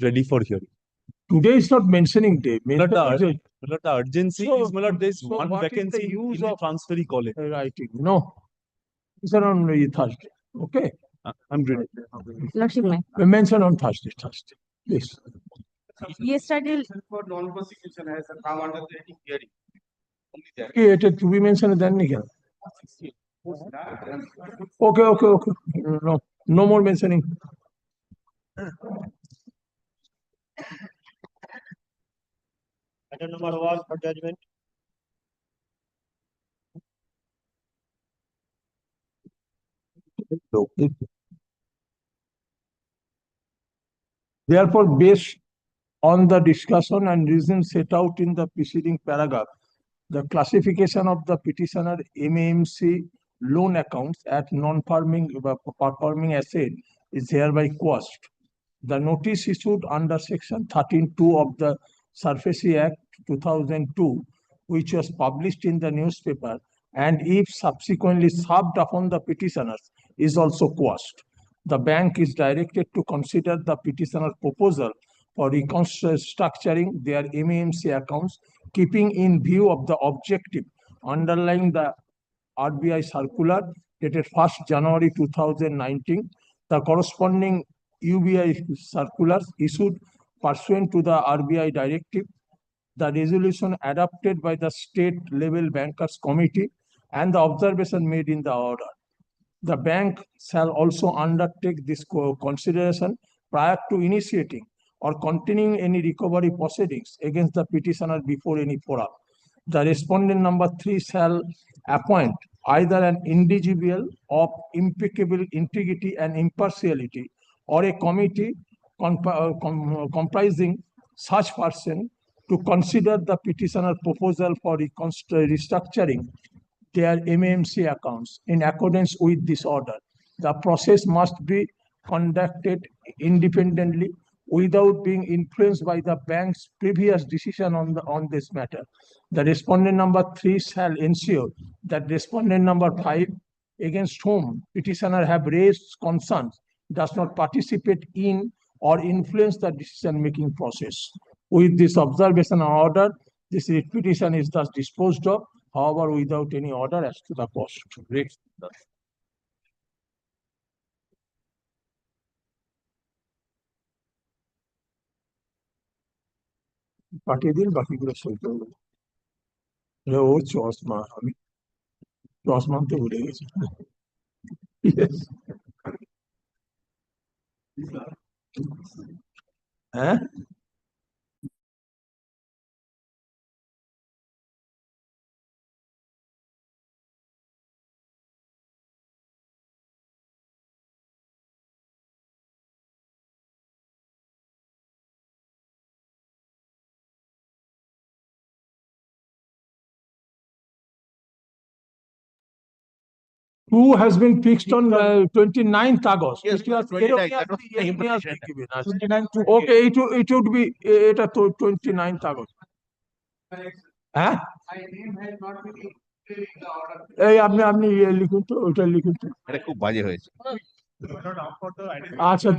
ready for hearing. Today is not mentioning day. The urgency So- is there is so one what is the vacancy use in the of- transferee college. Writing. No. It's on Thursday. Okay. I'm ready. Lordship, ma'am. Mention on Thursday. Please. Yesterday, For non-prosecution has come under the hearing. Only that. Okay, it to be mentioned then again. Okay. No more mentioning. Item number 1 for judgment. Therefore, based on the discussion and reasons set out in the preceding paragraph, the classification of the petitioner MAMC loan accounts at non-performing asset is hereby quashed. The notice issued under section 13(2) of the Surface Act 2002, which was published in the newspaper, and if subsequently served upon the petitioners, is also quashed. The bank is directed to consider the petitioner's proposal for reconstructing their MAMC accounts, keeping in view of the objective underlying the RBI circular dated 1st January 2019, the corresponding UBI circulars issued pursuant to the RBI directive, the resolution adopted by the state level bankers committee, and the observation made in the order. The bank shall also undertake this consideration prior to initiating or continuing any recovery proceedings against the petitioner before any forum. The respondent number 3 shall appoint either an individual of impeccable integrity and impartiality or a committee comprising such person to consider the petitioner proposal for restructuring their MAMC accounts in accordance with this order. The process must be conducted independently without being influenced by the bank's previous decision on this matter. The respondent number 3 shall ensure that respondent number 5, against whom petitioner have raised concerns, does not participate in or influence the decision-making process. With this observation or order, this petition is thus disposed of, however, without any order as to the cost. Great. পাঠিয়ে দিন বাকিগুলো সই করবো ও চশমা আমি চশমা আনতে ভুলে গেছি হ্যাঁ Who has been fixed on 29th August? Yes, It was 29th. That was the erroneous implication. given us. 29 to Okay, it would be এটা তো 29th August. হ্যাঁ My name has not been included in the order. এই আপনি লিখুন তো ওটা লিখুন তো এটা খুব বাজে হয়েছে। আচ্ছা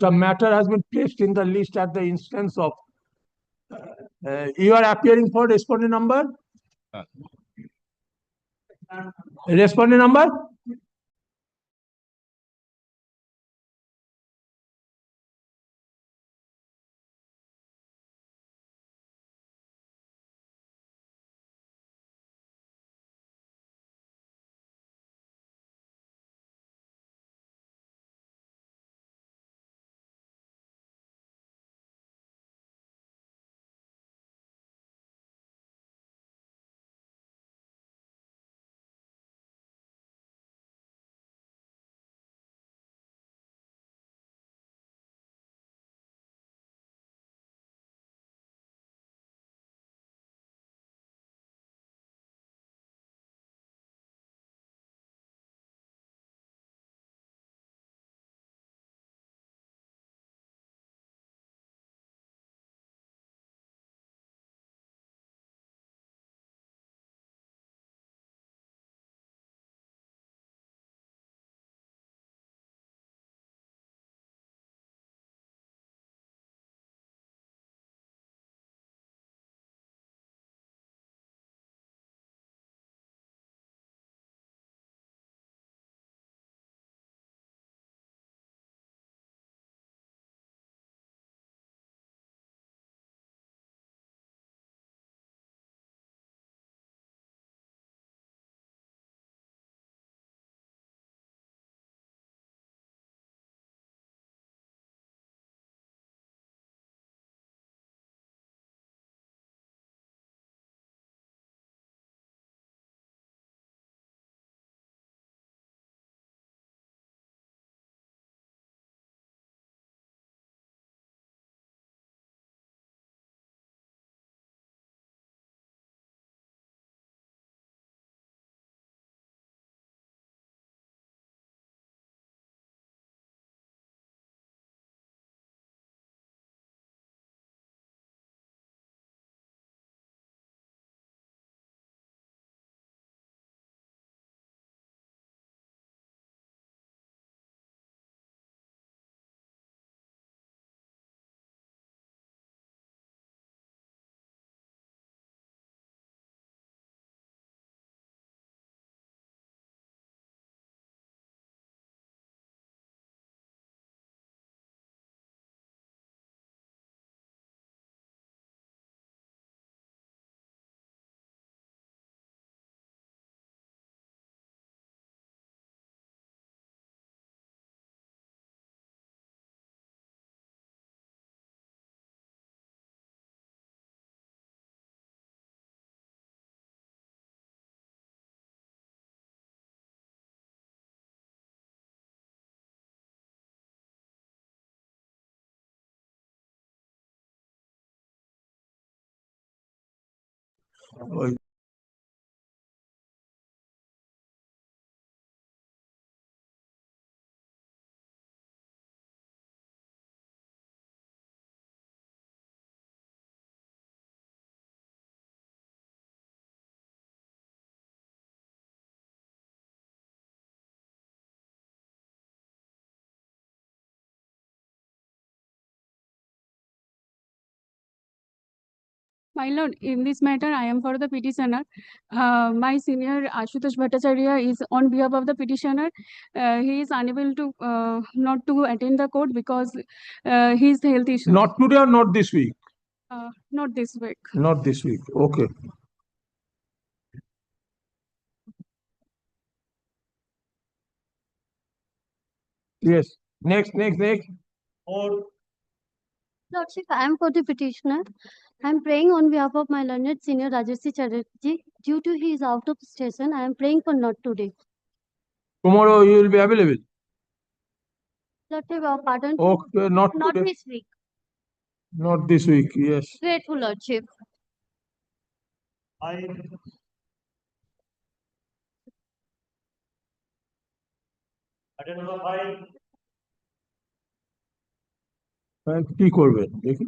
the matter has been placed in the list at the instance of you are appearing for respondent number? Respondent number? ওই My lord, in this matter, I am for the petitioner. My senior Ashutosh Bhattacharya is on behalf of the petitioner. He is unable to not to attend the court because his health issues. not today or not this week? Not this week. Not this week. Okay. Yes. Next. Lordship, I am for the petitioner. I am praying on behalf of my learned senior Rajarsi Chatterjee. Due to he is out of station, I am praying for not today. Tomorrow you will be available. Lordship, pardon. Okay, not Not today. this week. Not this week. Yes. Grateful, Lordship. কি করবেন দেখি?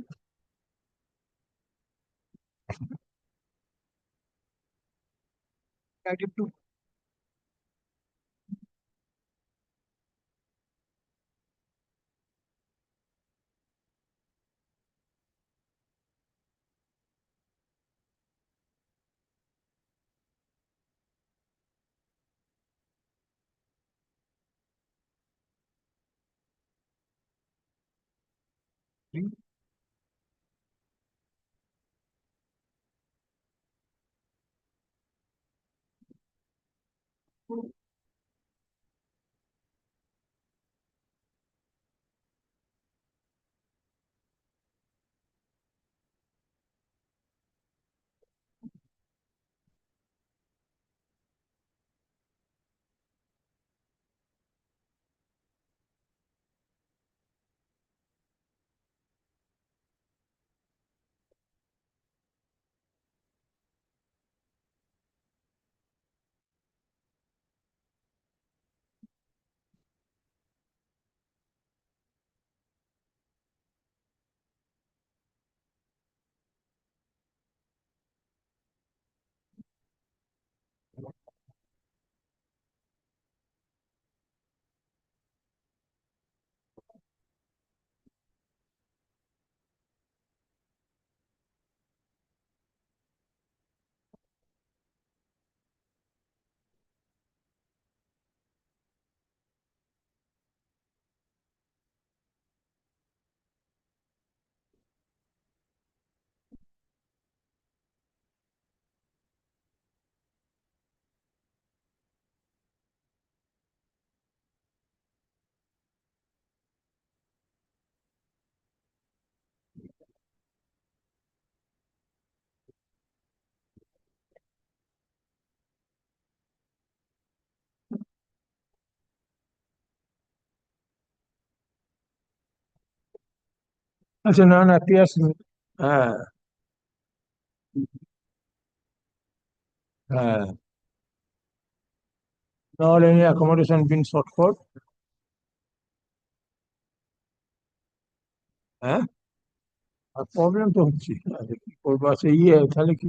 আচ্ছা না পিয়াস হ্যাঁ হ্যাঁ nor any accommodation been sought for. হ্যাঁ আর problem তো হচ্ছে আরে কি করবো আচ্ছা তাহলে কি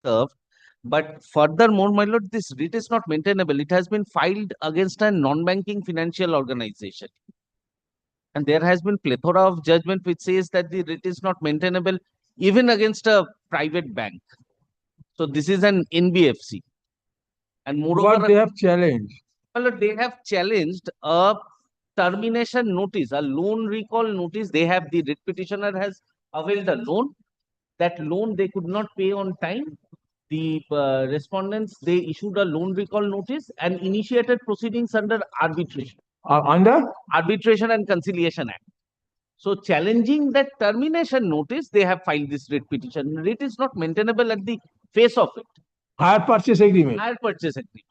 served, But furthermore, my lord, this writ is not maintainable. It has been filed against a non-banking financial organization. And there has been plethora of judgment which says that the writ is not maintainable even against a private bank. So this is an NBFC. And What moreover, they have challenged. well, they have challenged a termination notice, a loan recall notice. They have, the writ petitioner has availed a loan. That loan they could not pay on time. The respondents, they issued a loan recall notice and initiated proceedings under arbitration. Under? Arbitration and Conciliation Act. So challenging that termination notice, they have filed this writ petition. Writ is not maintainable at the face of it. Hire purchase agreement. Hire purchase agreement.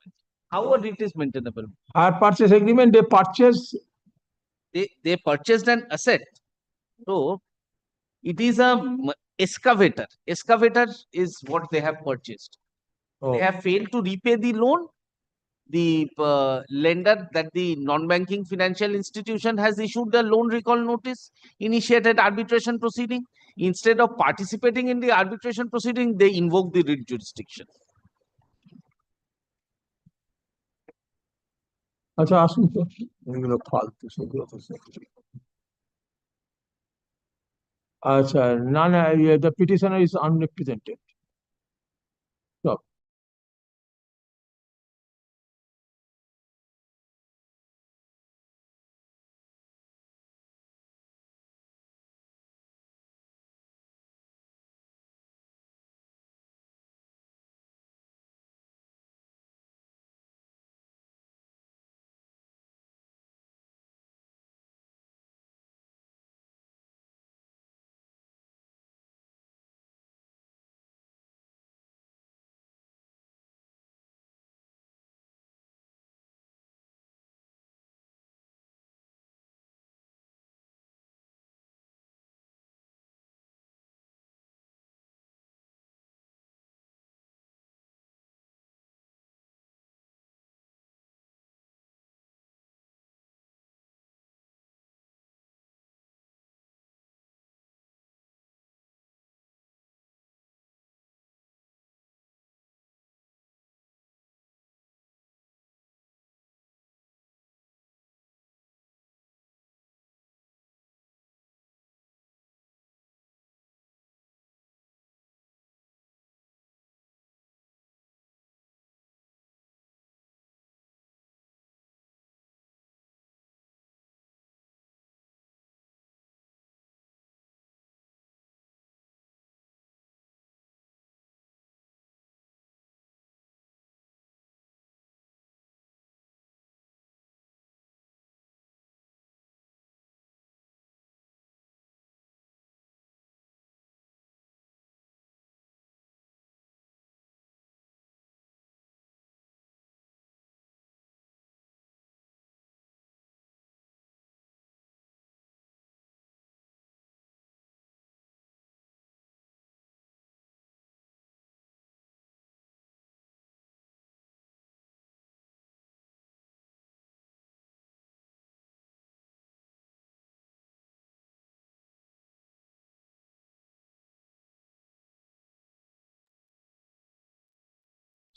How a writ is maintainable? Hire purchase agreement, they purchase. They purchased an asset. So it is a excavator. Excavator is what they have purchased. Oh. They have failed to repay the loan. The lender, that the non-banking financial institution, has issued a loan recall notice, initiated arbitration proceeding. Instead of participating in the arbitration proceeding, they invoke the writ jurisdiction. আচ্ছা আসুন তো এগুলো ফালতু সেগুলো তো আচ্ছা না না the petitioner is unrepresented. Stop.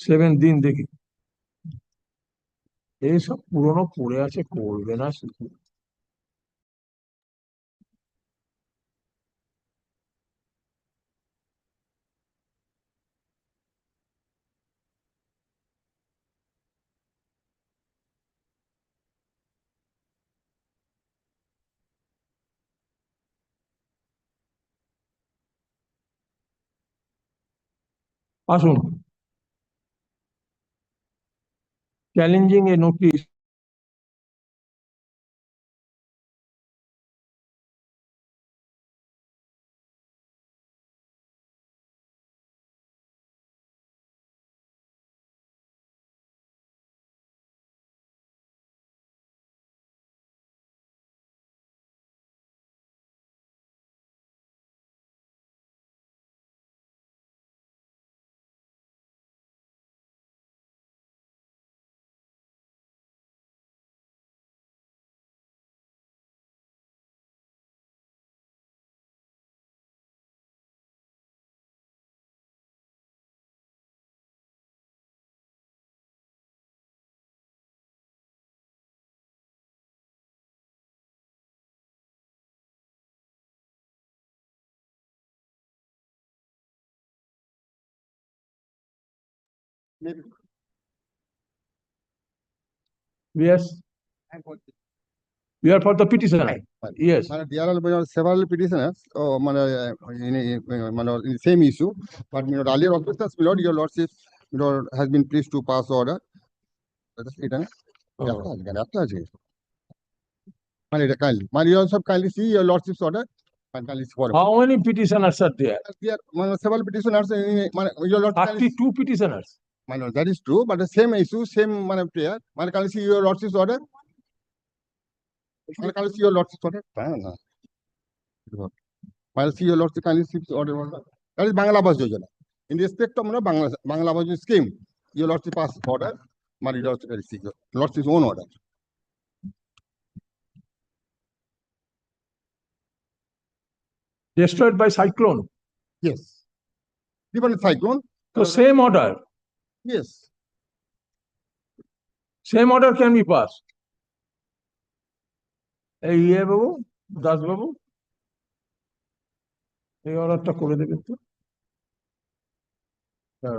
Seven দিন দেখি এইসব পুরনো পড়ে আছে করবে না শুধু আসুন challenging A notice Maybe. Yes, we are for the petitioner. Yes. There are several petitioners, in the same issue, but earlier officers, your lordship, has been pleased to pass order. Oh. You also kindly see your lordship's order and kindly for. How many petitioners are there? There are several petitioners your lordship. 32 petitioners. That is true, but the same issue, same prayer. Kindly see your lordship's order. Kindly see your lordship's order. See your lordship kindly see order. That is Bangladesh Yojana. In respect of Bangladesh scheme, your lordship pass order. Lordship's own order. Destroyed by cyclone. Yes. Different cyclone. So same order. Yes. Same order can be passed. এই বাবু দাস বাবু এই অর্ডারটা করে দেবেন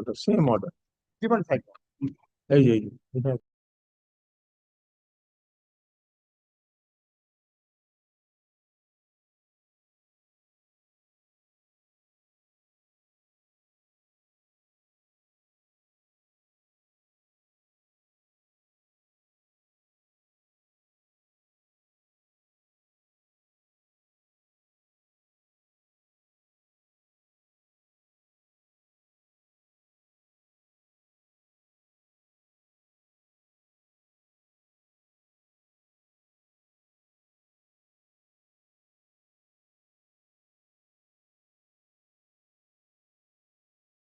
তো same order Different cyclone. এই যে এটা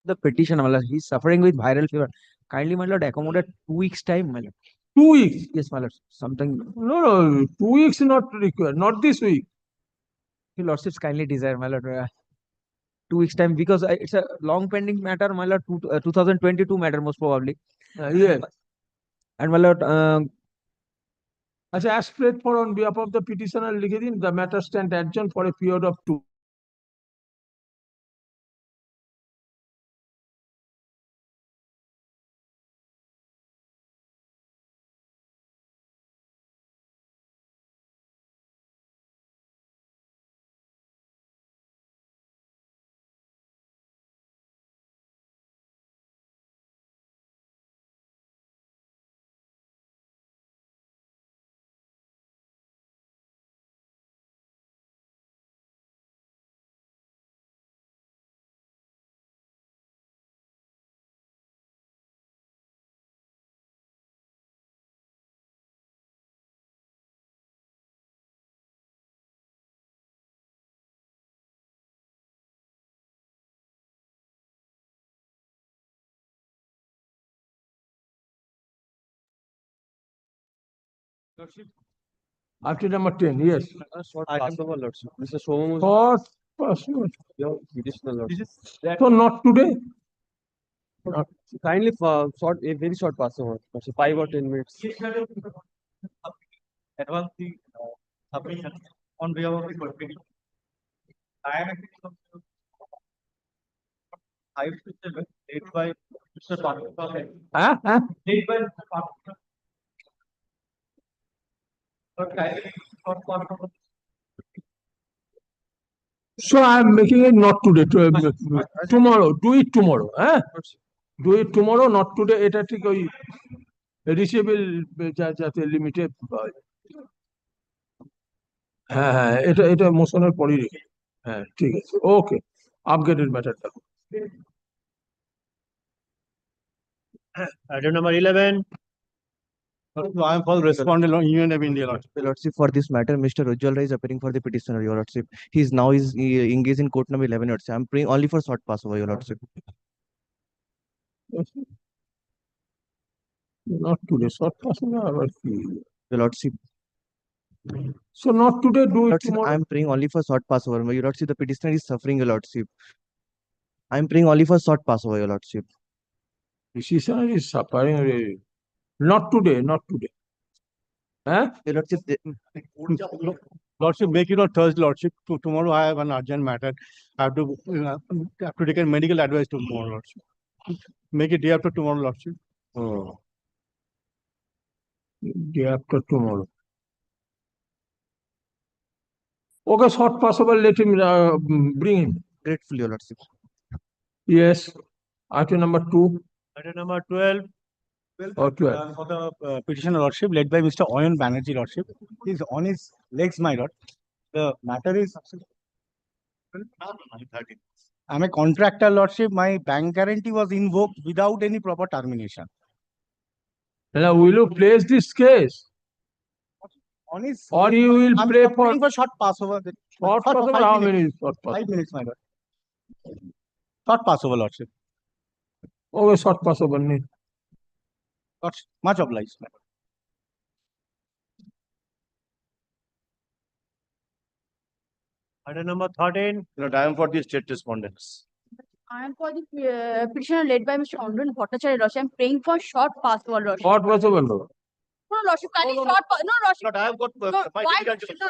the petition, my lord. He's suffering with viral fever. Kindly, my lord, accommodate 2 weeks time, my lord. 2 weeks. Yes, my lord. Something No, 2 weeks not required, not this week. your lordships kindly desire, my lord. 2 weeks time because it's a long pending matter, my lord. 2022 matter most probably. Yes. And my lord, আচ্ছা, as prayed for on behalf of the petitioner লিখে দিন, the matter stand adjourned for a period of 2. Article number 10, yes. Item number lordship. Mr. Somamu. Short password. Additional lordship. So not today. Kindly for short, a very short password. 5 or 10 minutes. Advance the submission on behalf of the proceeding. I am actually 5 to 7, 8 by Mr. Postal. 8 by Mr. Postal. So I am making it not today, tomorrow. Do it tomorrow. Do it tomorrow, not today. এটা ঠিক ওই reachable যাতে limited হ্যাঁ এটা মোশনের পরেই রেখে হ্যাঁ ঠিক আছে ওকে upgraded ম্যাটারটা Item number 11. I am for respondent Union of India lordship. your lordship, for this matter, Mr. Ujjwal Rai is appearing for the petitioner, your lordship. He is now engaged in court number 11, your lordship. I'm praying only for short pass over, your lordship. not today short passing আবার কি Your lordship, so not today do it lordship, tomorrow I'm praying only for short pass over. Your lordship, the petitioner is suffering, your lordship. I'm praying only for short pass over, your lordship. decision is suffering not today Your lordship, Lordship, make it on Thursday, lordship. Tomorrow I have an urgent matter. I have to take a medical advice tomorrow, lordship. Make it day after tomorrow, Lordship. Day after tomorrow. Okay, short possible, let him bring him. Gratefully, Your Lordship. Yes. Item number 2 Item number 12. or 12. For the petitioner Lordship led by Mr. Oyan Banerjee Lordship. He's on his legs, my lord. The matter is. I'm a contractor, Lordship. My bank guarantee was invoked without any proper termination. Now, will you place this case? On his. Or you will I'm pray for praying for short Passover. short for possible? 5 How minutes. many short possible? 5 minutes, my lord. Short Passover, Lordship. Okay, short possible. Need. Much obliged, my lord. Item number 13. Time for the state respondents. I am for the petitioner led by Mr. Honorable Bhattacharya, Lordship. I'm praying for short password, Lordship. Short possible. No. No, Lordship, kindly No, no, short, no, Lordship. But I have got No, my why? difficulty. No,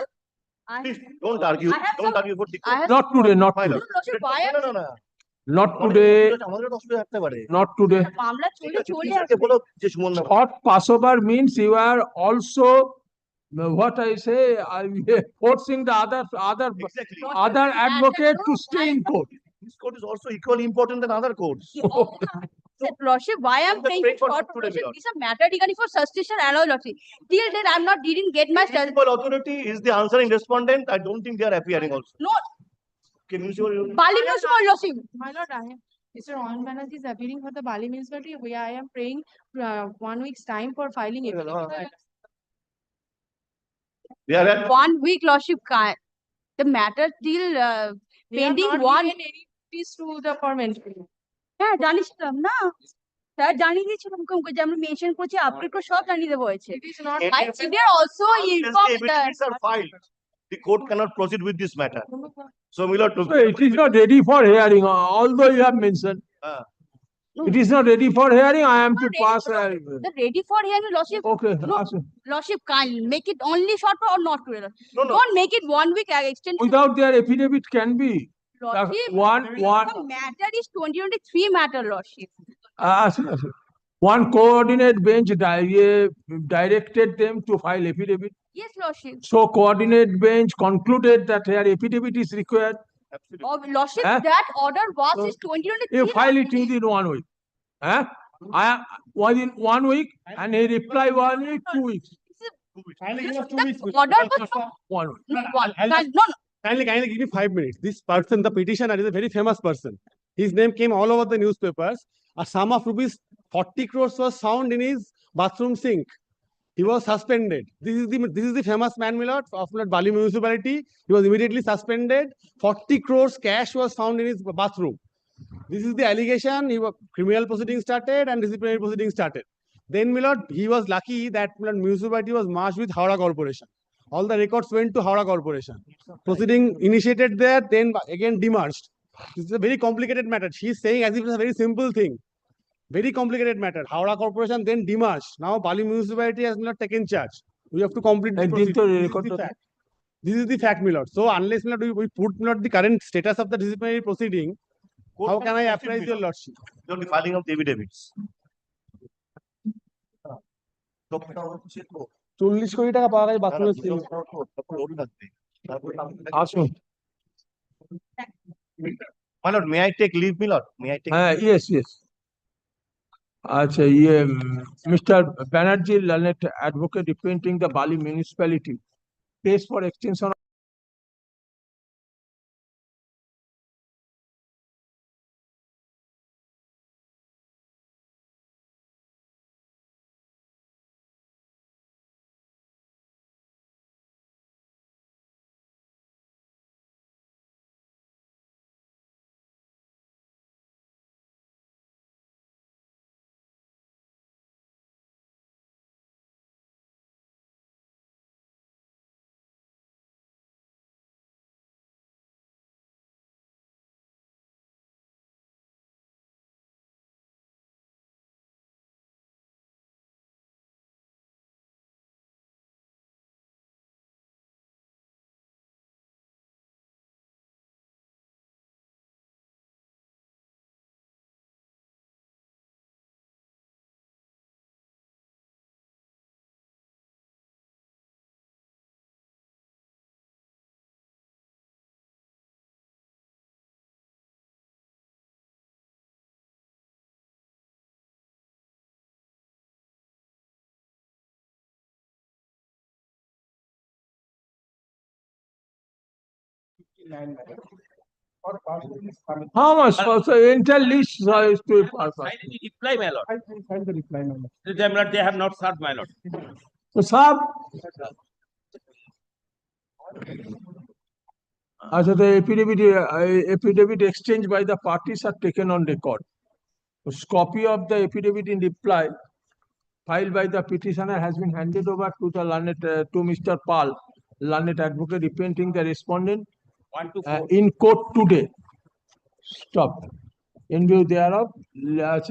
I Please don't argue. I have Don't some- argue for the. I have, Not today, not My today. no, lord. Lordship, why No, am no, no. Not today, আমাদের অসুবিধা থাকতে পারে not today. মামলা ঠিক চলে আছে, চলে তিনজনকে আসবে। বলো যে সুমন না Short Passover means you are also what I say, forcing the Exactly. other advocate to No, stay in court. This code is also equally important than other codes. Lordship, why I'm I'm just praying praying for for short, today, Lordship, Lord. these are matter regarding for suspicion allow, Lordship. Till then, I'm not didn't get my Municipal authority is the answering respondent. I don't think they are appearing also. No, Okay, municipal. Bali municipal, Lordship. My lord, I am, Mr. Oyan Banerjee is appearing for the Bali municipality. I am praying 1 week's time for filing it. They are at 1 week, Lordship, the matter till pending one. Any fees to the permanent. হ্যাঁ জানিয়েছিলাম না sir জানিয়ে দিয়েছিলাম মুখে যে আমরা mention করছি update করে সব জানিয়ে দেবো হয়েছে It is not. My senior also unless the informed evidences are filed. The court cannot proceed with this matter. So, my lord, So it is not ready for hearing, although you have mentioned. It is not ready for hearing. I am to Not ready pass. for- the ready for hearing, Lordship. Okay. No. ask him. Lordship, can make it only short or not to no, no. don't make it 1 week extend. Without their affidavit can be. Lordship, One. the matter is 2023 matter, Lordship. Ask him, ask him. One coordinate bench directed them to file affidavit. Yes, Lordship. So coordinate bench concluded that their affidavit is required. Absolutely. Oh, Lordship, Eh? that order was So, is 2023. You file it within 1 week. Within 1 week, and he reply 1 week, 2 weeks. That order was from 1 week. no, one. I'll- No, Kindly give me 5 minutes. This person, the petitioner, is a very famous person. His name came all over the newspapers. A sum of rupees 40 crores was found in his bathroom sink. He was suspended. This is the famous man, my lord, of Bali municipality. He was immediately suspended. 40 crores cash was found in his bathroom. This is the allegation. Criminal proceedings started and disciplinary proceedings started. Then, my lord, he was lucky that my lord, municipality was merged with Howrah Corporation. All the records went to Howrah Corporation. Proceeding initiated there, then again demerged. This is a very complicated matter. She is saying as if it's a very simple thing. Very complicated matter. Howrah Corporation then demerged. Now Bali municipality has not taken charge. We have to complete the And proceeding. didn't This is record the the- fact. This is the fact, my lord. So unless my lord, we put my lord, the current status of the disciplinary proceeding, Court how can I cannot apprise proceed your with lordship? the filing of the affidavits. 40 কোটি টাকা পাওয়া গেছে বাথরুমের sync. Asking. My lord, may I take leave, my lord? May I take? Yes, yes. Mr. Banerjee, learned advocate representing the Bali municipality, pays for extension How much? So entire list is to pass. Finally, reply, my lord. Find the reply number. They have not served, my lord. So sir, the affidavit exchanged by the parties are taken on record. Copy of the affidavit in reply filed by the petitioner has been handed over to the learned to Mr. Pal, learned advocate, representing the respondent 1 to 4. in court today. Stop. In view thereof, let's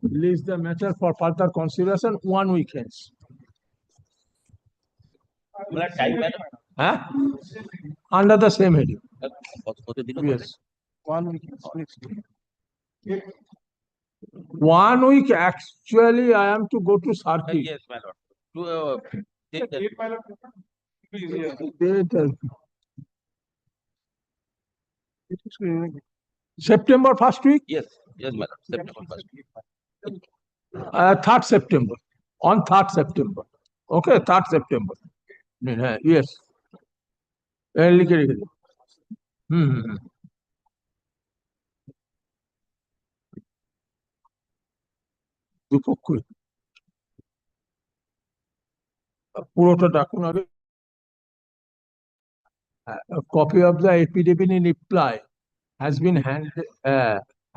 list the matter for further consideration 1 week hence. My lord, time, my lord. Huh? Under the same heading. Yes. 1 week. 1 week, actually, I am to go to circuit. Yes, my lord. To take the September first week, yes, my lord. September 1st. 3rd September. On 3rd September. Okay, 3rd September. Yes. লিখে রেখে দিন। দুপক্ষই পুরোটা ডাকুন আগে। A copy of the affidavit in reply has been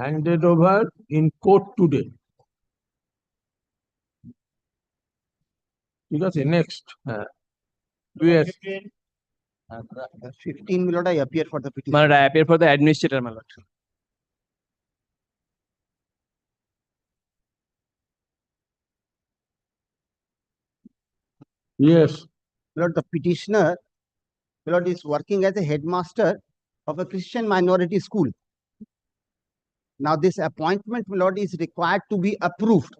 handed over in court today. ঠিক আছে, next. Yes. 15, my lord, I appear for the petition. My lord, I appear for the administrator, my lord. Yes. My lord, the petitioner, my lord, is working as a headmaster of a Christian minority school. Now, this appointment, my lord, is required to be approved.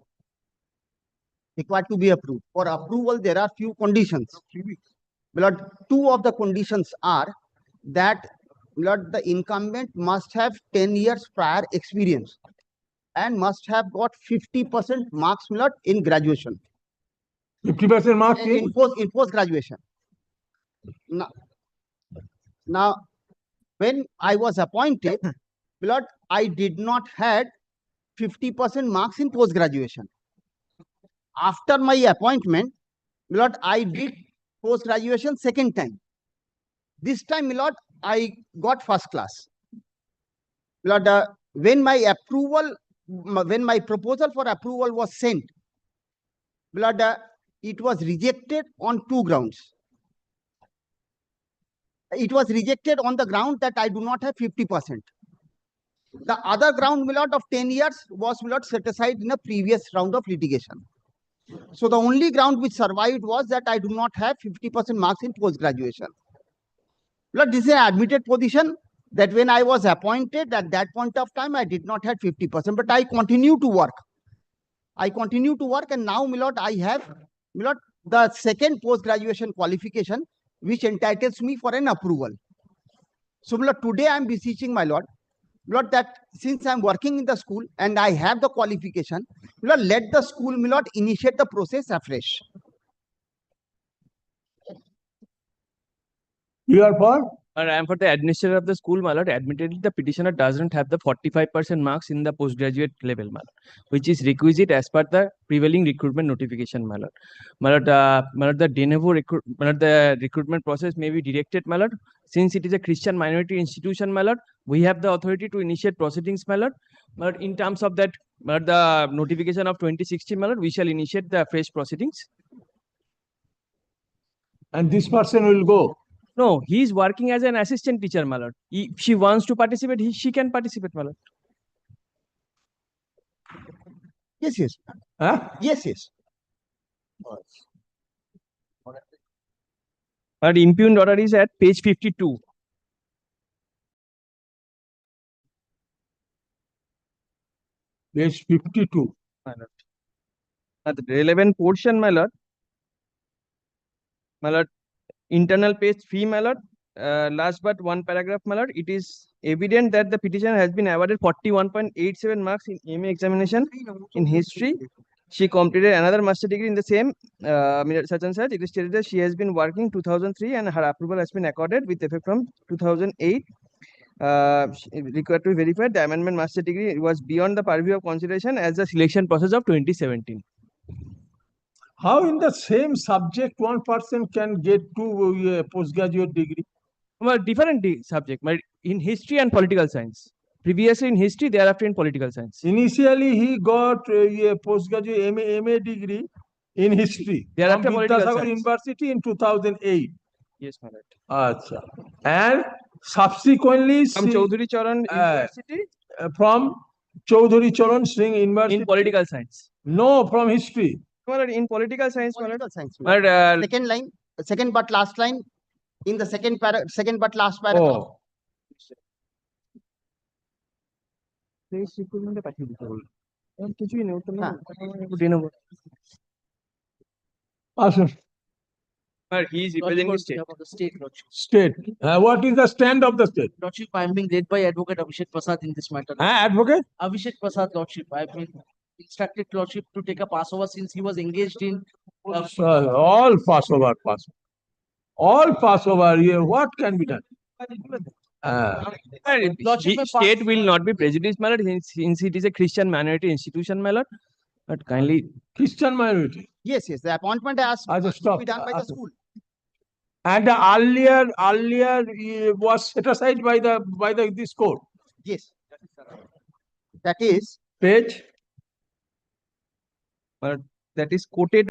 Required to be approved. For approval, there are few conditions. My lord, 2 of the conditions are that, my lord, the incumbent must have 10 years prior experience and must have got 50% marks, my lord, in graduation. 50% marks In post graduation. Now, when I was appointed, my lord, I did not had 50% marks in post graduation. After my appointment, my lord, I did post graduation second time. This time, my lord, I got first class. My lord, when my proposal for approval was sent, my lord, it was rejected on 2 grounds. It was rejected on the ground that I do not have 50%. The other ground, my lord, of 10 years was, my lord, set aside in a previous round of litigation. So the only ground which survived was that I do not have 50% marks in post graduation. Lord, this is an admitted position that when I was appointed at that point of time, I did not have 50%, but I continue to work. And now, my lord, I have, my lord, the second post-graduation qualification, which entitles me for an approval. So, my lord, today I am beseeching, my lord, that since I am working in the school and I have the qualification, my lord, let the school, my lord, initiate the process afresh. You are for? And I am for the administrator of the school, my lord. Admittedly, the petitioner doesn't have the 45% marks in the postgraduate level, my lord, which is requisite as per the prevailing recruitment notification, my lord. My lord, the de novo the recruitment process may be directed, my lord. Since it is a Christian minority institution, my lord, we have the authority to initiate proceedings, my lord. But in terms of that, my lord, the notification of 2016, my lord, we shall initiate the fresh proceedings. And this person will go. No, he is working as an assistant teacher, my lord. If she wants to participate, she can participate, my lord. Yes. Huh? Yes. But impugned order is at page 52. Page 52. My lord. At the relevant portion, my lord. My lord, internal page 3, my lord. Last but 1 paragraph, my lord. It is evident that the petitioner has been awarded 41.87 marks in MA examination in history She completed another master degree in the same such and such. It is stated that she has been working 2003 and her approval has been accorded with effect from 2008. Required to be verified. The amendment master degree was beyond the purview of consideration as the selection process of 2017. How in the same subject one person can get two postgraduate degree? Well, different subject, but in history and political science. Previously in history, thereafter in political science. Initially, he got a postgraduate MA degree in history from Thereafter political Vidyasagar science. University in 2008. Yes, my lord. Acha. And subsequently, From Chaudhary Charan University from Chaudhary Charan Singh University. in political science. No, from history. My lord, in political science, my lord. Political science. But Second line, second but last line, in the second but last paragraph. Oh. Asha. But he is representing the state. About the state, Lordship. State. What is the stand of the state? Lordship, I am being led by Advocate Abhishek Prasad in this matter. Advocate? Abhishek Prasad, Lordship. I have been instructed, Lordship, to take a passover since he was engaged in. All Passover. All Passover. Yeah, what can be done? Lordship, state will not be prejudiced, my lord, since it is a Christian minority institution, my lord. But kindly. Christian minority. Yes, yes. The appointment has to Stop. be done by the school. And the earlier was set aside by this court. Yes. That is Page. That is quoted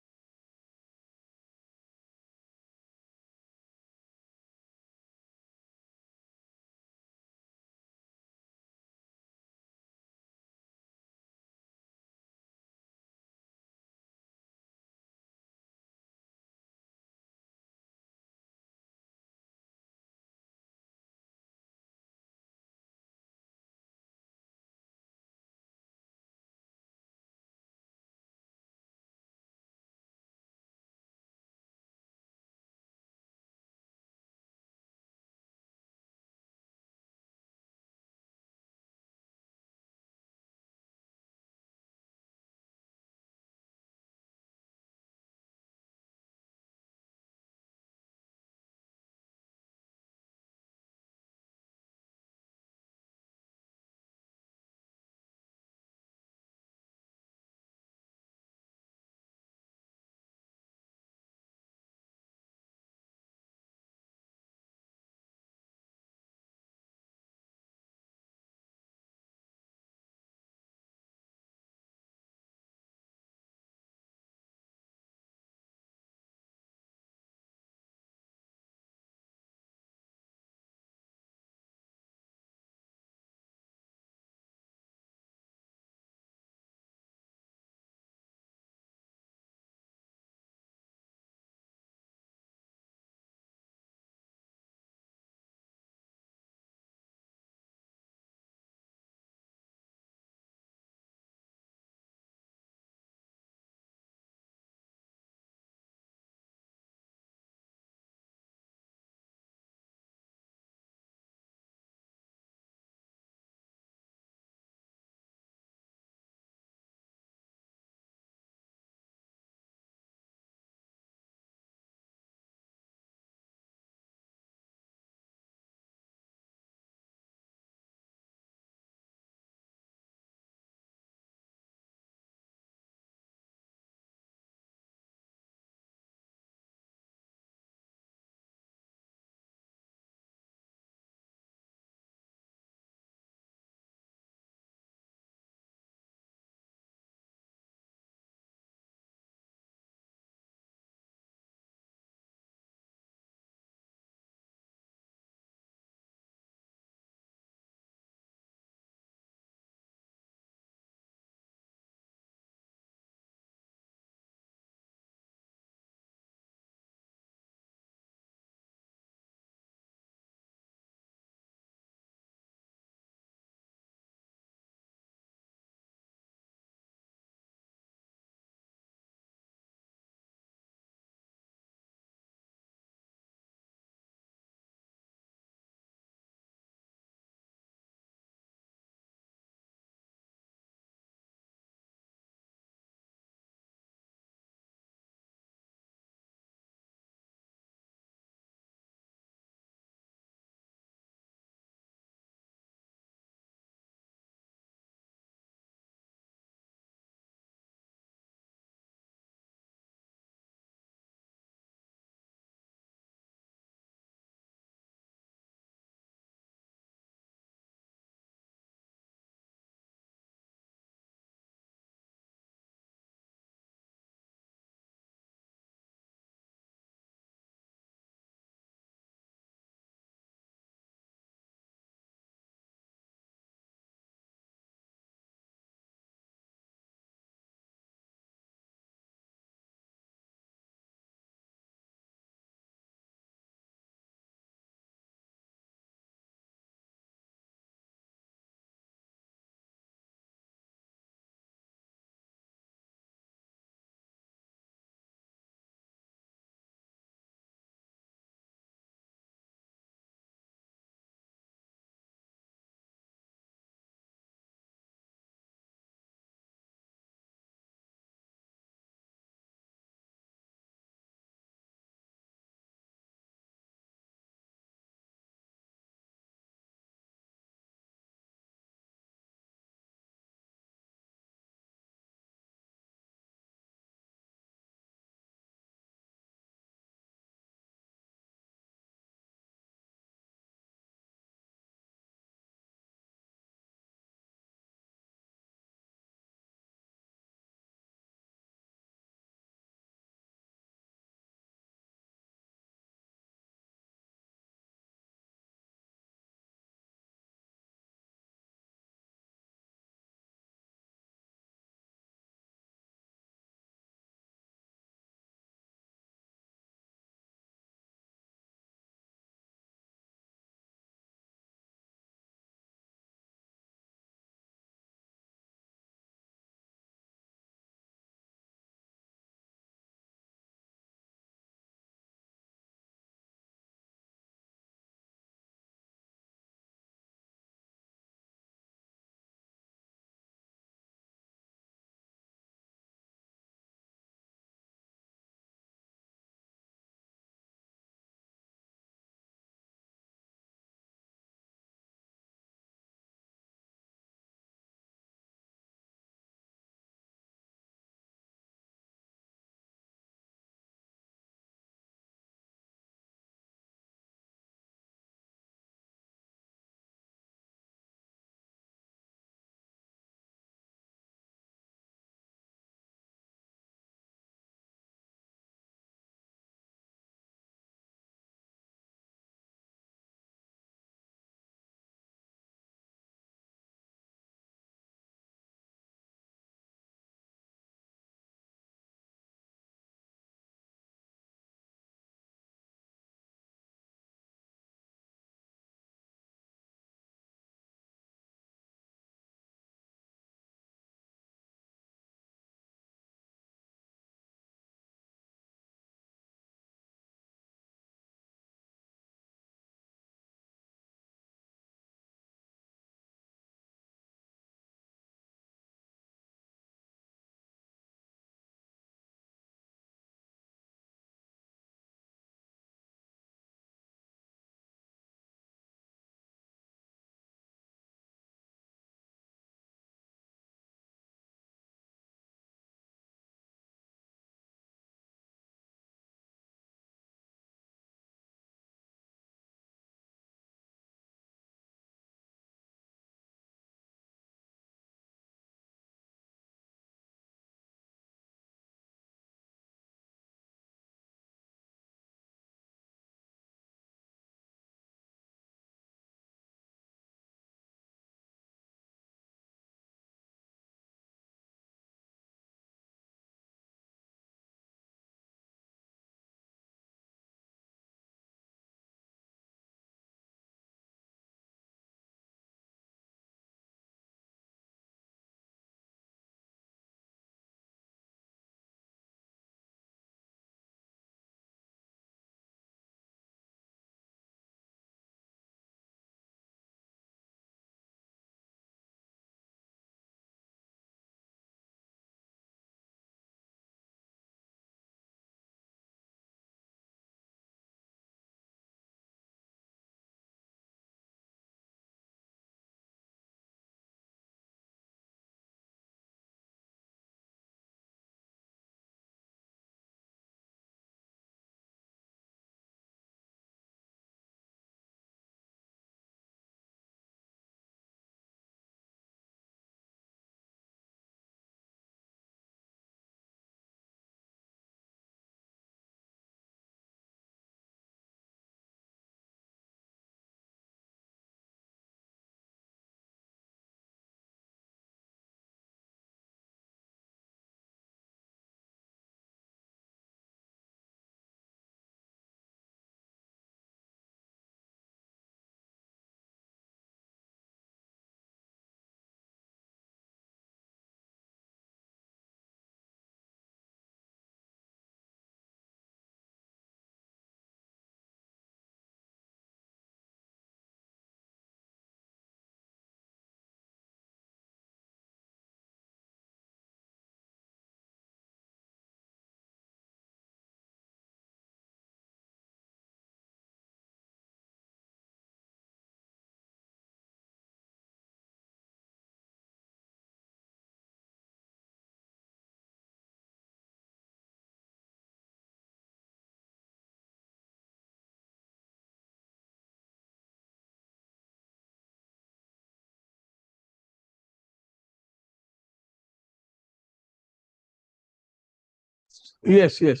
Yes, yes.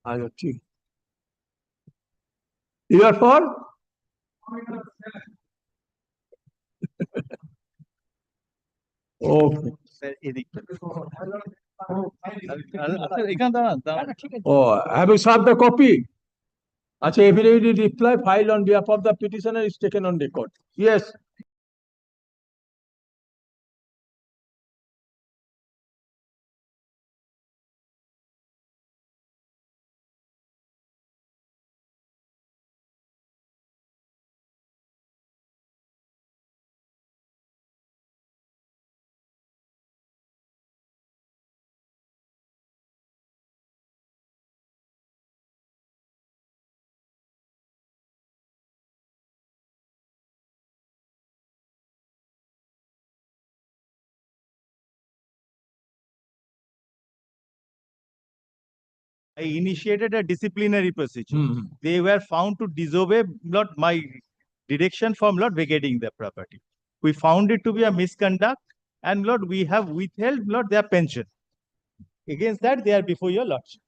আচ্ছা ঠিক। You are for? Okay. Oh, have you served the copy? আচ্ছা, affidavit reply filed on behalf of the petitioner is taken on record. Yes. I initiated a disciplinary procedure. Hmm. They were found to disobey not my direction from not vacating the property. We found it to be a misconduct, and Lord, we have withheld Lord their pension. Against that, they are before your lordship.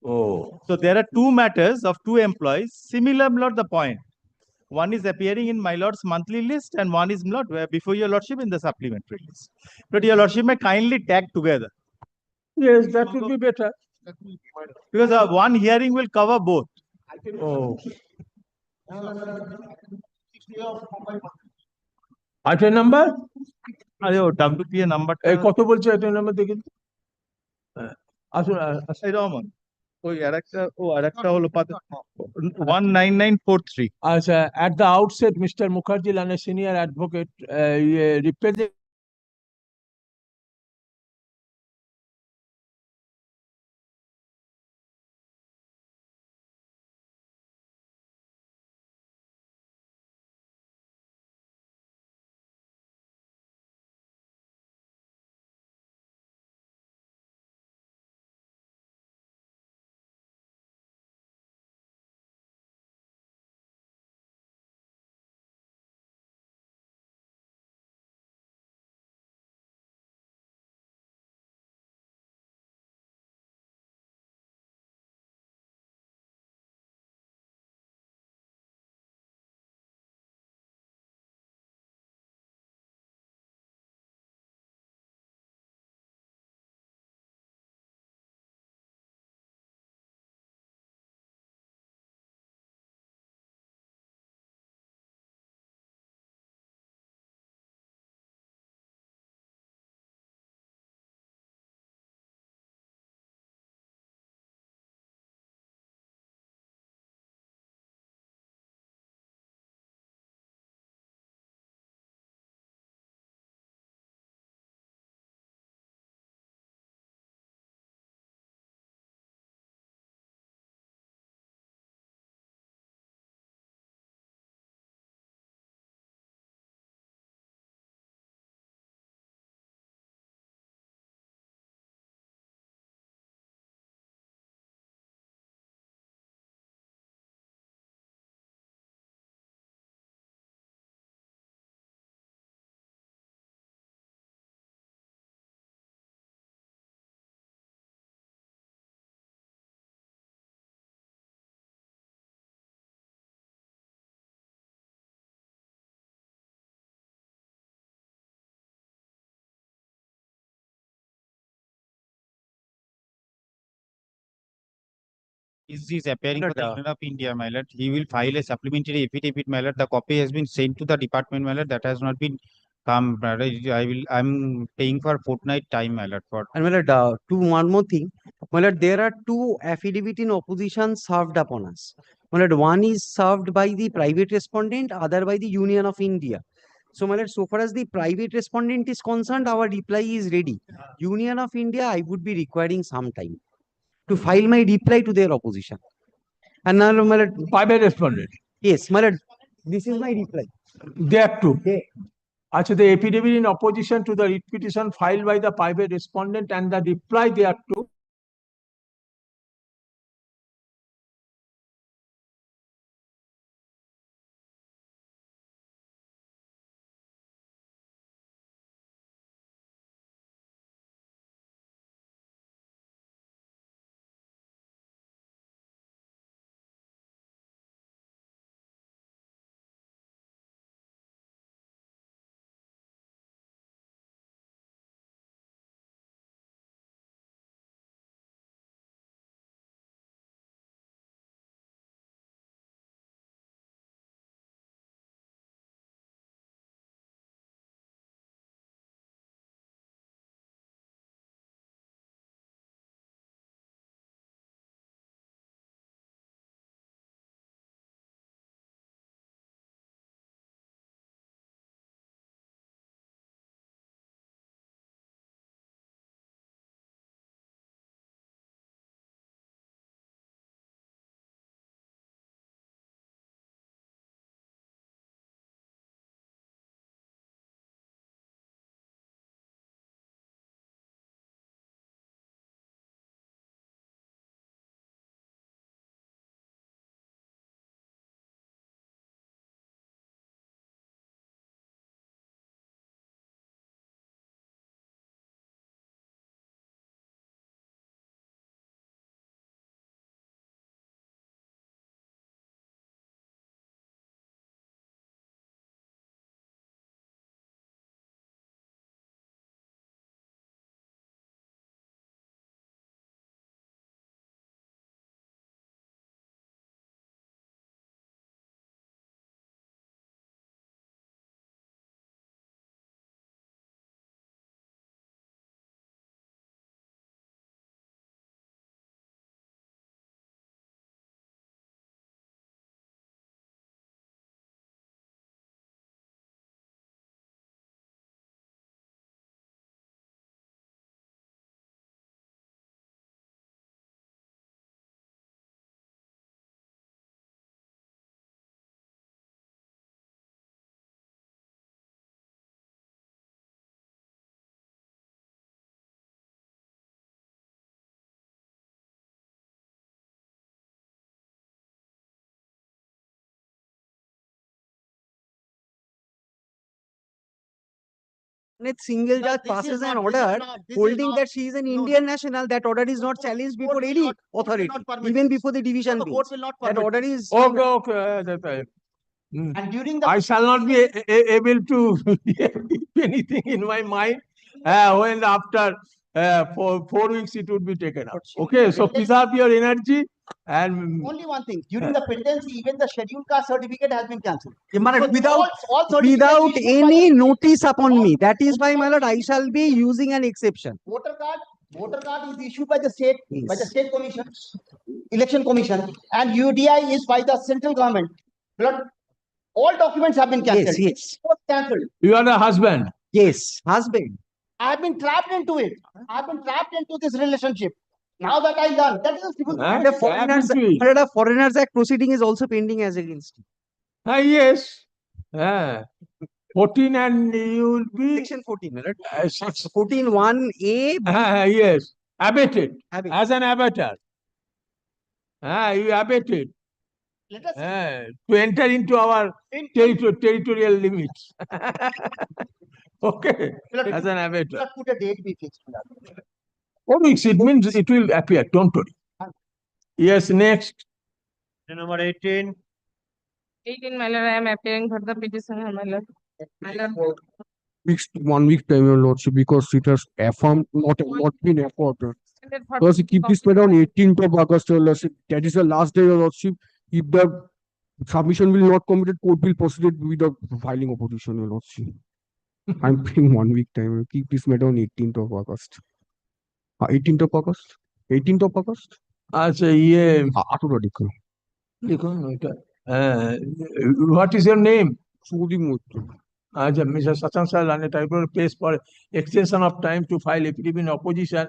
Oh. So there are two matters of two employees, similar Lord the point. One is appearing in my lord's monthly list, and one is Lord before your lordship in the supplementary list. But your lordship may kindly tag together, Yes, that would be better. because one hearing will cover both. Oh. Item number আরে ও WPA নাম্বারটা এই কত বলছে item number দেখি তো। হ্যাঁ, আসুন আসুন। এই রহমান ওই আরেকটা হলো 19943 আচ্ছা, at the outset, Mr. Mukherjee and a senior advocate represent is appearing for the Union of India, my lord. He will file a supplementary affidavit, my lord. The copy has been sent to the department, my lord. That has not been come. My lord. I'm paying for fortnight time, my lord. For And my lord, one more thing. My lord, there are two affidavit in opposition served upon us. My lord, one is served by the private respondent, other by the Union of India. So my lord, so far as the private respondent is concerned, our reply is ready. Union of India, I would be requiring some time to file my reply to their opposition. And now, my lord, private respondent. yes, my lord, this is my reply. There too. Okay. Actually, the affidavit in opposition to the writ petition filed by the private respondent and the reply thereto When a single judge this is passes an not- this is order not- this is holding not- that she is an no, Indian national, that order is not challenged court before will any not- court will authority, not permit even this. before the division No, the court bench. will not That permit order this. is. Okay, okay. And during the I shall not be able to keep anything in my mind when after 4 weeks it would be taken up. Okay, so preserve your energy and only one thing, during the pendency, even the scheduled caste certificate has been cancelled. Without all certificates without issued by any the- notice upon all me. That is why, my lord, I certificates shall be using an exception. Voter card is issued by the state, by the Yes. state commission, election commission, and UDI is by the central government. Blood, all documents have been cancelled. Yes. It was cancelled. you are the husband. Yes, husband. I have been trapped into it. I have been trapped into this relationship. Now that I learned, that is a civil. Huh? And the Foreigners, Happy to it. a Foreigners Act proceeding is also pending as against him. Yes. 14 and you will be Section 14, my lord. 6. 14(1)(a). Yes, abated Abate. as an abater. You abated Let us to enter into our territorial limits. Okay, as an abater. let put a date be fixed. 4 weeks, it means it will appear. Don't worry. Yes, next. Number 18. 18, my lord, I am appearing for the petitioner, my lord. My lord. Fixed 1 week time, your lordship, because it has affirmed, not been afforded. Because keep this matter on 18th of August, your lordship. That is the last day, your lordship. If the submission will not committed, court will proceed with the filing opposition, your lordship. I'm paying 1 week time. Keep this matter on 18th of August. 18th of August? 18th of August? আচ্ছা ইয়ে 18 লিখুন। লিখুন ওইটা। What is your name? Sudip Maitra. আচ্ছা, Mr. Sachan Sir, and a type of case for extension of time to file affidavit in opposition.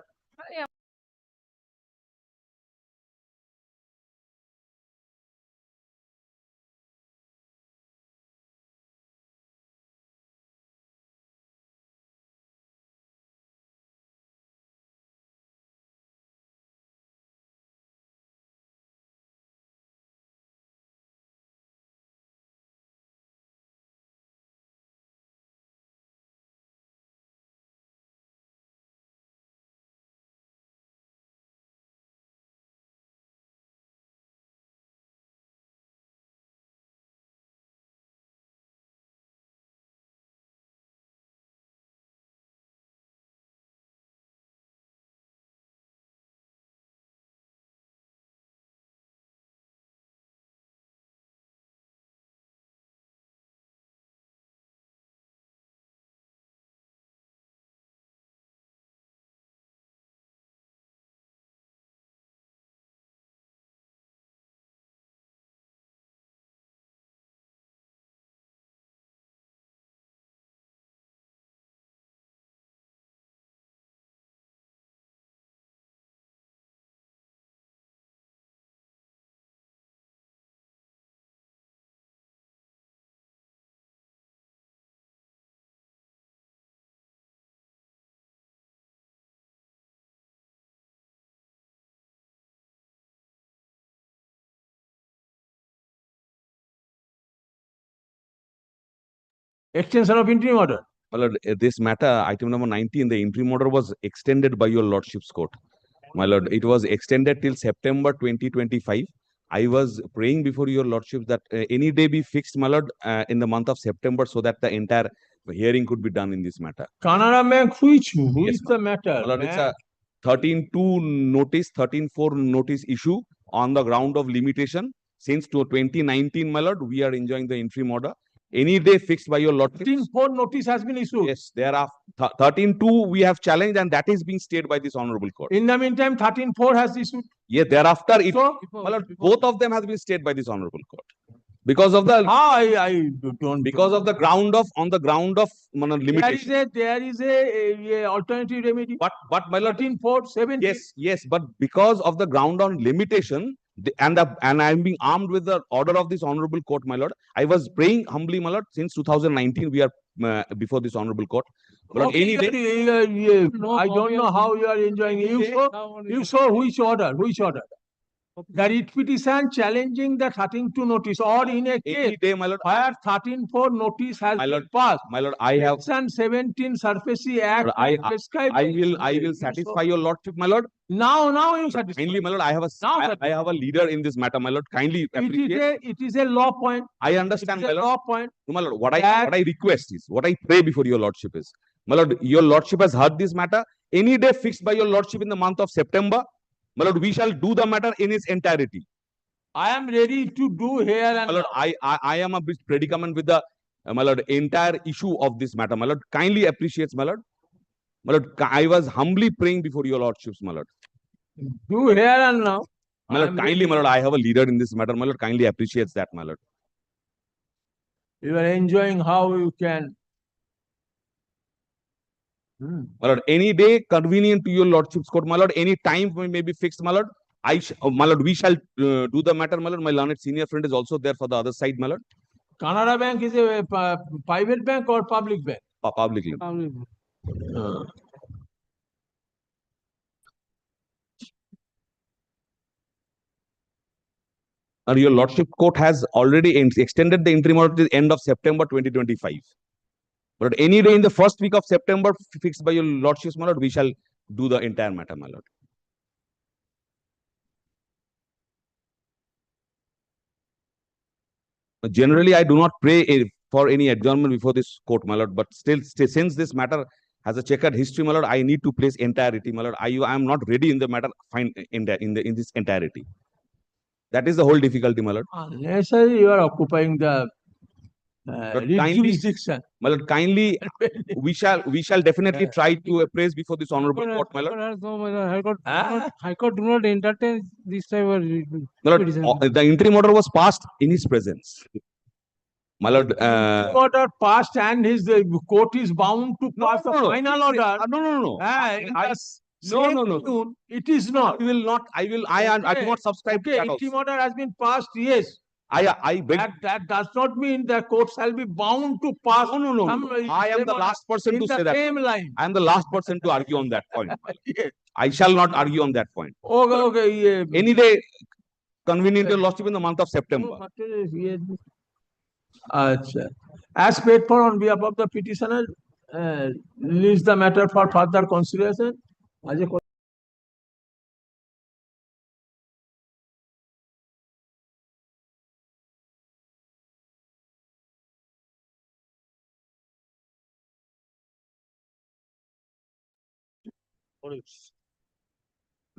Extension of interim order. My lord, this matter, item number 19, the interim order was extended by your lordship's court. My lord, it was extended till September 2025. I was praying before your lordship that any day be fixed, my lord, in the month of September, so that the entire hearing could be done in this matter. Canara Bank, who Yes, is the matter? My lord, it's man? a 13-2 notice, 13-4 notice issue on the ground of limitation. Since 2019, my lord, we are enjoying the interim order. Any day fixed by your lordship. 13-4 notice has been issued. Yes, there are 13-2 we have challenged, and that is being stayed by this honorable court. In the meantime, 13-4 has issued. Yeah, thereafter, it, So, my lord, both of them has been stayed by this honorable court. Because of the I don't. because of the ground of on the ground of limitation. There is a alternative remedy. But my lord, 13-4, 17. yes, but because of the ground on limitation, and I'm being armed with the order of this honorable court, my lord. I was praying humbly, my lord, since 2019 we are before this honorable court. But Okay, any day, I don't know how you are enjoying. You show which order? Which order? The writ petition challenging the 13-2 notice, or in a Any case day, my lord, where 13-4 notice has my been lord, passed. my lord, I have, Section 17 Surface Act Lord, I prescribes. will satisfy your lordship, my lord. Now you satisfy. Kindly, my lord, I have a leader in this matter, my lord. Kindly appreciate. It is a law point. I understand, It my is a lord. law point. No, my lord, that- what I request is, what I pray before your lordship is, my lord, your lordship has heard this matter. Any day fixed by your lordship in the month of September, my lord, we shall do the matter in its entirety. I am ready to do here and My lord, I am a bit predicament with the my lord, entire issue of this matter. My lord, kindly appreciates, my lord. My lord, I was humbly praying before your lordships, my lord. do here and now. My lord, kindly, my lord, I have a leader in this matter. My lord, kindly appreciates that, my lord. You are enjoying how you can. My lord, any day convenient to your lordship's court, my lord, any time may be fixed, my lord. My lord, we shall do the matter, my lord. My learned senior friend is also there for the other side, my lord. Canara Bank is a private bank or public bank? Publicly. And your lordship court has already extended the interim order to the end of September 2025. But any day in the first week of September, fixed by your lordship's, my lord, we shall do the entire matter, my lord. Generally, I do not pray for any adjournment before this court, my lord. But still, since this matter has a checkered history, my lord, I need to place entirety, my lord. I am not ready in the matter. Find in this entirety. That is the whole difficulty, my lord. Unless you are occupying the jurisdiction. My lord, kindly, we shall definitely try to appraise before this honorable court, my lord. High Court do not entertain this type of My lord, the interim order was passed in his presence. My lord, order passed and his court is bound to pass the final order. No. No. It is not. I will not. I do not subscribe to that interim also. order has been passed, yes. I beg. That does not mean the court shall be bound to pass. No. I am the last person to say that. Same line. I am the last person to argue on that point. Yes. I shall not argue on that point. Okay. Yeah. Any day, convenient your lordship in the month of September. As paid for on behalf of the petitioner, release the matter for further consideration.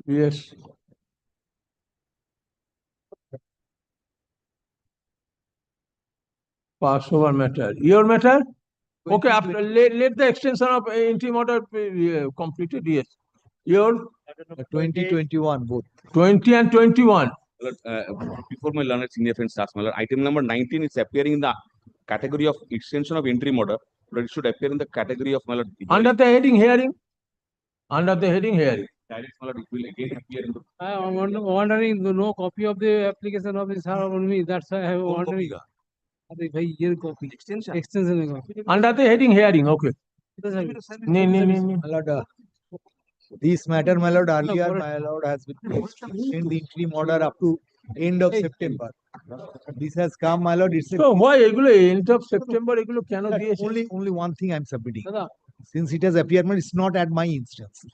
Yes. Passover matter. Your matter? Okay, after let the extension of interim order be completed. Yes. Your 2021 both. 20 and 21. Before my learned senior friend starts, my lord, item number 19 is appearing in the category of extension of interim order, but it should appear in the category of my lord. Under the heading hearing. Under the heading hearing. Direct, my lord, it will again appear in the. I am wondering, no copy of the application of this on me. That's why I have wondering. Copy. Extension. Under the heading hearing, okay. My lord, this matter, my lord, earlier, my lord, has been placed in the interim order up to end of September. This has come, my lord. It's So why end of September cannot be only one thing I'm submitting. Since it has appeared, it's not at my instance.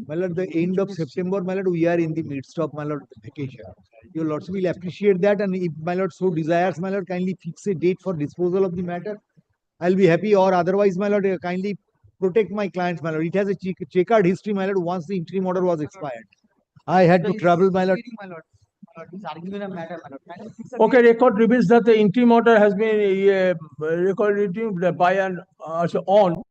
My lord, the end of September, my lord, we are in the midst of, my lord, vacation. Your lordship will appreciate that, and if my lord so desires, my lord, kindly fix a date for disposal of the matter. I'll be happy, or otherwise, my lord, kindly protect my clients, my lord. It has a checkered history, my lord, once the interim order was expired. I had to travel, my lord. Okay, record reveals that the interim order has been recorded by an on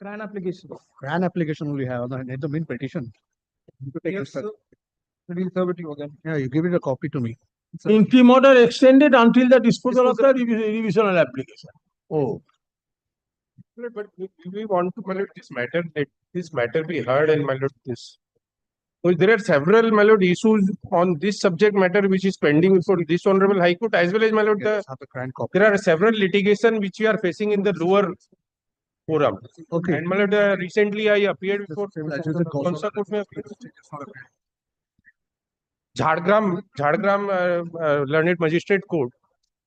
CRAN application. CRAN application only have, not the main petition. You could take Yes, respect. sir. We'll serve it to you again. Yeah, you give it a copy to me. Interim order extended until the disposal of the revisional application. Oh, But we want to, my lord, let this matter be heard and my lord, this. Because there are several, my lord, issues on this subject matter which is pending before this honorable High Court as well as, my lord, Yes, have the CRAN copy. there are several litigation which we are facing in the lower forum. Okay. And my lord, recently I appeared before Konsa Court mein appeared. Jhargram Learned Magistrate Court,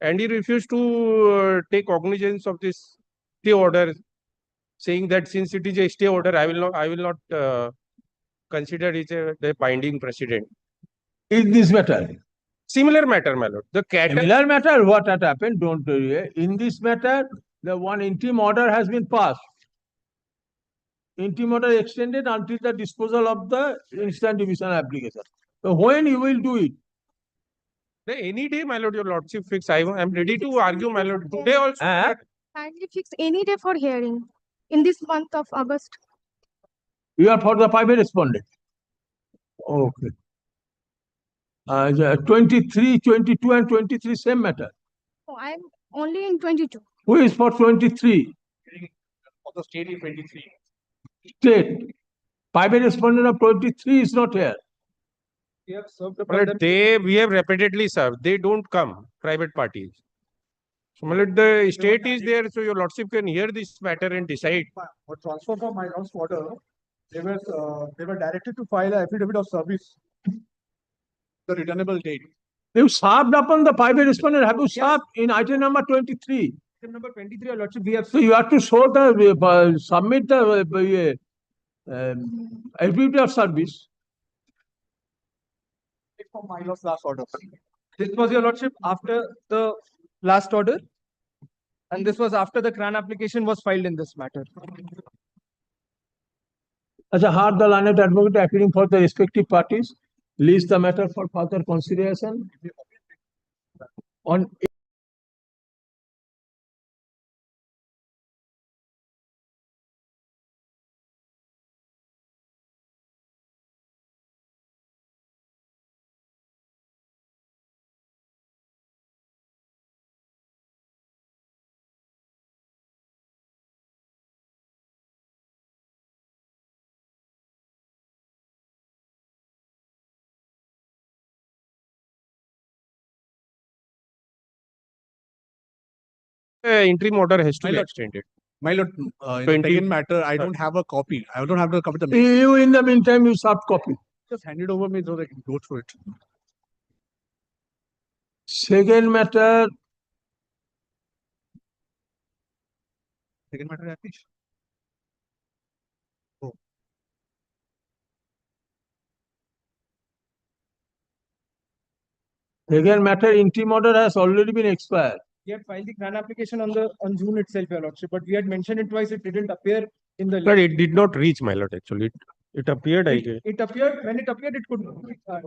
and he refused to take cognizance of this stay order, saying that since it is a stay order, I will not consider it a binding precedent. in this matter. Similar matter, my lord. The Similar matter, what had happened, don't worry. In this matter, the one interim order has been passed. Interim order extended until the disposal of the instant division application. So when you will do it? Any day, my lord, your lordship fix. I am ready to argue, my lord. Today also. Kindly fix any day for hearing in this month of August. You are for the private respondent. Okay. 23, 22 and 23 same matter. Oh, I'm only in 22. Who is for 23? For the state is 23. State. Private respondent of 23 is not here. We have served the But we have repeatedly served. They don't come, private parties. So, my lord, the state is there, so your lordship can hear this matter and decide. For transfer from my house order, they were directed to file an affidavit of service. The returnable date. You served upon the private respondent. Have you served in item number 23? Item number 23, your lordship, we have. So you have to show the submit the affidavit of service. From my last order. This was, your lordship, after the last order. And this was after the CRAN application was filed in this matter. As a hard the learned advocate appearing for the respective parties, leaves the matter for further consideration on Interim order has to My be lord. extended. My lord, in the 20 second matter, I don't have a copy. I don't have the copy. The you in the meantime you served copy. just hand it over me so that I can go through it. Second matter, Second matter, Atish. Oh. second matter interim order has already been expired. We had filed the CRAN application on June itself, your lordship, but we had mentioned it twice. It didn't appear in the But list. it did not reach, my lord, actually. It appeared, I guess. It appeared, when it appeared, it could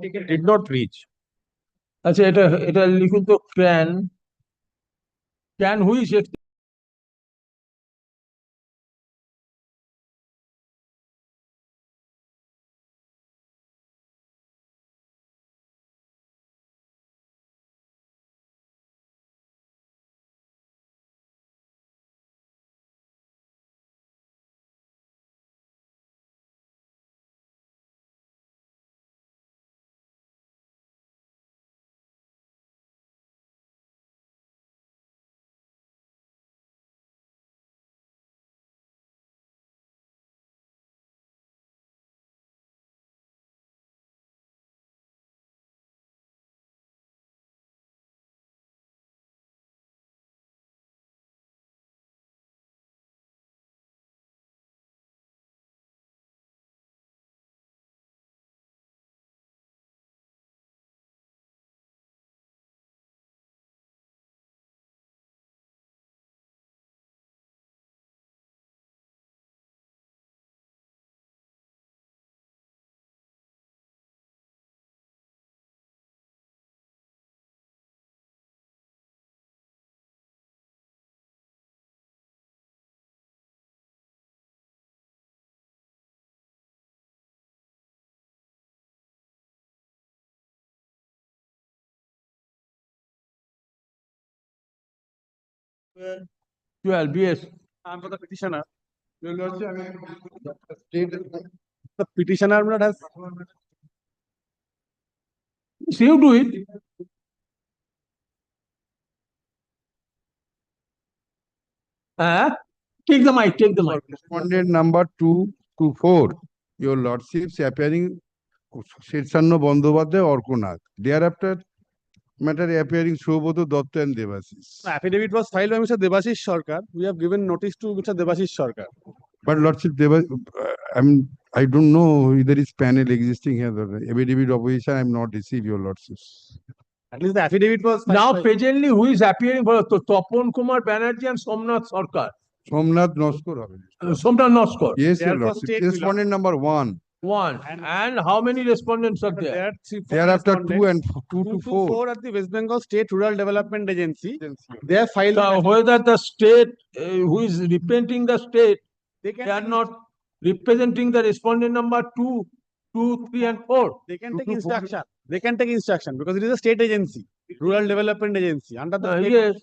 take it. Did not reach. আচ্ছা এটা লিখুন তো can who is 12, yes. I'm for the petitioner. Your Lordship, state The petitioner my lord, has So you do it. Take the mic, take the mic. respondent number 224, your lordships appearing Shirsanno Bandyopadhyay, Orkonath. Thereafter, matter appearing Shobodh Datta and Devasis. affidavit was filed by Mr. Debashish Sarkar. We have given notice to Mr. Debashish Sarkar. But Lordship, I don't know if there is panel existing here. The affidavit opposition, I am not received, your lordships. At least the affidavit was filed Now by- presently who is appearing for Tapan Kumar Banerjee and Somnath Sarkar? Somnath Noskor. Somnath Noskor. Yes, They your are for lordship. state below. Respondent number 1. One. And how many respondents are there? There are three, four Thereafter, 2 respondents. and 2 to 4. 4 at the West Bengal State Rural Development Agency. They have filed. So whether the state who is representing the state, They they can are not representing the respondent number 2, 3 and 4. They can take instruction. They can take instruction because it is a state agency, rural development agency. Under the state, Yes.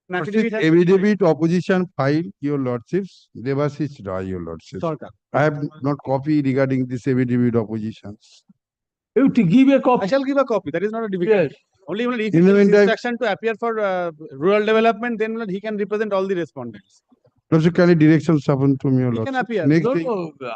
an affidavit has- Affidavit opposition file, your lordships, Devashish Rai, your lordships. Sarkar. I have not copy regarding this affidavit oppositions. You to give a copy. I shall give a copy. That is not a difficult. Yes. Only if In he the takes meantime- instruction to appear for rural development, then he can represent all the respondents. Lordship, can directions happen to me, your He can lordship? appear. Next No, thing, no,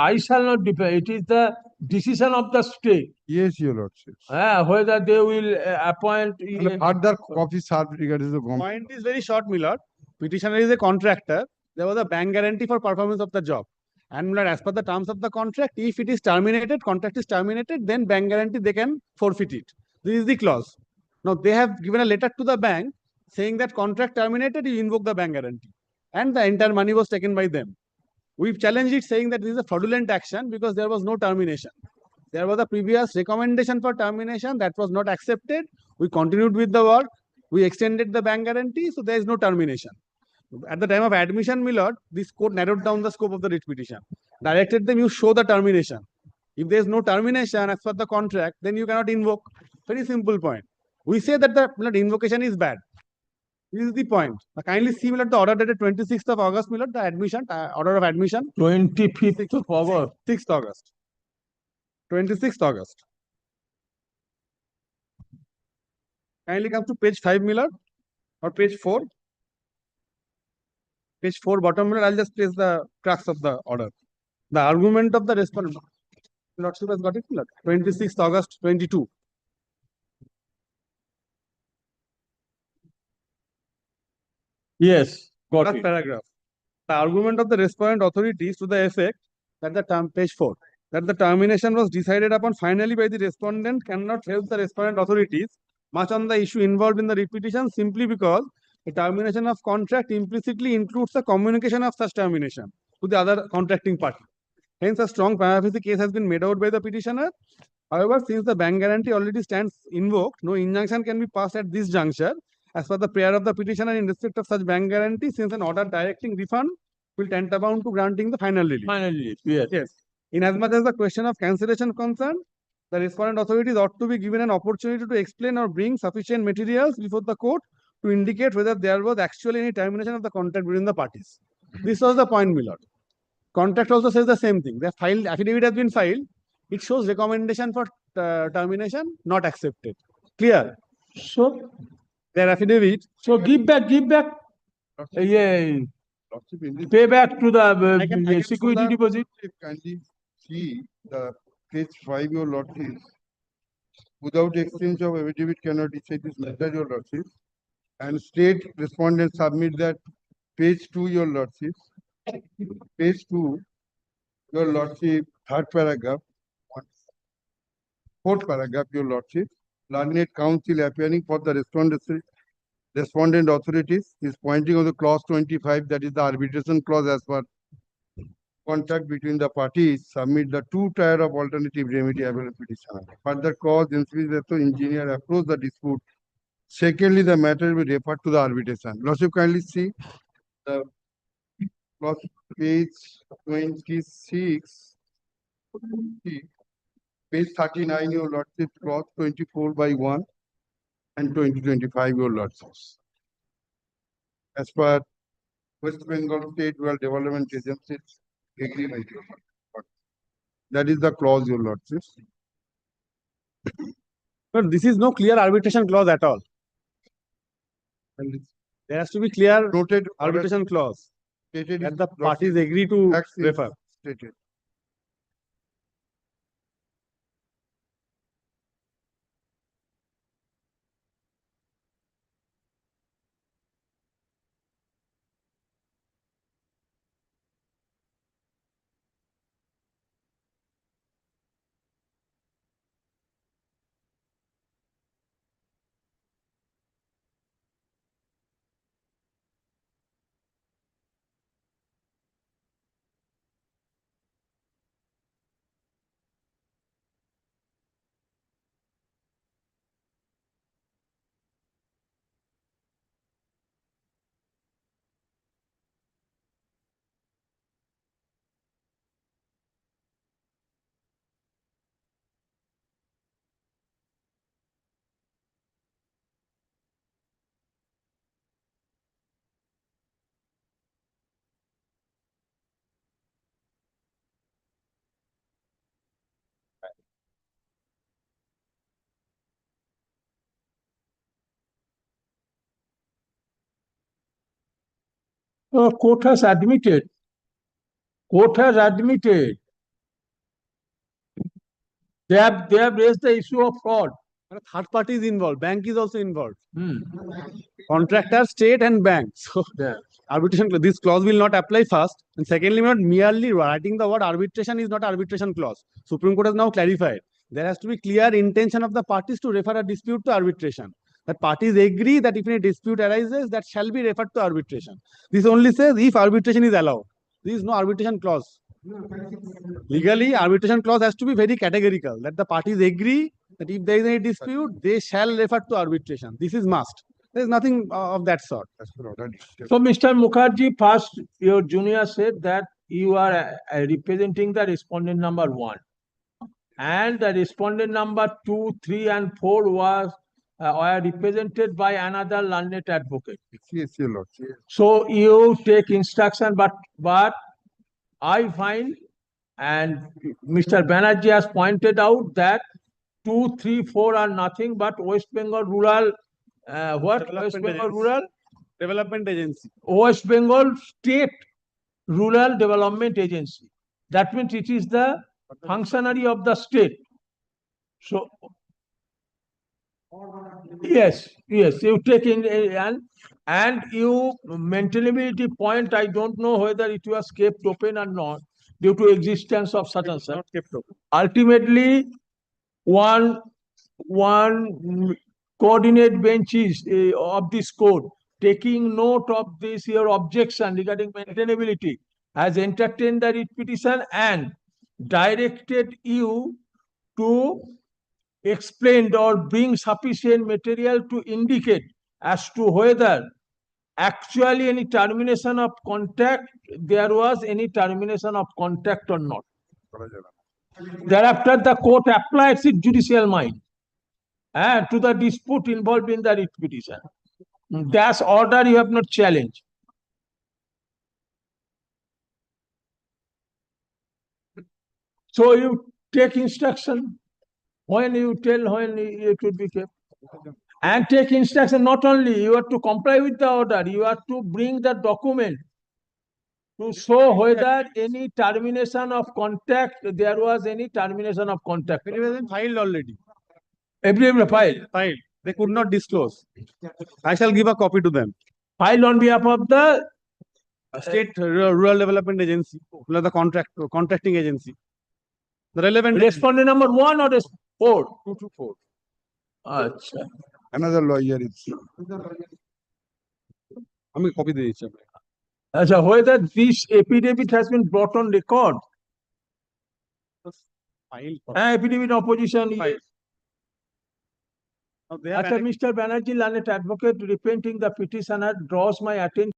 I shall not depend. It is the decision of the state. yes, your lordships. Whether they will appoint. And further copy served regarding the government. Point is very short, my lord. Petitioner is a contractor. There was a bank guarantee for performance of the job. And my lord, as per the terms of the contract, if it is terminated, contract is terminated, then bank guarantee they can forfeit it. This is the clause. Now they have given a letter to the bank saying that contract terminated, you invoke the bank guarantee. And the entire money was taken by them. We've challenged it saying that this is a fraudulent action because there was no termination. There was a previous recommendation for termination that was not accepted. We continued with the work. We extended the bank guarantee, so there is no termination. At the time of admission, my lord, this court narrowed down the scope of the writ petition. Directed them, you show the termination. If there is no termination as per the contract, then you cannot invoke. Very simple point. We say that the my lord, invocation is bad. This is the point. Now, kindly see, my lord, the order dated 26th of August, my lord, the admission, order of admission. 25th of August. 6th August. 26th August. Kindly come to page 5, my lord, or page 4. Page 4, bottom, my lord, I'll just place the crux of the order. The argument of the respondent. Lordship has got it, my lord. 26th August 22. Yes, got Last it. paragraph. The argument of the respondent authorities to the effect that the term, page 4, that the termination was decided upon finally by the respondent cannot help the respondent authorities much on the issue involved in the repetition simply because the termination of contract implicitly includes the communication of such termination to the other contracting party. Hence, a strong prima facie case has been made out by the petitioner. However, since the bank guarantee already stands invoked, no injunction can be passed at this juncture as per the prayer of the petitioner in respect of such bank guarantee, since an order directing refund will tantamount to granting the final relief. Finally, yes. Yes. Inasmuch as the question of cancellation concerned, the respondent authorities ought to be given an opportunity to explain or bring sufficient materials before the court to indicate whether there was actually any termination of the contract between the parties. This was the point, my lord. Contract also says the same thing. The filed affidavit has been filed. It shows recommendation for termination not accepted. Clear? So, Their affidavit. so give back. Yeah. Pay back to the I can security show the- deposit. Kindly see the page 5, your lordship. Without exchange of affidavit cannot decide this matter, your lordship. And state respondent submit that page 2, your lordship. Page 2, your lordship, third paragraph. Fourth paragraph, your lordship. Learned counsel appearing for the respondent authorities is pointing on the clause 25, that is the arbitration clause as per contract between the parties, submit the 2 tier of alternative remedy available petitioner. Further clause inspector engineer approach the dispute. Secondly, the matter will be referred to the arbitration. Lordship, kindly see the clause page 26, page 39, your lordship, clause 24/1 and 2025, your lordships. as per West Bengal State Rural Development Agency's agreement. That is the clause, your lordship. But this is no clear arbitration clause at all. And it's There has to be clear noted arbitration clause stated that in the parties agree to facts is refer. stated. Court has admitted. Court has admitted. They have raised the issue of fraud. Third party is involved. Bank is also involved. Hmm. Contractor, state, and bank. So Yeah. arbitration, this clause will not apply first. And secondly, not merely writing the word arbitration is not arbitration clause. Supreme Court has now clarified. There has to be clear intention of the parties to refer a dispute to arbitration. That parties agree that if any dispute arises, that shall be referred to arbitration. This only says if arbitration is allowed. There is no arbitration clause. Legally, arbitration clause has to be very categorical, that the parties agree that if there is any dispute, they shall refer to arbitration. This is must. There is nothing of that sort. So, Mr. Mukherjee, first, your junior said that you are representing the respondent number 1. And the respondent number 2, 3, and 4 were represented by another learned advocate. Yes, your lordship. So you take instruction, but I find, and Mr. Banerjee has pointed out that 2, 3, 4 are nothing but West Bengal Rural, West Bengal Rural Development Agency. West Bengal State Rural Development Agency. That means it is the functionary of the state. So, yes, you take in and you maintainability point, I don't know whether it was kept open or not due to existence of such and such. Not kept open. Ultimately, one coordinate benches of this code taking note of this your objection regarding maintainability has entertained the writ petition and directed you to explain or bring sufficient material to indicate as to whether actually any termination of contract, there was any termination of contract or not. Thereafter, the court applies its judicial mind to the dispute involved in the writ petition. That order you have not challenged. So you take instruction when you tell when it will be kept. And take instruction not only you have to comply with the order, you have to bring the document to show whether any termination of contract, there was any termination of contract. It was filed already. Every filed. Filed. They could not disclose. I shall give a copy to them. Filed on behalf of the State Rural Development Agency, the contracting agency. The relevant respondent number 1 or 4? 2 to 4. Achha. Another lawyer is. আমি copy দিয়ে দিচ্ছি আপনাকে। Achha, whether this affidavit has been brought on record. File. Affidavit opposition. File. Achha, Mr. Banerjee, learned advocate, repenting the petitioner draws my attention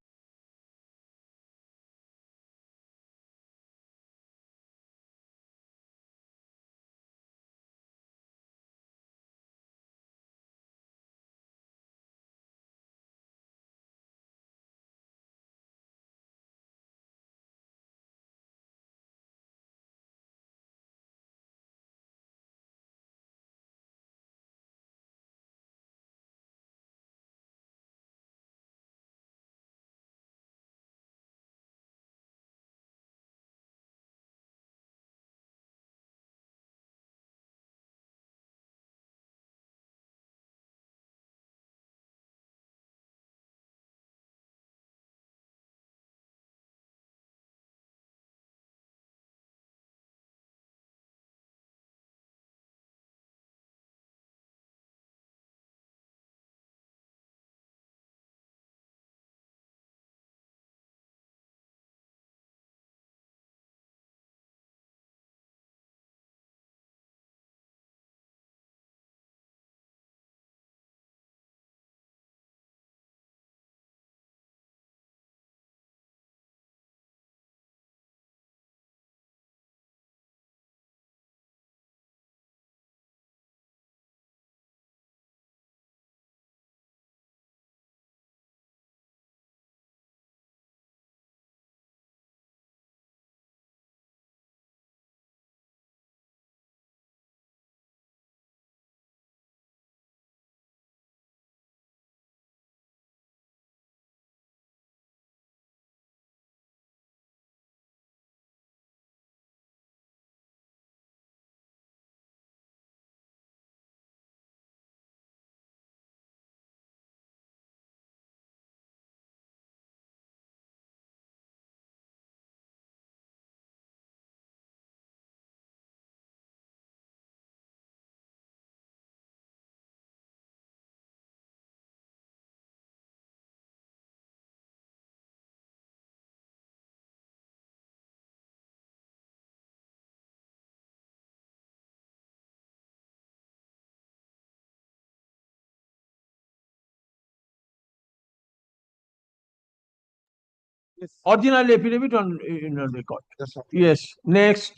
Original affidavit on in a record. Yes. Next.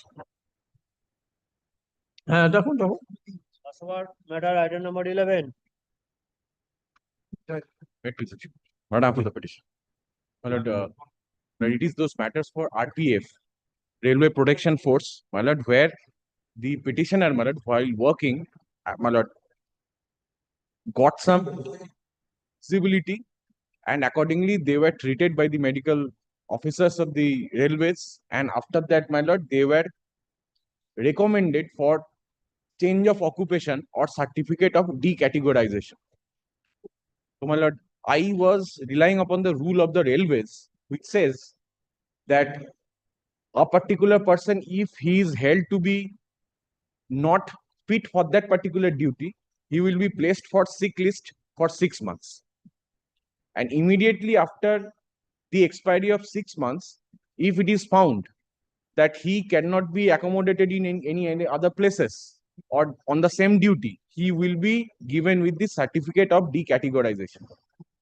দেখো Matter item number 11. Madam, for the petition. My lord, it is those matters for RPF, Railway Protection Force, my lord, where the petitioner, my lord, while working, my lord, got some disability, and accordingly they were treated by the medical officers of the railways, and after that, my lord, they were recommended for change of occupation or certificate of decategorization. So, my lord, I was relying upon the rule of the railways, which says that a particular person, if he is held to be not fit for that particular duty, he will be placed for sick list for 6 months. And immediately after the expiry of 6 months, if it is found that he cannot be accommodated in any other places or on the same duty, he will be given with the certificate of decategorization.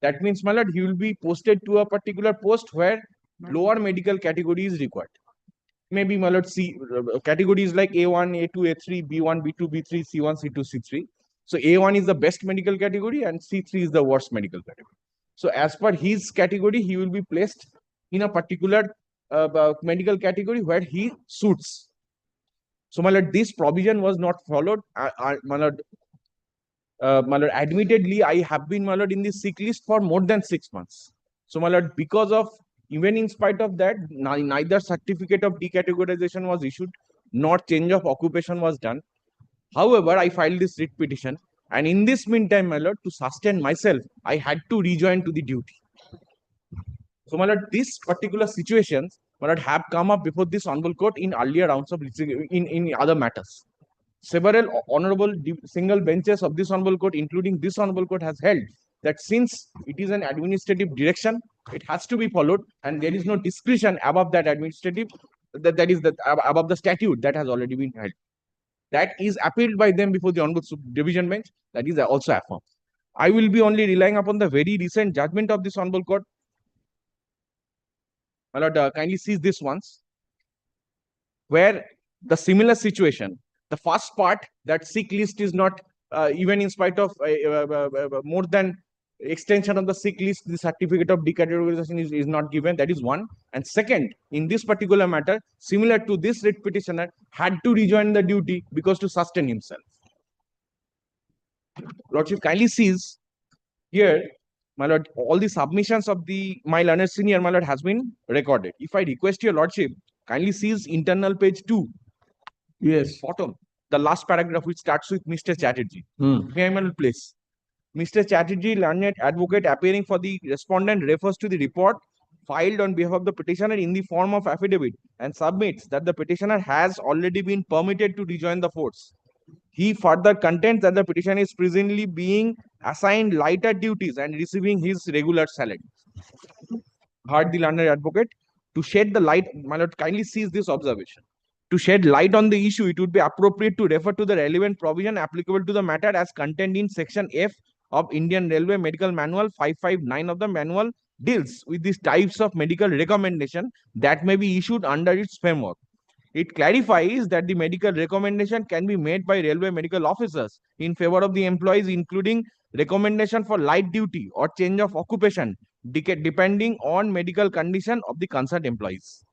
That means, my lord, he will be posted to a particular post where lower medical category is required. Maybe, my lord, categories like A1, A2, A3, B1, B2, B3, C1, C2, C3. So A1 is the best medical category and C3 is the worst medical category. So as per his category, he will be placed in a particular medical category where he suits. So, my lord, this provision was not followed. My lord, admittedly, I have been, my lord, in the sick list for more than 6 months. So, my lord, because of, even in spite of that, neither certificate of decategorization was issued, nor change of occupation was done. However, I filed this writ petition, and in this meantime, my lord, to sustain myself, I had to rejoin to the duty. So, my lord, this particular situations, my lord, have come up before this honorable court in earlier rounds of in other matters. Several honorable single benches of this honorable court, including this honorable court, has held that since it is an administrative direction, it has to be followed, and there is no discretion above that administrative, that is above the statute that has already been held. That is appealed by them before the honorable division bench. That is also affirmed. I will be only relying upon the very recent judgment of this honorable court. My lord, kindly seize this once, where the similar situation, the first part, that sick list is not, even in spite of more than extension of the sick list, the certificate of decategorization is not given. That is one. And second, in this particular matter, similar to this writ petitioner, had to rejoin the duty because to sustain himself. Lordship, kindly seize here, my lord, all the submissions of my learned senior, my lord, has been recorded. If I request your lordship, kindly seize internal page 2. Yes. Bottom, the last paragraph, which starts with Mr. Chatterjee. May I, my lord, please? Mr. Chatterjee, learned advocate appearing for the respondent, refers to the report filed on behalf of the petitioner in the form of affidavit and submits that the petitioner has already been permitted to rejoin the force. He further contends that the petitioner is presently being assigned lighter duties and receiving his regular salary. Heard the learned advocate. To shed the light, my lord, kindly seize this observation. To shed light on the issue, it would be appropriate to refer to the relevant provision applicable to the matter as contained in section F of Indian Railway Medical Manual 559 of the manual deals with these types of medical recommendation that may be issued under its framework. It clarifies that the medical recommendation can be made by railway medical officers in favor of the employees, including recommendation for light duty or change of occupation, depending on medical condition of the concerned employees.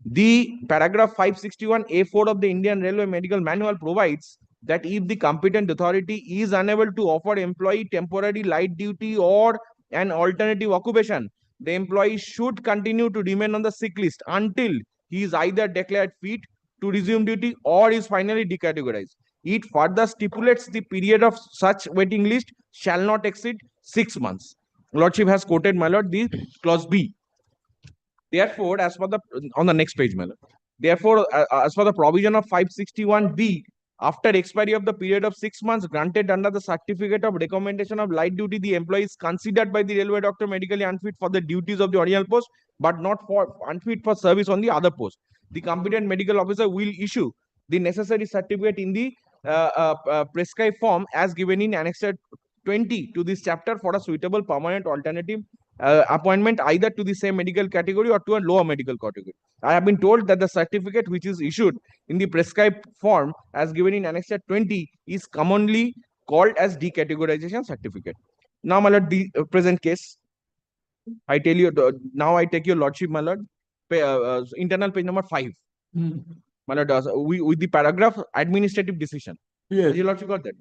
The paragraph 561A4 of the Indian Railway Medical Manual provides that if the competent authority is unable to offer employee temporary light duty or an alternative occupation, the employee should continue to remain on the sick list until he is either declared fit to resume duty or is finally decategorized. It further stipulates the period of such waiting list shall not exceed 6 months. Lordship has quoted, my lord, the clause B. Therefore, as for the on the next page, my lord. Therefore, as for the provision of 561B, after expiry of the period of 6 months granted under the certificate of recommendation of light duty, the employee is considered by the railway doctor medically unfit for the duties of the original post, but not for unfit for service on the other post. The competent medical officer will issue the necessary certificate in the prescribed form as given in Annex 20 to this chapter for a suitable permanent alternative appointment either to the same medical category or to a lower medical category. I have been told that the certificate which is issued in the prescribed form as given in Annexure 20 is commonly called as decategorization certificate. Now, my lord, the present case, I tell you, now I take your lordship, my lord, internal page number 5. My lord, with the paragraph administrative decision. Yes. Your lordship got that?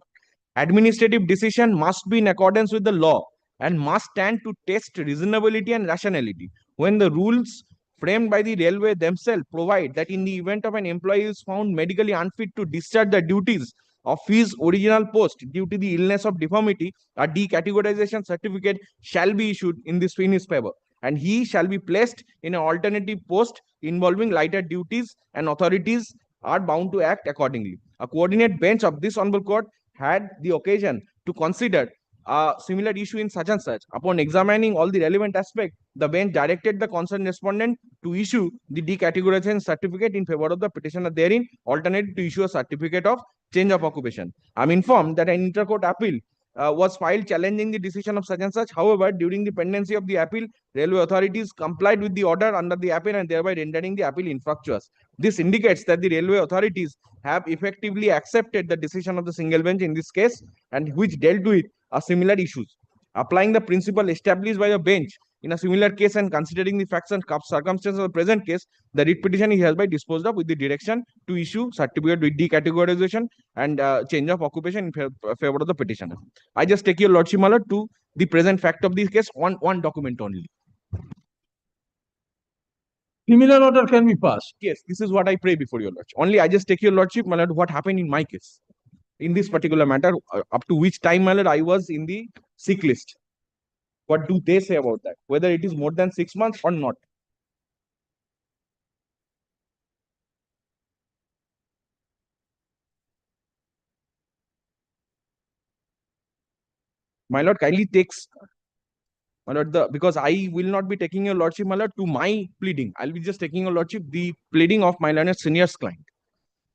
Administrative decision must be in accordance with the law and must stand to test reasonability and rationality. When the rules framed by the railway themselves provide that in the event of an employee is found medically unfit to discharge the duties of his original post due to the illness or deformity, a decategorization certificate shall be issued in his favor, and he shall be placed in an alternative post involving lighter duties, and authorities are bound to act accordingly. A coordinate bench of this honorable court had the occasion to consider a similar issue in such and such. Upon examining all the relevant aspects, the bench directed the concerned respondent to issue the decategorization certificate in favor of the petitioner therein, alternative to issue a certificate of change of occupation. I'm informed that an intercourt appeal was filed challenging the decision of such and such. However, during the pendency of the appeal, railway authorities complied with the order under the appeal and thereby rendering the appeal infructuous. This indicates that the railway authorities have effectively accepted the decision of the single bench in this case, and which dealt with similar issues. Applying the principle established by the bench in a similar case and considering the facts and circumstances of the present case, the writ petition is hereby disposed of with the direction to issue certificate with decategorization and change of occupation in favor of the petitioner. I just take your lordship, my lord, to the present fact of this case, one document only. Similar order can be passed. Yes, this is what I pray before your lordship. Only I just take your lordship, my lord, what happened in my case. In this particular matter, up to which time, my lord, I was in the sick list. What do they say about that? Whether it is more than 6 months or not? My lord, kindly takes, my lord, because I will not be taking your lordship, my lord, to my pleading. I'll be just taking your lordship the pleading of my learned senior's client.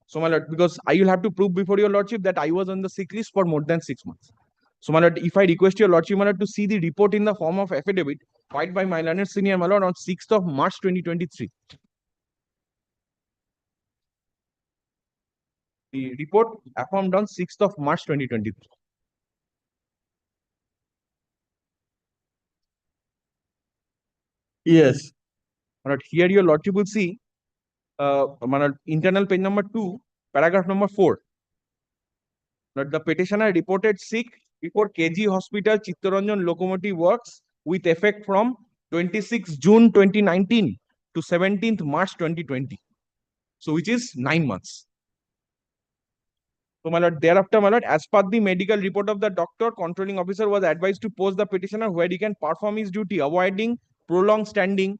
So, my lord, because I will have to prove before your lordship that I was on the sick list for more than 6 months. So, my lord, if I request your lordship, my lord, to see the report in the form of affidavit filed by my learned senior, my lord, on 6th of March 2023. The report affirmed on 6th of March 2023. Yes. My lord, here your lordship will see my lord, internal page number 2, paragraph number 4. That the petitioner reported sick before KG Hospital, Chittaranjan Locomotive Works with effect from 26 June 2019 to 17th March 2020. So, which is 9 months. So, my lord, thereafter, my lord, as per the medical report of the doctor, controlling officer was advised to post the petitioner where he can perform his duty, avoiding prolonged standing,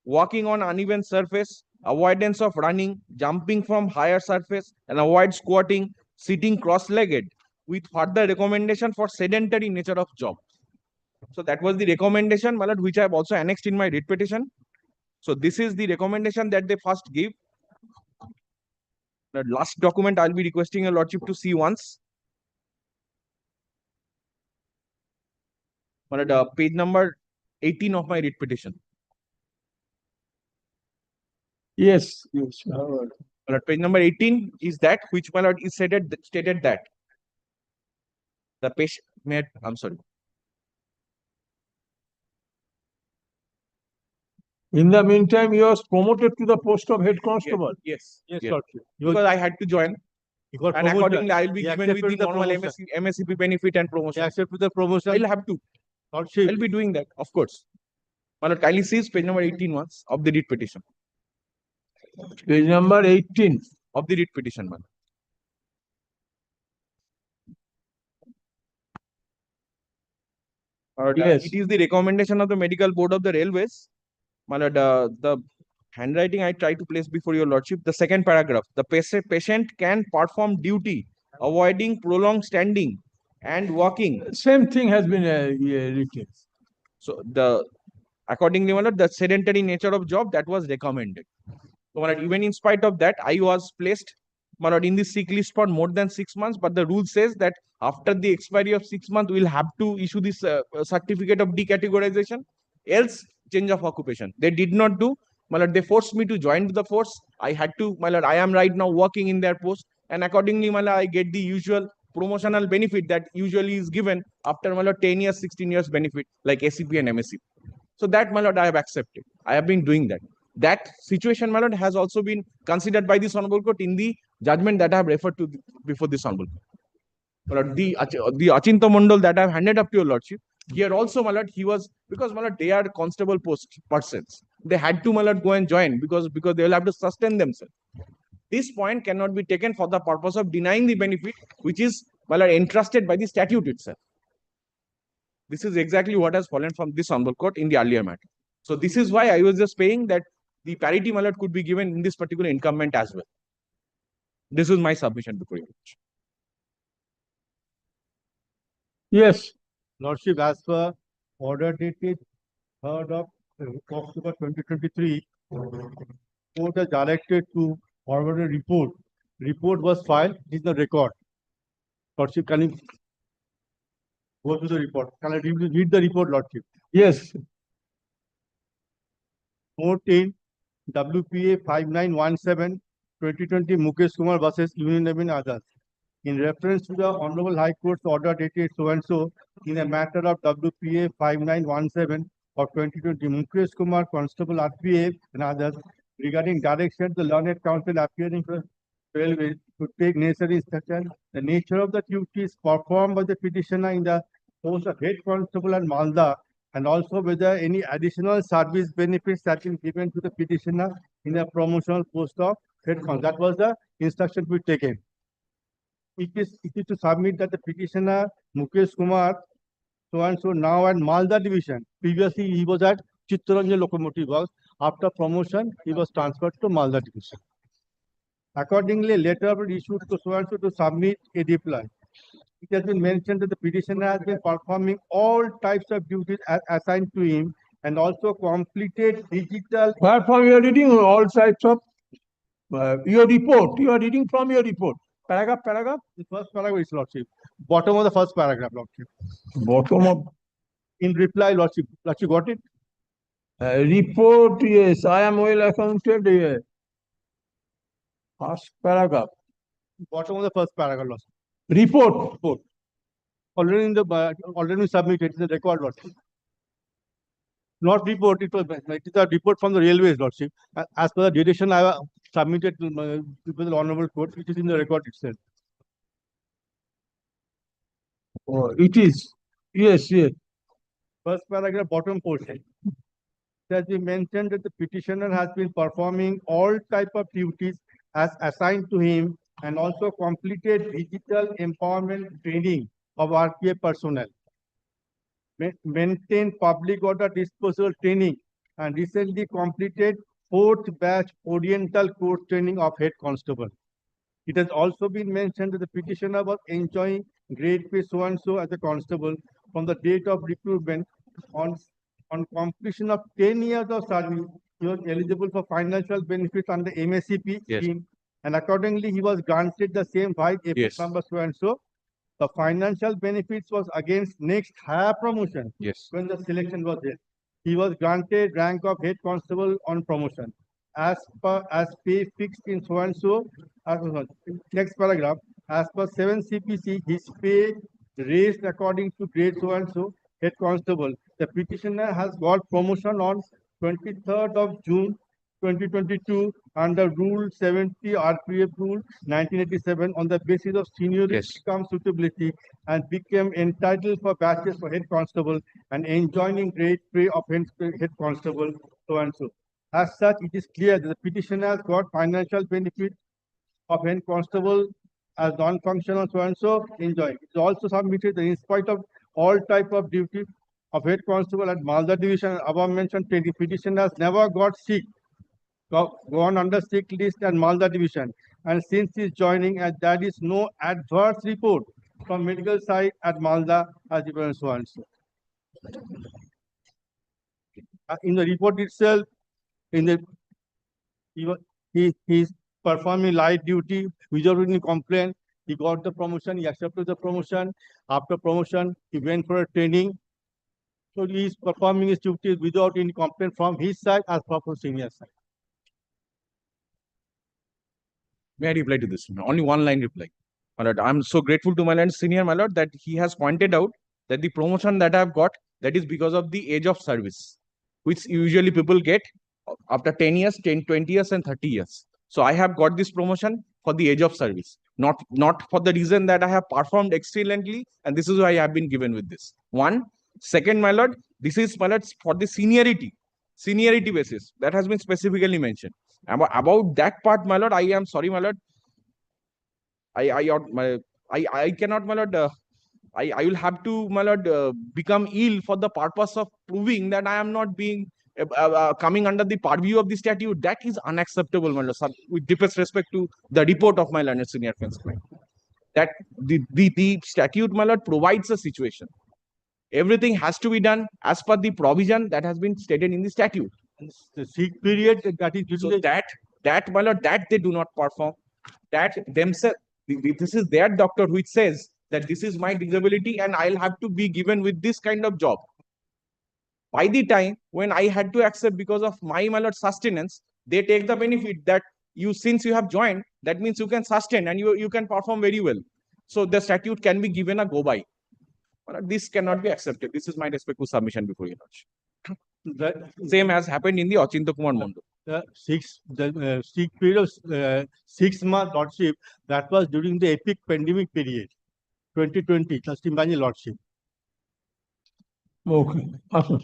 walking on uneven surface, avoidance of running, jumping from higher surface, and avoid squatting, sitting cross-legged, with further recommendation for sedentary nature of job. So that was the recommendation, my lord, which I have also annexed in my writ petition. So this is the recommendation that they first give. The last document I'll be requesting your lordship to see once. My lord, page number 18 of my writ petition. Yes, yes. My lord, page number 18 is that which, my lord, is stated that the patient may, I'm sorry. In the meantime, he was promoted to the post of head constable. Yes. Yes, Yes. lordship. Because I had to join. You got And promoted. accordingly, I will be He given with the accepted the normal promotion. MSCP benefit and He promotion. accepted the promotion. I'll have to. Lordship. I'll be doing that, of course. My lord, kindly see page number 18 once of the writ petition. Page number 18 of the writ petition, man. Yes. It is the recommendation of the medical board of the railways. My lord, the handwriting I try to place before your lordship. The second paragraph: the patient can perform duty, avoiding prolonged standing and walking. Same thing has been written. So accordingly, my lord, the sedentary nature of job that was recommended. So, my lord, even in spite of that, I was placed, my lord, in the sick list for more than 6 months. But the rule says that after the expiry of 6 months, we will have to issue this certificate of decategorization. else change of occupation. They did not do. My lord, they forced me to join the force. I had to, my lord, I am right now working in their post, and accordingly, my lord, I get the usual promotional benefit that usually is given after, my lord, 10 years, 16 years benefit, like SCP and MSc. So that, my lord, I have accepted. I have been doing that. That situation, my lord, has also been considered by this honorable court in the judgment that I have referred to before this honorable court. My lord, the Achinta Mandal that I have handed up to your lordship, here also, my lord, he was, because, my lord, they are constable post persons. They had to, my lord, go and join because they will have to sustain themselves. This point cannot be taken for the purpose of denying the benefit, which is, my lord, entrusted by the statute itself. This is exactly what has fallen from this honorable court in the earlier matter. So this is why I was just saying that the parity, my lord, could be given in this particular incumbent as well. This is my submission before you. Yes. Lordship, as per order dated 3rd of October 2023, court has directed to forward a report. Report was filed, it is the record. Lordship, can you go to the report? Can I read the report, Lordship? Yes. Note in WPA 5917 2020 Mukesh Kumar versus Union and others. In reference to the Honorable High Court's order dated so and so in a matter of WPA 5917 of 2020 Mukesh Kumar Constable RPF and others regarding direction the learned counsel appearing for railway to take necessary instruction, the nature of the duties performed by the petitioner in the post of head constable and Malda, and also whether any additional service benefits have been given to the petitioner in the promotional post of head constable. That was the instruction we taken. It is to submit that the petitioner Mukesh Kumar so and so now at Malda division. Previously he was at Chittaranjan Locomotive Works. After promotion he was transferred to Malda division. Accordingly, letter was issued to so and so to submit a reply. It has been mentioned that the petitioner has been performing all types of duties assigned to him and also completed digital. Wherefrom you are reading all types of your report. You are reading from your report. Paragraph. The first paragraph is Lordship. Bottom of the first paragraph, Lordship. Bottom of. In reply, Lordship. Lordship, got it? Report, yes. I am well accounted here. First paragraph. Bottom of the first paragraph, Lordship. Report. Already submitted. It's a record, Lordship. Not report. It is a report from the railways, Lordship. As per the direction I have submitted to the Honorable Court, it is in the record itself. Oh, it is. Yes. First paragraph, bottom portion. It has been mentioned that the petitioner has been performing all type of duties as assigned to him and also completed digital empowerment training of RPF personnel. Maintain public order disposal training and recently completed 4th batch Oriental course training of head constable. It has also been mentioned that the petitioner was enjoying grade pay so and so as a constable from the date of recruitment. On completion of 10 years of service, he was eligible for financial benefits under MSCP scheme, and accordingly he was granted the same 5 number so and so. The financial benefits was against next higher promotion. When the selection was there, he was granted rank of head constable on promotion as pay fixed in so and so. Next paragraph, as per 7 CPC, his pay raised according to grade so and so head constable. The petitioner has got promotion on 23rd of June 2022 under Rule 70 RPF Rule 1987 on the basis of seniority cum suitability and became entitled for batches for head constable and enjoying grade pay of head constable so and so. As such, it is clear that the petitioner has got financial benefit of head constable as non-functional so and so enjoying. It is also submitted that in spite of all type of duty of head constable at Malda division above mentioned petitioner has never got sick, gone under sick list at Malda division, and since his joining, and there is no adverse report from medical side at Malda as given so and so. In the report itself, he is performing light duty without any complaint. He got the promotion. He accepted the promotion. After promotion, he went for a training. So he is performing his duties without any complaint from his side as well from senior side. May I reply to this? Only one line reply. My lord, I'm so grateful to my lord senior, my lord, that he has pointed out that the promotion that I've got, that is because of the age of service, which usually people get after 10 years, 10, 20 years, and 30 years. So I have got this promotion for the age of service, not for the reason that I have performed excellently, and this is why I have been given with this. One. Second, my lord, this is, my lord, for the seniority basis that has been specifically mentioned. About that part, my lord, I am sorry, my lord. I cannot, my lord. I will have to, my lord, become ill for the purpose of proving that I am not being coming under the purview of the statute. That is unacceptable, my lord. With deepest respect to the report of my learned senior defense client, that the statute, my lord, provides a situation. Everything has to be done as per the provision that has been stated in the statute. The sick period that is So that, my lord, that they do not perform, that themselves, this is their doctor which says that this is my disability and I'll have to be given with this kind of job. By the time when I had to accept because of my lord sustenance, they take the benefit that since you have joined, that means you can sustain and you can perform very well. So the statute can be given a go by. This cannot be accepted. This is my respectful submission before you launch. The Same has happened in the Achinta Kumar Mondo. The sick period of 6 month lordship, that was during the epic pandemic period, 2020, Trustee lordship. Okay. Awesome.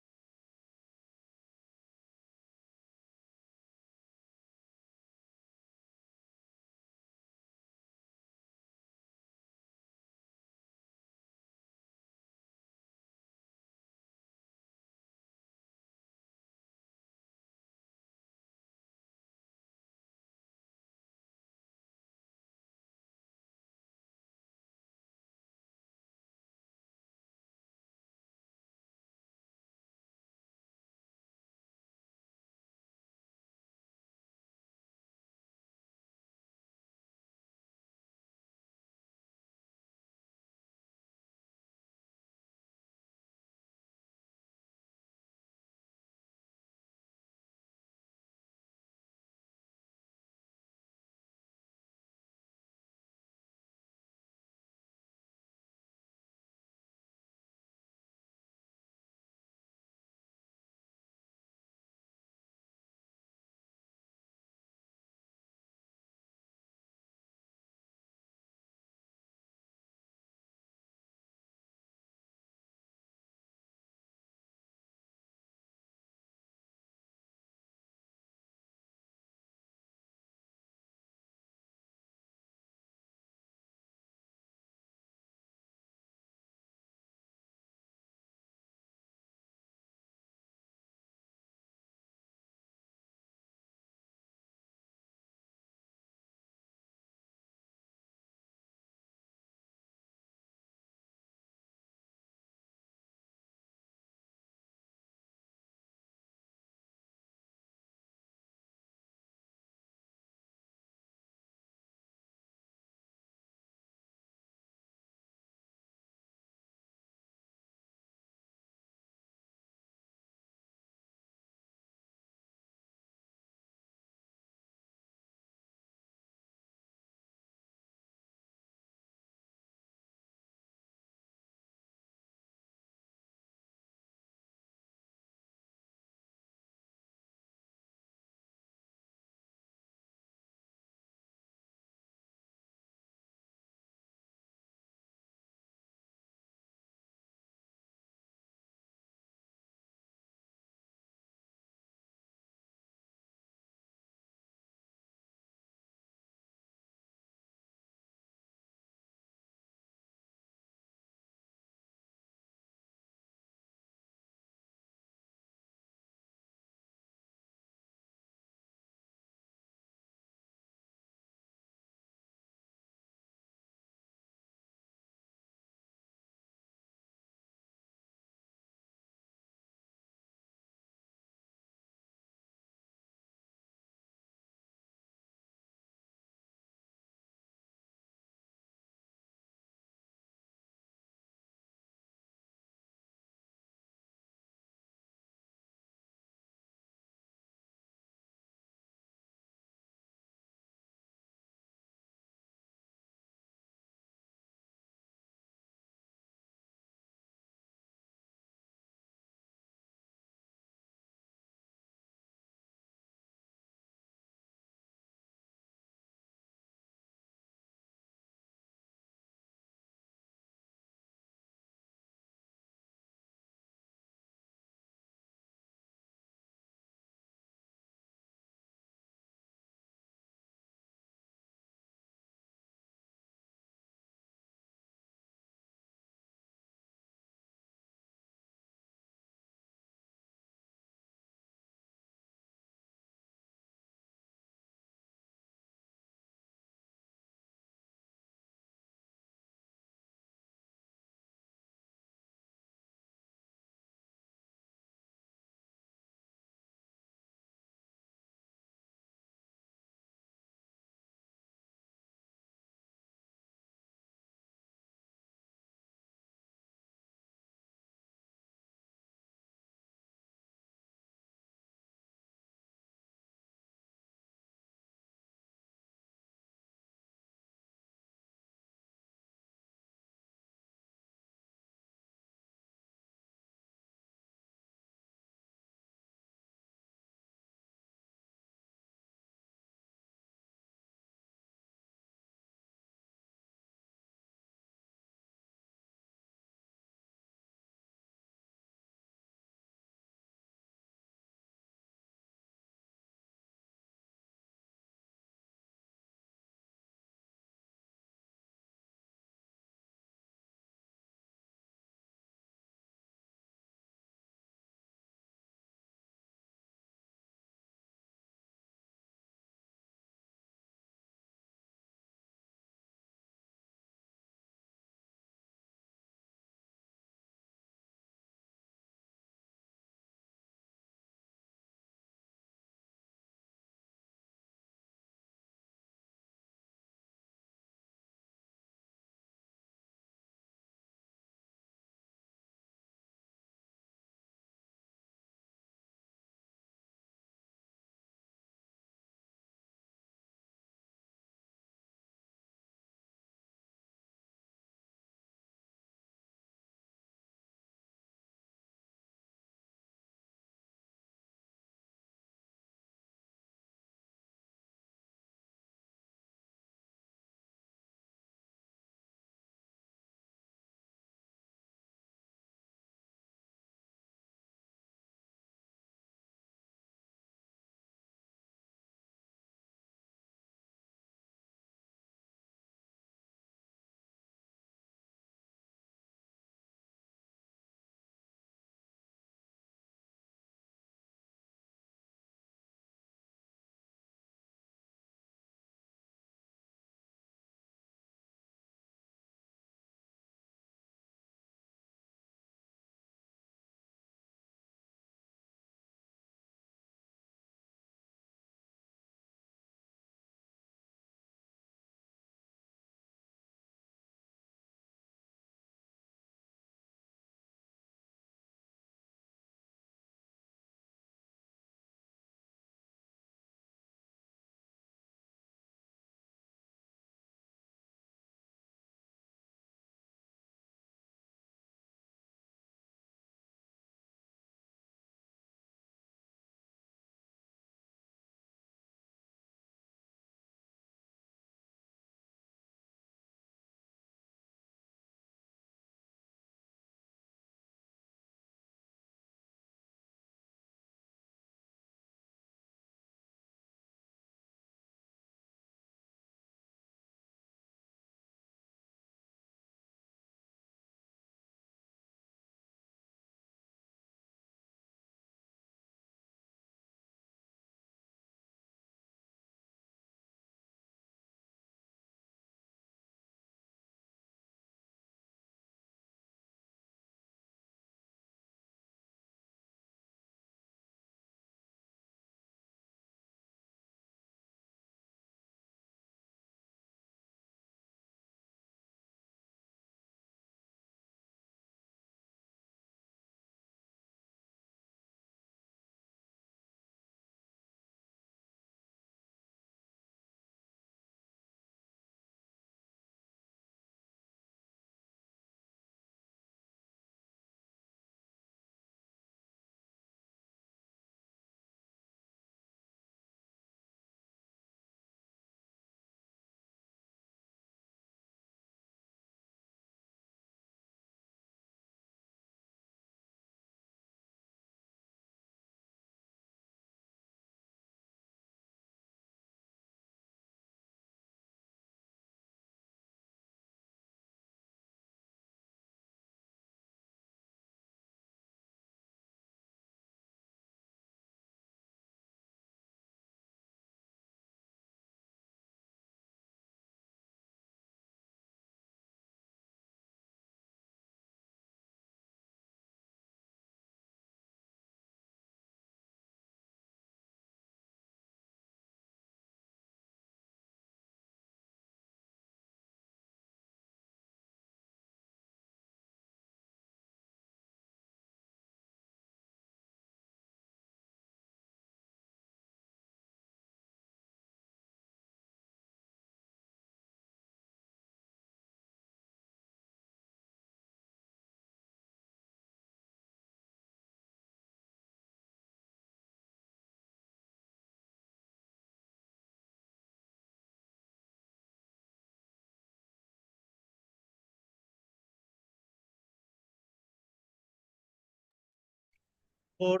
for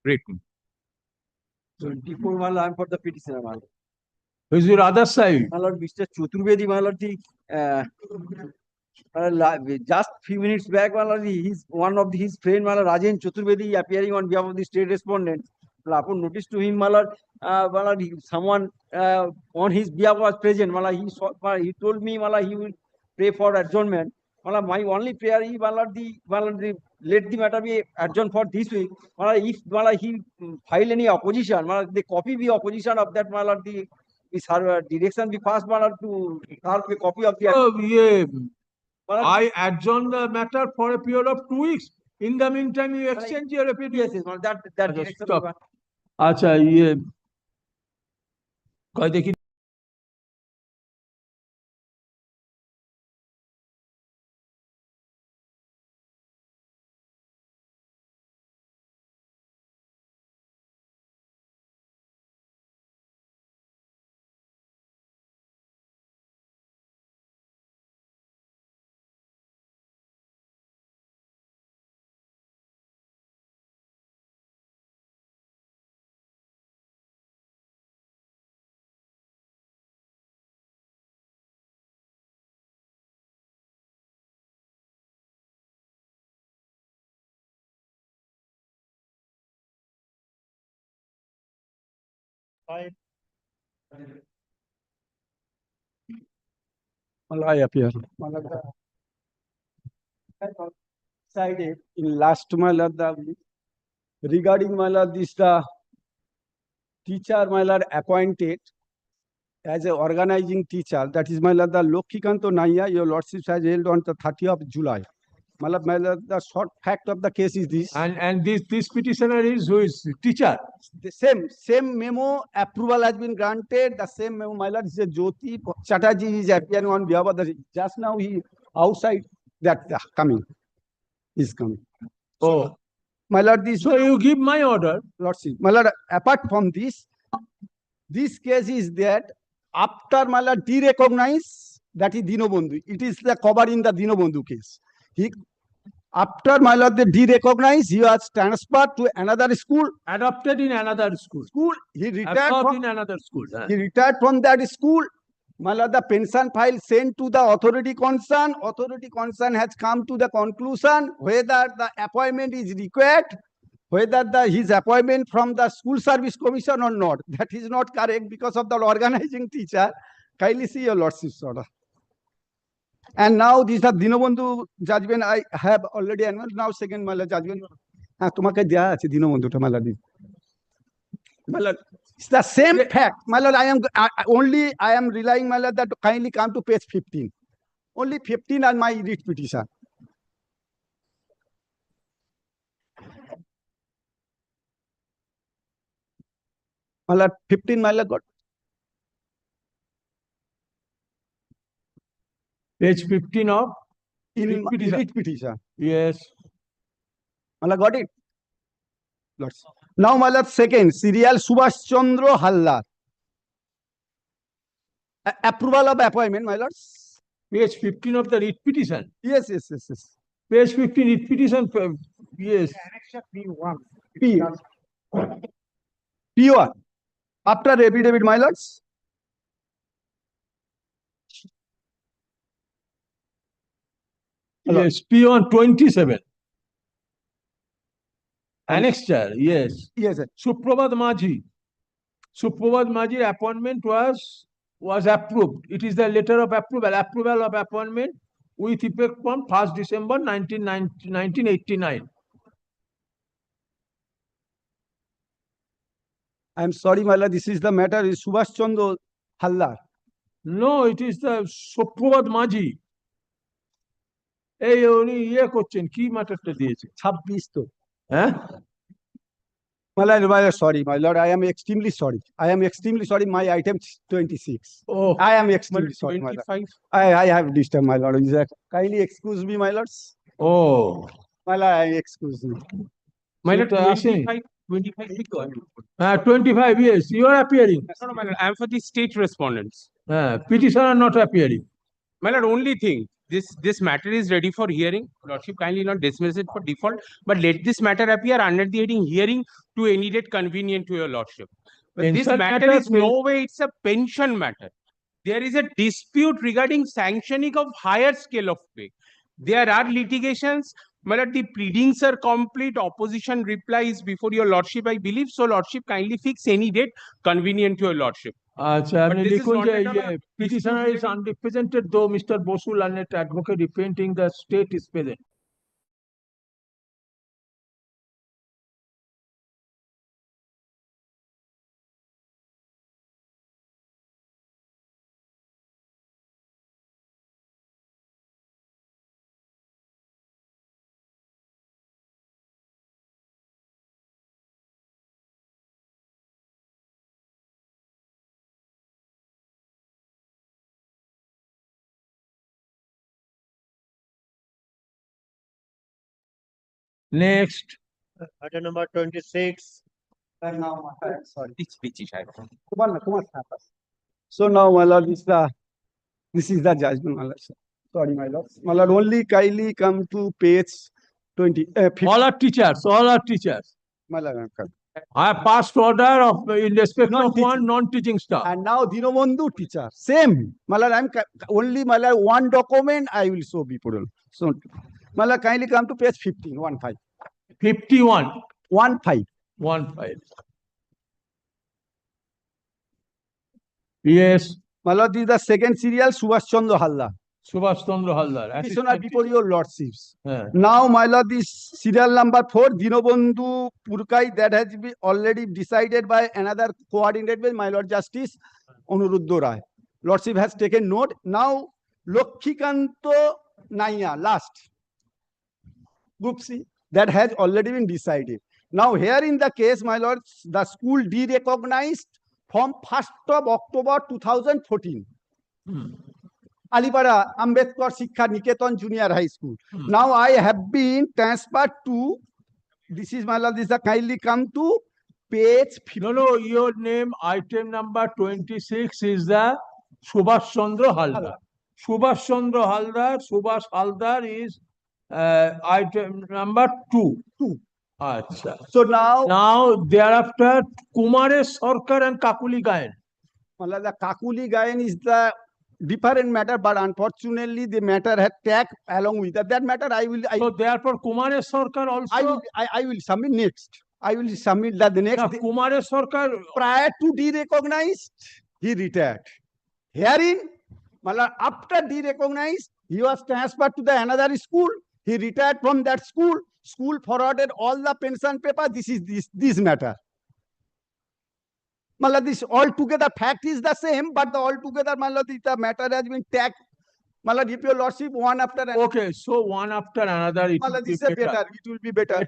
written. 24, my lord, I'm for the petitioner, my lord. Who's your other side? My lord, Mr. Chaturvedi, my lord, just few minutes back, my lord, he's one of his friend, my lord, Rajan Chaturvedi, appearing on behalf of the state respondent. Upon notice to him, my lord, someone on his behalf was present. My lord, he told me, my lord, he will pray for adjournment. My lord, my only prayer is, my lord, let the matter be adjourned for this week. My lord, if my lord, he file any opposition, my lord, the copy be opposition of that, my lord, the direction be passed, my lord, to have a copy of the. Oh, yeah. I adjourn the matter for a period of 2 weeks. In the meantime, you exchange your opinion. Yes, yes, my lord, that direction. Stop. আচ্ছা ইয়ে কয় দেখি I appear. Decided in last my lord, regarding my lord, this the teacher my lord appointed as a organizing teacher, that is my lord the Lokhikanto Naya, your lordship has held on the 30th of July. My lord, the short fact of the case is this. And this petitioner is who is teacher? The same memo approval has been granted. The same memo, my lord, is a Jyoti Chatterjee is appearing on behalf of the. Just now he outside that coming. Is coming. Oh, my lord, this. So you give my order. Lordship, my lord. Apart from this case is that after my lord derecognize, that is Dinobandhu. It is the cover in the Dinobandhu case. After my lord they derecognize, he was transferred to another school. Adopted in another school. He retired from in another school. He retired from that school. My lord, the pension file sent to the authority concerned. Authority concerned has come to the conclusion whether the appointment is required, whether his appointment from the school service commission or not. That is not correct because of the organizing teacher. Kindly see your lordship's order. And now these are Dinobandhu judgment I have already announced. Now second my lord judgment. তোমাকে দেয়া আছে দীনবন্ধুটা my lord. My lord, it's the same fact. My lord, I am relying my lord that to kindly come to page 15. Only 15 are my writ petition. My lord, 15 my lord got. Page 15 of in writ petition. Yes. My lord got it. Lords. Now my lord, second serial Subhash Chandra Hallar. Approval of appointment, my lords. Page 15 of the writ petition. Yes. Page 15 writ petition. Yes. P1. P1. After affidavit, my lords. Yes, P1 27. Annexure, yes. Yes, sir. Suprabhat Maji. Suprabhat Maji appointment was approved. It is the letter of approval of appointment with effect from 1st December 1989. I am sorry, my lord, this is the matter is Subhash Chandra Hallar. No, it is the Suprabhat Maji. এই উনি ইয়ে করছেন কি ম্যাটারটা দিয়েছে 26 তো হ্যাঁ my lord, sorry my lord, I am extremely sorry my item 26. Oh, I am extremely sorry, my lord. I have disturbed, my lord. Kindly excuse me, my lords. Oh, my lord, excuse me, my lord. 25, yes, you are appearing. No, my lord, I am for the state respondents. Petitioner not appearing. My lord, only thing, this matter is ready for hearing. Lordship kindly not dismiss it for default, but let this matter appear under the heading hearing to any date convenient to your lordship. But this Pension matter matter is no way it's a pension matter. There is a dispute regarding sanctioning of higher scale of pay. There are litigations, but the pleadings are complete. Opposition replies before your lordship, I believe. So lordship kindly fix any date convenient to your lordship. আচ্ছা But আমি this is লিখুন not যে at all a petitioner is unrepresented though Mr. Bosu learned advocate representing the state is present. Next. Item number 26. Sorry. So now, my lord, this is the judgment, my lord. Sorry, my lord. My lord, only kindly come to page 20. All are teachers, all are teachers. My lord, I passed order of in respect of one non-teaching staff. and now Dinobandhu teacher. Same. My lord, only my lord, one document I will show people. So, my lord, kindly come to page 15, 15. 51. 15. 15. Yes. My lord, this is the second serial, Subhash Chandra Halda. Subhash Chandra Haldar. Petitioner before your lordships. Yeah. Now, my lord, this serial number 4, Dinobandhu Purkai, that has been already decided by another coordinated with my lord Justice Anuruddha Rai. Lordship has taken note. Now, Lokhikanto Naya, last. Group C, that has already been decided. Now, here in the case, my lord, the school derecognized from 1st of October 2014. Alipara Ambedkar Shikha Niketan Junior High School. Now I have been transferred to, this is my lord, this is a kindly come to page 50. No, your name, item number 26 is the Subhash Chandra Haldar. Subhash Chandra Haldar, Subhash Haldar is item number 2. Achha. So now thereafter, Kumaresh Sarkar and Kakuli Gayan. The Kakuli Gayan is the different matter, but unfortunately the matter had tagged along with that. That matter So therefore, Kumaresh Sarkar also. I will submit next. I will submit that the next. Now, Kumaresh Sarkar, prior to derecognized, he retired. Herein, after derecognized, he was transferred to the another school. He retired from that school. School forwarded all the pension paper. This is this matter. This altogether fact is the same, but the altogether the matter has been tagged. If your lordship one after another. Okay, so one after another, it will be better. It will be better.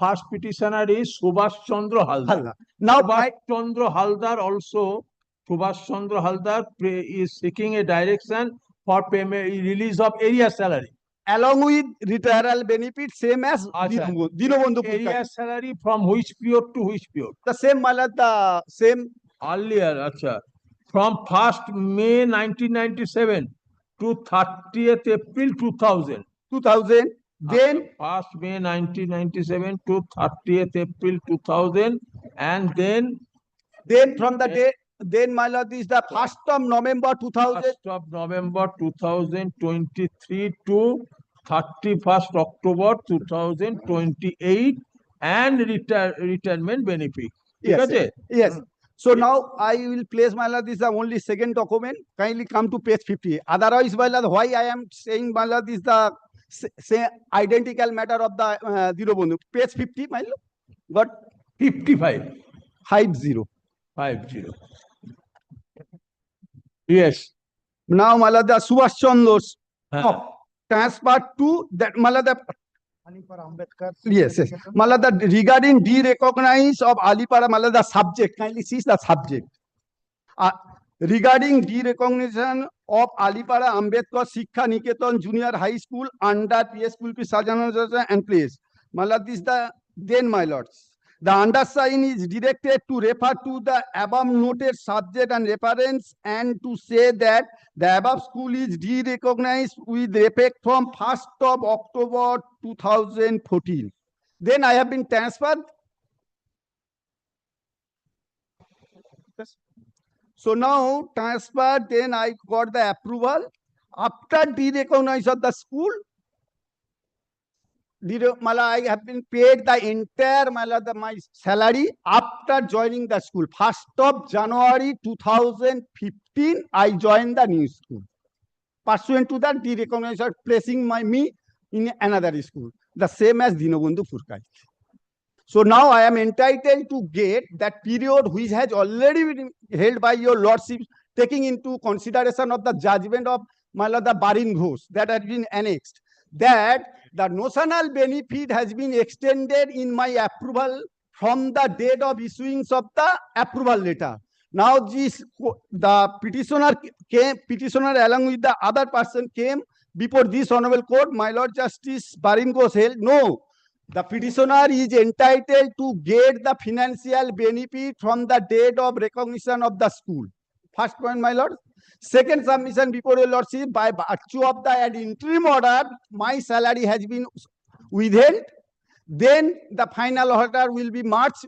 First petitioner is Subhash Chandra Haldar. Now, Subhash Chandra Haldar also, Subhash Chandra Haldar is seeking a direction for payment, release of area salary. Along with retirement benefit, same as Dinobandhu Purkai. Area salary from which period to which period? The same, the same. Earlier, from 1st May 1997 to 30th April 2000. 2000. Then 1st May 1997 to 30th April 2000, and then from the day. Then, my lord, is the 1st of November 2000. 1st of November 2023 to 31st October 2028, and retirement benefit. Yes. Yes. So now I will place, my lord, this is the only second document. Kindly come to page 50. Otherwise, my lord, why I am saying, my lord, is the identical matter of the Dinobandhu. Page 50, my lord. Got 55. 50. 50. Yes. Now, my lord, the Subhash Chandra's transferred to that, my lord, yes. Malada, regarding derecognize of Alipara, Malada subject, kindly see the subject. Regarding derecognition of Alipara Ambedkar Shikha Niketan Junior High School under PS Kulpi Sajana and place. Malad is the then, my lords. The undersigned is directed to refer to the above noted subject and reference and to say that the above school is de-recognized with effect from 1st of October 2014. Then I have been transferred. So now transferred, then I got the approval. After de-recognition of the school, I have been paid the entire my salary after joining the school. 1st of January 2015, I joined the new school. Pursuant to that de-recognition, placing me in another school, the same as Dinobandhu Purkai. So now I am entitled to get that period which has already been held by your lordship, taking into consideration of the judgment of the Barin Ghosh that has been annexed, that the notional benefit has been extended in my approval from the date of issuing of the approval letter. Now the petitioner along with the other person came before this honorable court. My Lord Justice Barin Ghosh held, no, the petitioner is entitled to get the financial benefit from the date of recognition of the school. First point, my lord. Second submission before your lordship, by virtue of the interim order, my salary has been withheld. Then the final order will be marched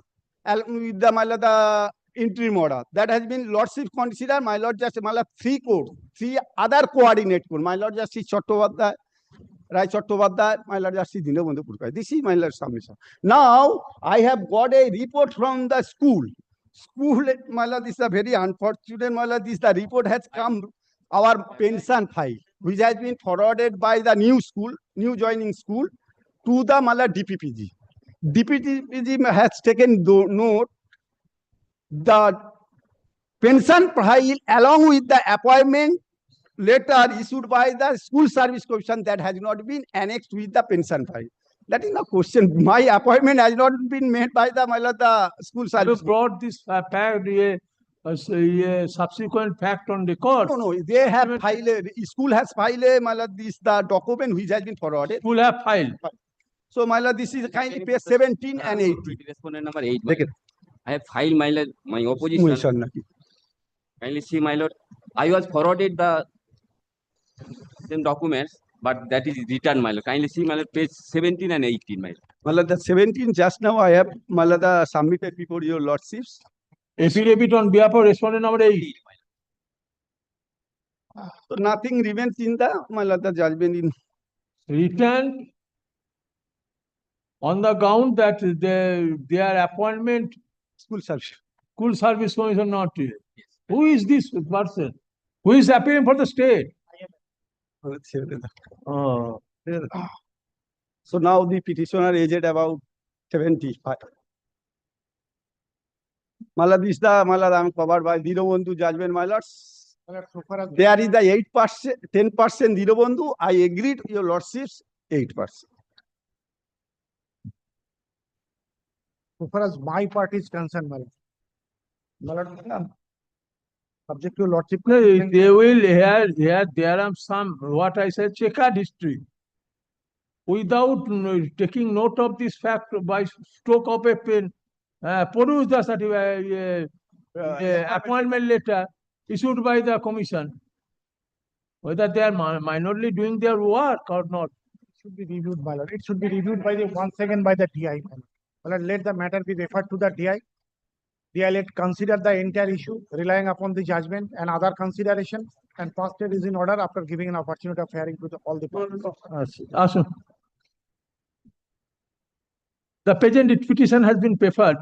with the interim order. That has been lordship considered. My lord Justice, three other coordinate court. My lord Justice Chattopadhyay, Rai Chattopadhyay, my Lord Justice Dinobandhu Purkai. This is my Lord submission. Now, I have got a report from the school. School, my Lord, this is a very unfortunate, my Lord, the report has come, our pension file, which has been forwarded by the new school, new joining school, to the DPPG. DPPG has taken note, the pension file along with the appointment letter issued by the school service commission that has not been annexed with the pension file. That is no question. My appointment has not been made by the school service. You brought this fact, a subsequent fact on record. No, they have filed, school has filed the document which has been forwarded. School have filed. So, my lord, this is kindly page 17 and 18. Respondent number 8. I have filed my opposition. Kindly see, my lord, I was forwarded the same documents, but that is returned, my lord. Kindly see, my lord, page 17 and 18, my lord. My lord, the 17 just now I have, my lord, submitted before your lordships. Affidavit on behalf of respondent number 8. So nothing remains in the, my lord, the judgment in Returned on the ground that their appointment school service commission not here. Yes. Who is this person? Who is appearing for the state? Oh. So now the petitioner aged about 75. My lord, this the, my lord, I am covered by Dinobandhu judgment, my lords. There is the 8%, 10% Dinobandhu. I agreed your lordships 8%. So far as my part is concerned, my lord, subject to lordship. They will here there are some, what I said, checkered history. Without taking note of this fact by stroke of a pen, produce the certificate, appointment letter issued by the commission, whether they are minorly doing their work or not. It should be reviewed, my lord. It should be reviewed by once again by the DI. My lord, let the matter be referred to the DI. DI let consider the entire issue, relying upon the judgment and other consideration, and first state is in order after giving an opportunity of hearing to all the parties. The present petition has been preferred.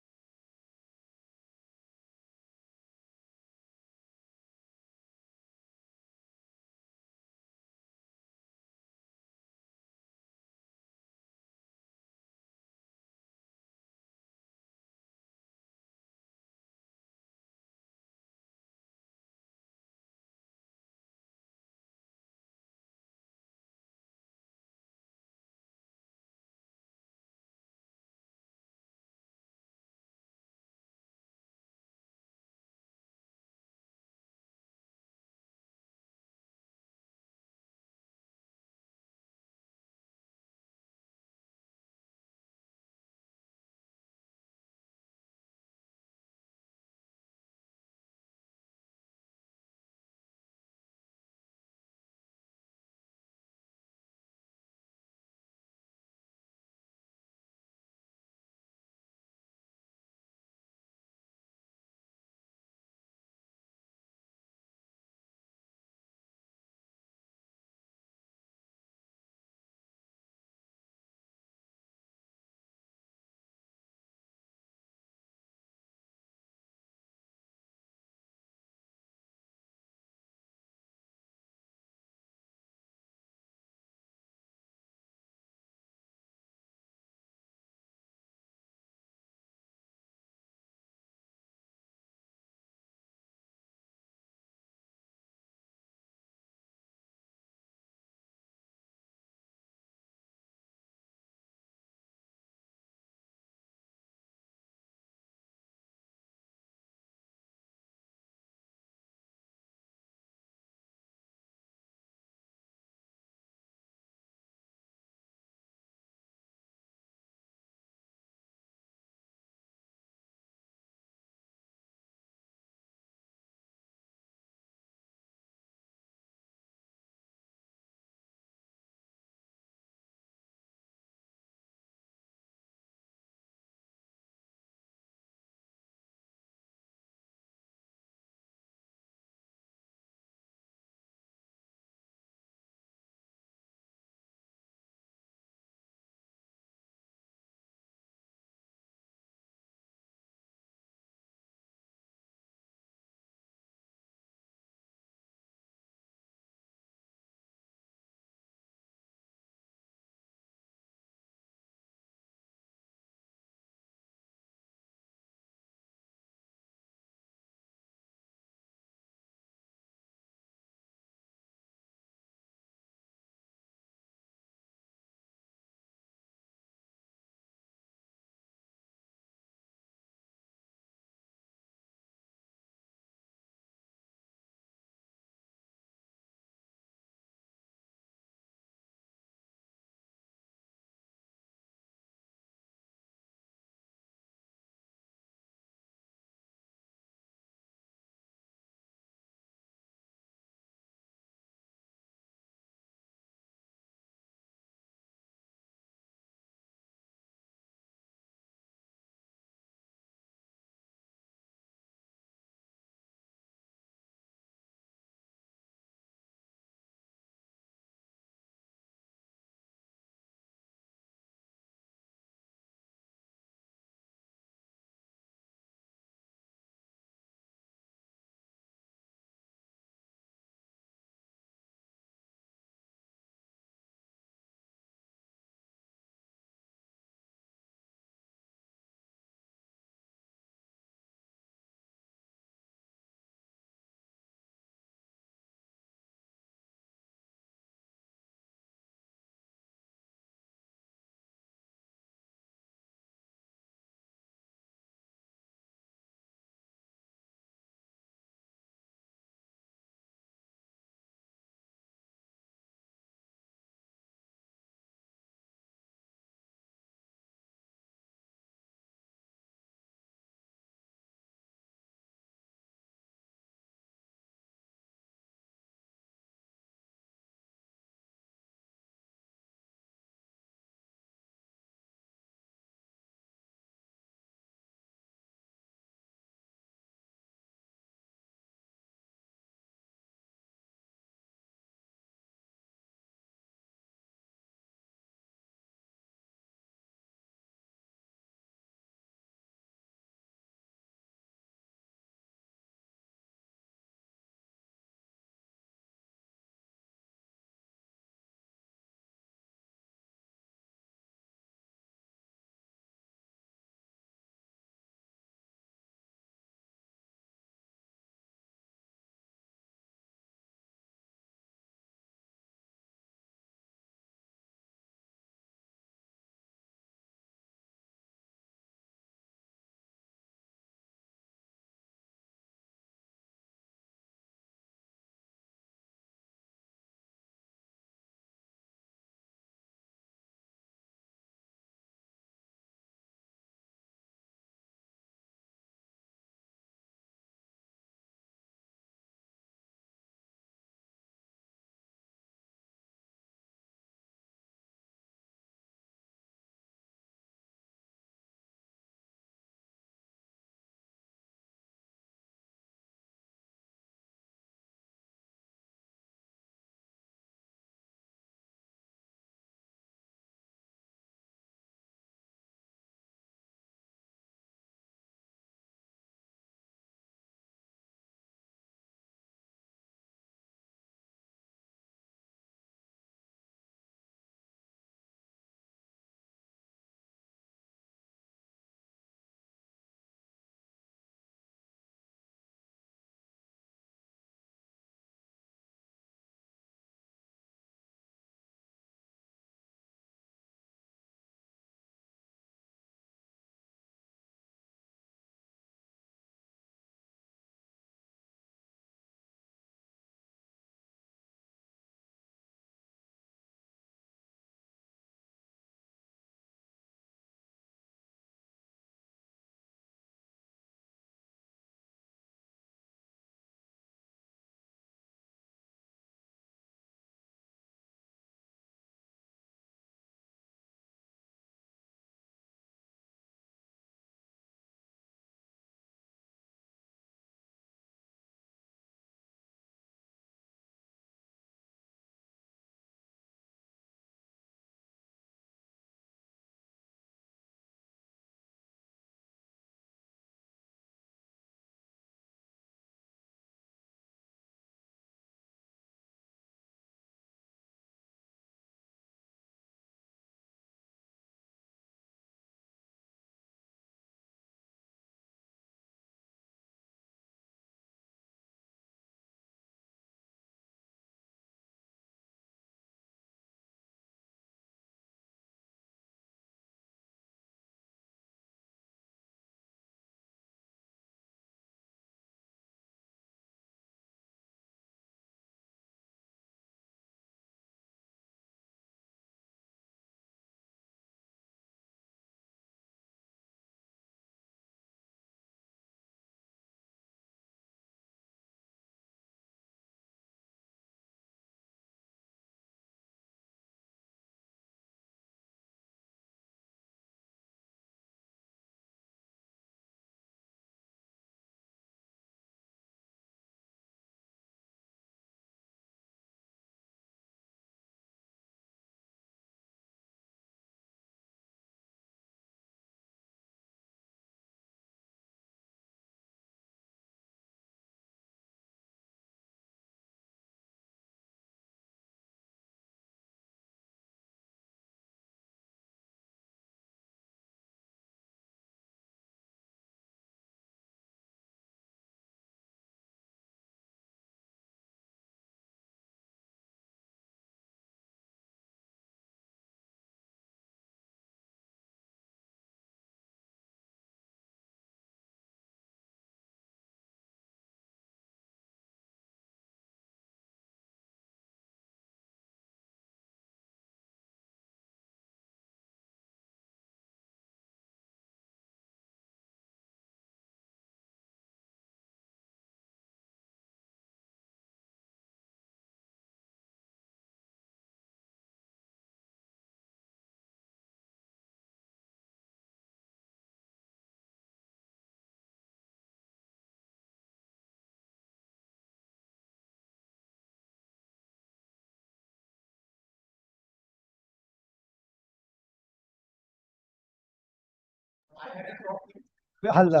Halda.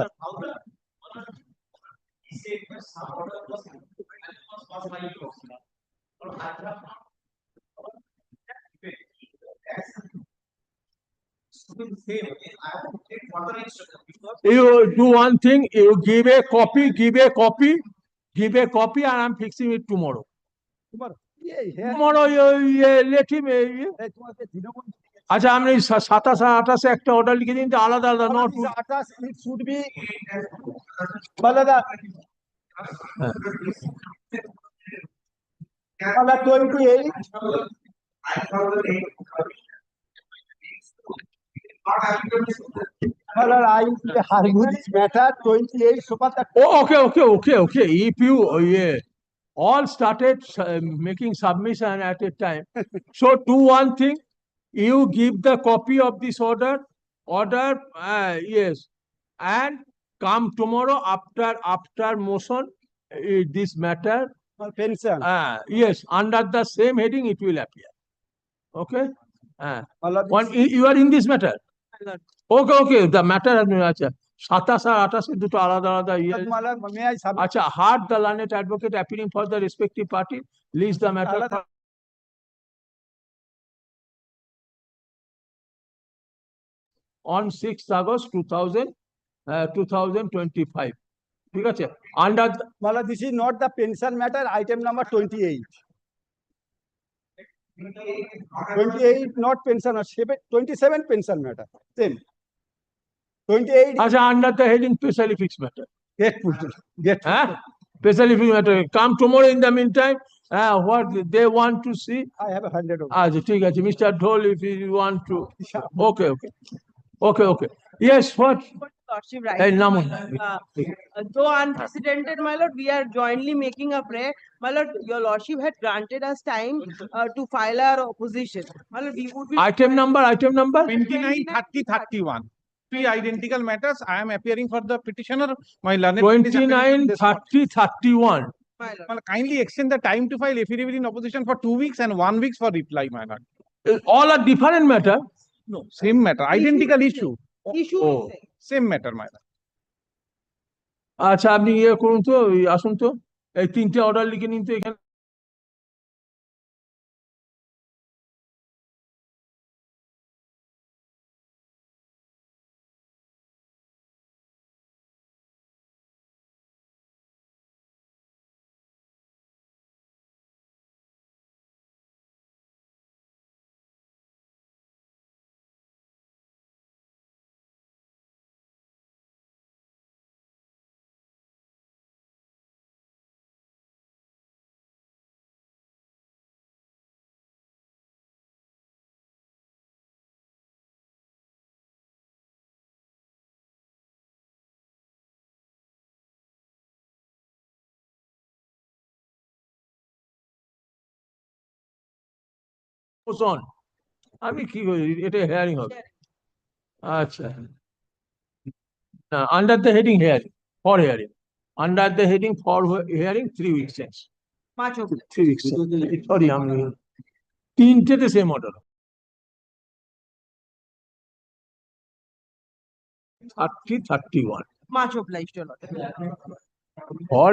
You do one thing, you give a copy, and I'm fixing it tomorrow. Tomorrow, let him. আচ্ছা আমরা এই 27 আর 28 একটা order লিখে দিন আলাদা আলাদা not It should be Malada. 28. I argue this matter 28. Oh, okay. If you all started making submission at a time, so do one thing. You give the copy of this order, yes, and come tomorrow after motion, this matter, pension. Yes, under the same heading it will appear. Okay. You are in this matter. Okay. The matter has been 27 আর 28 দুটো আলাদা আলাদা আচ্ছা heard the learned advocate appearing for the respective party leaves the matter on 6th August 2025. ঠিক আছে under this is not the pension matter, item number 28. 28 not pension, 27 pension matter. Same. 28. আচ্ছা under the heading specially fixed matter. Get specially fixed matter. Come tomorrow in the meantime. What they want to see. I have a handed over. আচ্ছা ঠিক আছে Mr. Dhol, if you want to. Okay. Yes, what? Lordship, right? Hey, Naman. Though unprecedented, my lord, we are jointly making a prayer. My lord, your lordship had granted us time to file our opposition. My lord, we would be Item number. 29, 30, 31. Three identical matters. I am appearing for the petitioner. My learned 29, 30, 31. Kindly extend the time to file affidavit in opposition for 2 weeks and 1 week for reply, my lord. All are different matter. No, same matter. Identical issue. Issue. Same matter, my lord. আচ্ছা আপনি করুন তো আসুন তো এই তিনটে order লিখে নিন তো এখানে on আমি কি করি এটা হেয়ারিং হবে আচ্ছা under the heading hearing for hearing under the heading for hearing 3 weeks 3 weeks sorry আমি তিনটেতে same order 30 31 much obliged, your lord. for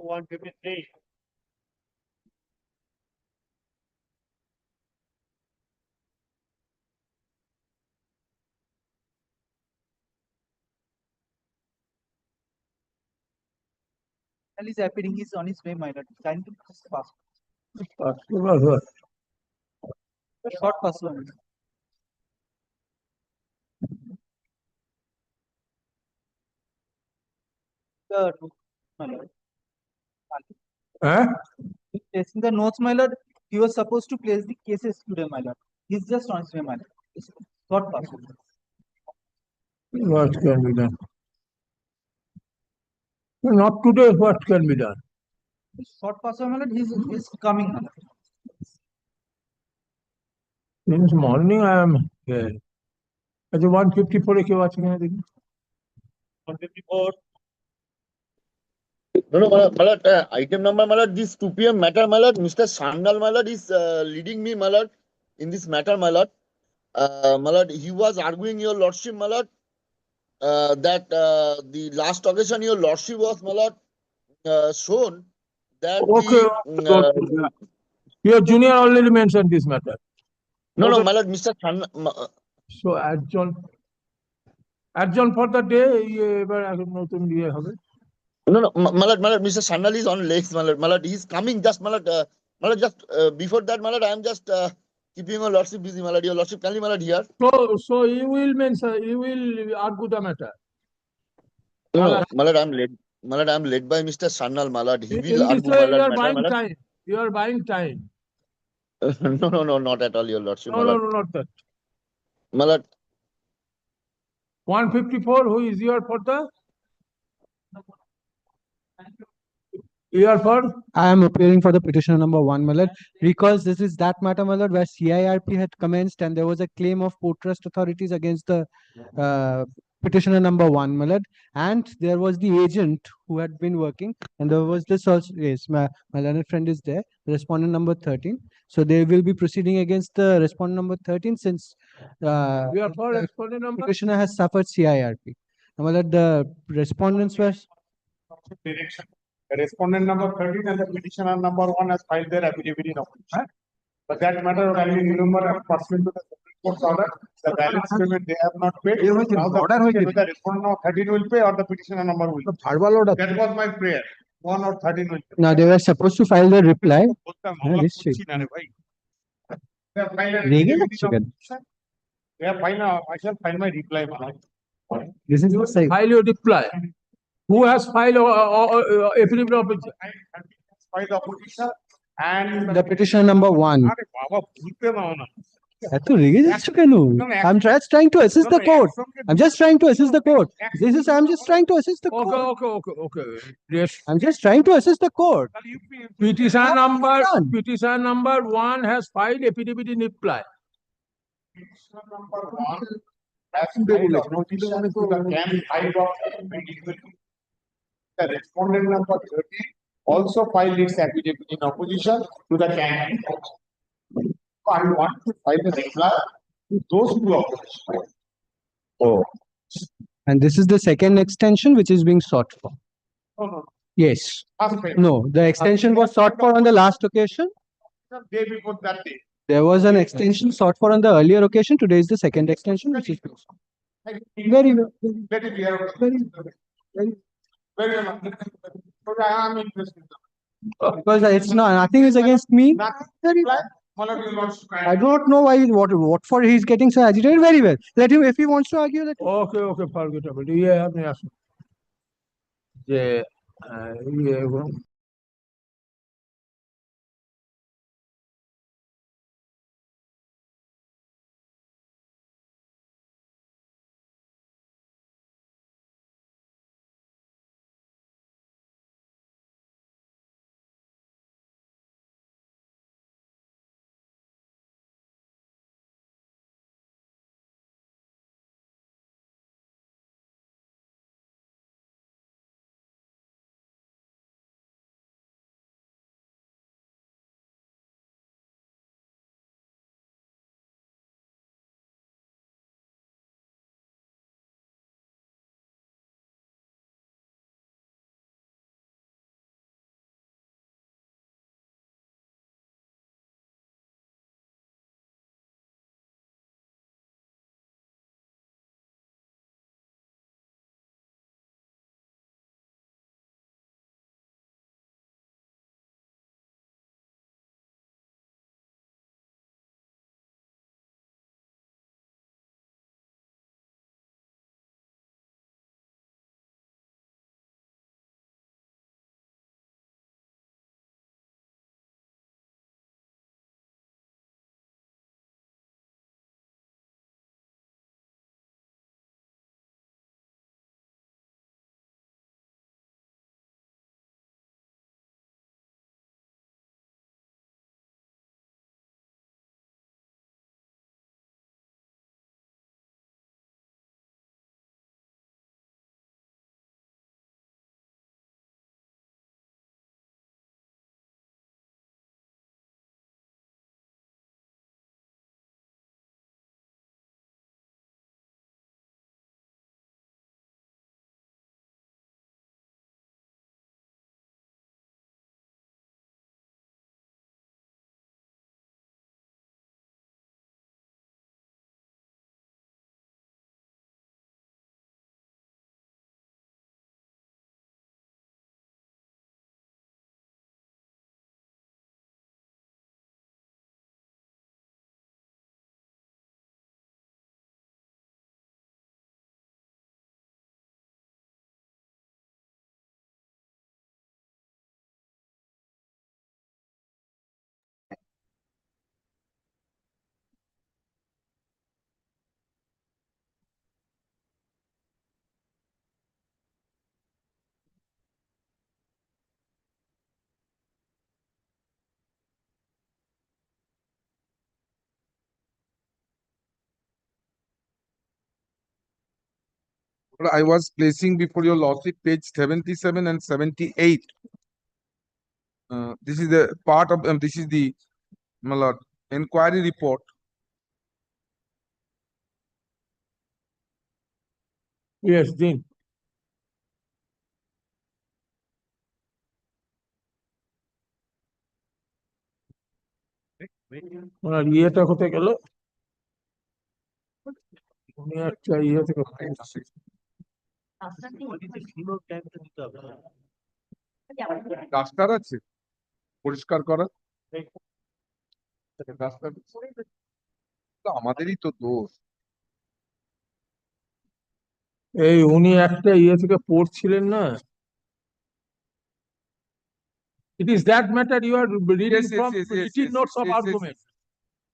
153. Is appearing, he's on his way, my lord. Kind to pass. Short pass one. The my lord. He's placing the notes, my lord. He was supposed to place the cases today, my lord. He's just on his way, my lord. Short pass. What can be done? Not today, what can be done? Short pass, my lord. He's coming, my lord. Since morning I am here. अच्छा 154 के बाद कितने देखिए 154. No, no, my lord, item number, my lord, this 2 p.m. matter, my lord, Mr. Sandal, my lord, is leading me, my lord, in this matter, my lord. My lord, he was arguing, your lordship, my lord, that the last occasion, your lordship was, my lord, shown that Okay, your junior already mentioned this matter. no, no, my lord, Mr. So adjourn for the day ये एबार এখন নতুন দিয়ে হবে No, no, my lord, Mr. Sandal is on legs, my lord, he's coming just, my lord, just before that, my lord, I am just keeping your lordship busy, my lord, your lordship, kindly, my lord, here. So you will mention, you will argue the matter. No, no, my lord, I'm led by Mr. Sandal, my lord, he will In this argue, way my you lord, are matter, buying my lord. time. You are buying time. No, no, no, not at all, your lordship, my No, lord. not that. My lord, 154, who is here for the? Here for? I am appearing for the petitioner number 1, my lord, because this is that matter, my lord, where CIRP had commenced and there was a claim of port trust authorities against the petitioner number 1, my lord, and there was the agent who had been working, and there was this also, yes, my learned friend is there, respondent number 13. So they will be proceeding against the respondent number 13 since We are for respondent number? petitioner has suffered CIRP. Now, my lord, the respondents were Direction. The respondent number 13 and the petitioner number 1 has filed their affidavit in opposition. But that matter, can we remember pursuant to the Supreme Court's order, the balance payment they have not paid. Now the question whether respondent number 13 will pay or the petitioner number will pay. That was my prayer. 1 or 13 will pay. now they were supposed to file the reply. They have filed an রেগে affidavit যাচ্ছে in কেন? opposition. They have filed, I shall file my reply. This is the same. File your reply. Who has filed affidavit of Filed opposition and The petitioner number 1. আরে বাবা ভুলতে দাও না এত রেগে যাচ্ছ কেন? I'm just trying to assist the court. I'm just trying to assist the court. I'm just trying to assist the court. Okay. Yes. I'm just trying to assist the court. Petition number 1 has filed affidavit in reply. petitioner number 1 has filed opposition to the CAN 5 of 2020. The respondent number 13 also filed its affidavit in opposition to the CAN. I want to file a reply to those who oppose. Oh. And this is the second extension which is being sought for. No, no. Yes. First payment. No, the extension was sought for on the last occasion. The day before that day. There was an extension sought for on the earlier occasion. Today is the second extension which is being sought. Very well. Let it be out. Very well. So I am interested. Because it's not, nothing is against me. Very well. I do not know why, what for he's getting so agitated. Very well. Let him, if he wants to argue, let him. Okay, forgettable. Yeah, আপনি আসুন যে I was placing before your lordship page 77 and 78. This is the part of this is the my lord inquiry report. Yes, Dean. ওনার ইয়েটা কোথায় গেল? উনি একটা ইয়ে থেকে ডাস্টার আছে পরিষ্কার করা ডাস্টার আমাদেরই তো দোষ। এই উনি একটা ইয়ে থেকে পড়ছিলেন না? It is that matter you are reading from written notes of argument.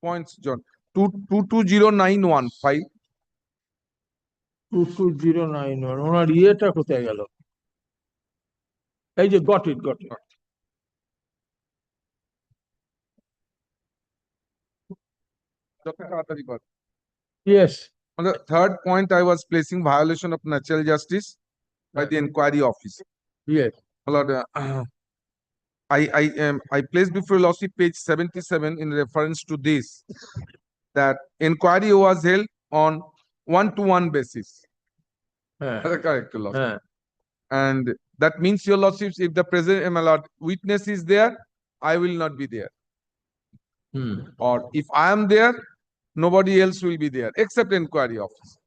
Points, John. 220915. 22091 ওনার ইয়েটা কোথায় গেল? এই যে got it. Yes. On the third point, I was placing violation of natural justice by the inquiry officer. Yes. My lord, I placed before lordship page 77 in reference to this, that inquiry was held on one-to-one basis. Correct, lordship. And that means, your lordships, if the present my lord witness is there, I will not be there. Or if I am there, nobody else will be there except inquiry officer.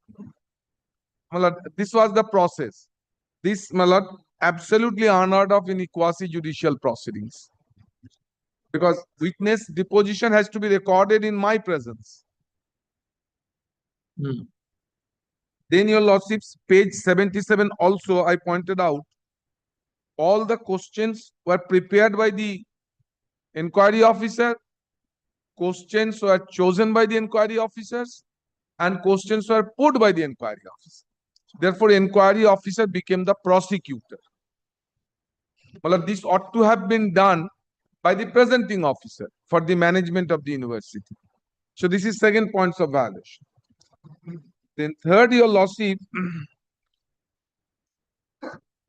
My lord, this was the process. This, my lord, absolutely unheard of in quasi-judicial proceedings. Because witness deposition has to be recorded in my presence. Then, your lordships, page 77 also, I pointed out, all the questions were prepared by the inquiry officer, questions were chosen by the inquiry officers, and questions were put by the inquiry officer. Therefore, inquiry officer became the prosecutor. Well, this ought to have been done by the presenting officer for the management of the university. So this is second point of violation. Then third, your lordship,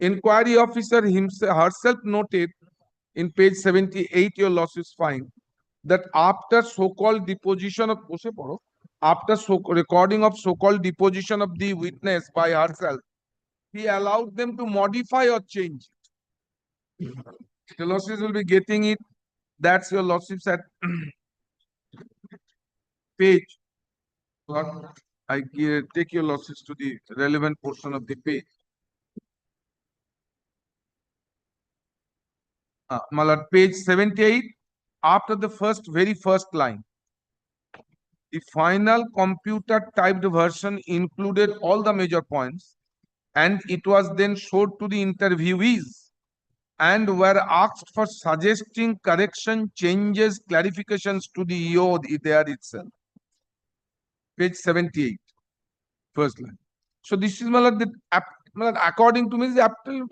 inquiry officer herself noted in page 78, your lordships find that after so-called deposition of recording of so-called deposition of the witness by herself, he allowed them to modify or change it. Your lordships will be getting it. That's your lordships at page. I take your lordships to the relevant portion of the page. My lord, page 78, after the very first line, the final computer typed version included all the major points, and it was then showed to the interviewees and were asked for suggesting correction, changes, clarifications to the EO there itself. Page 78, first line. So this is, my lord, according to me, is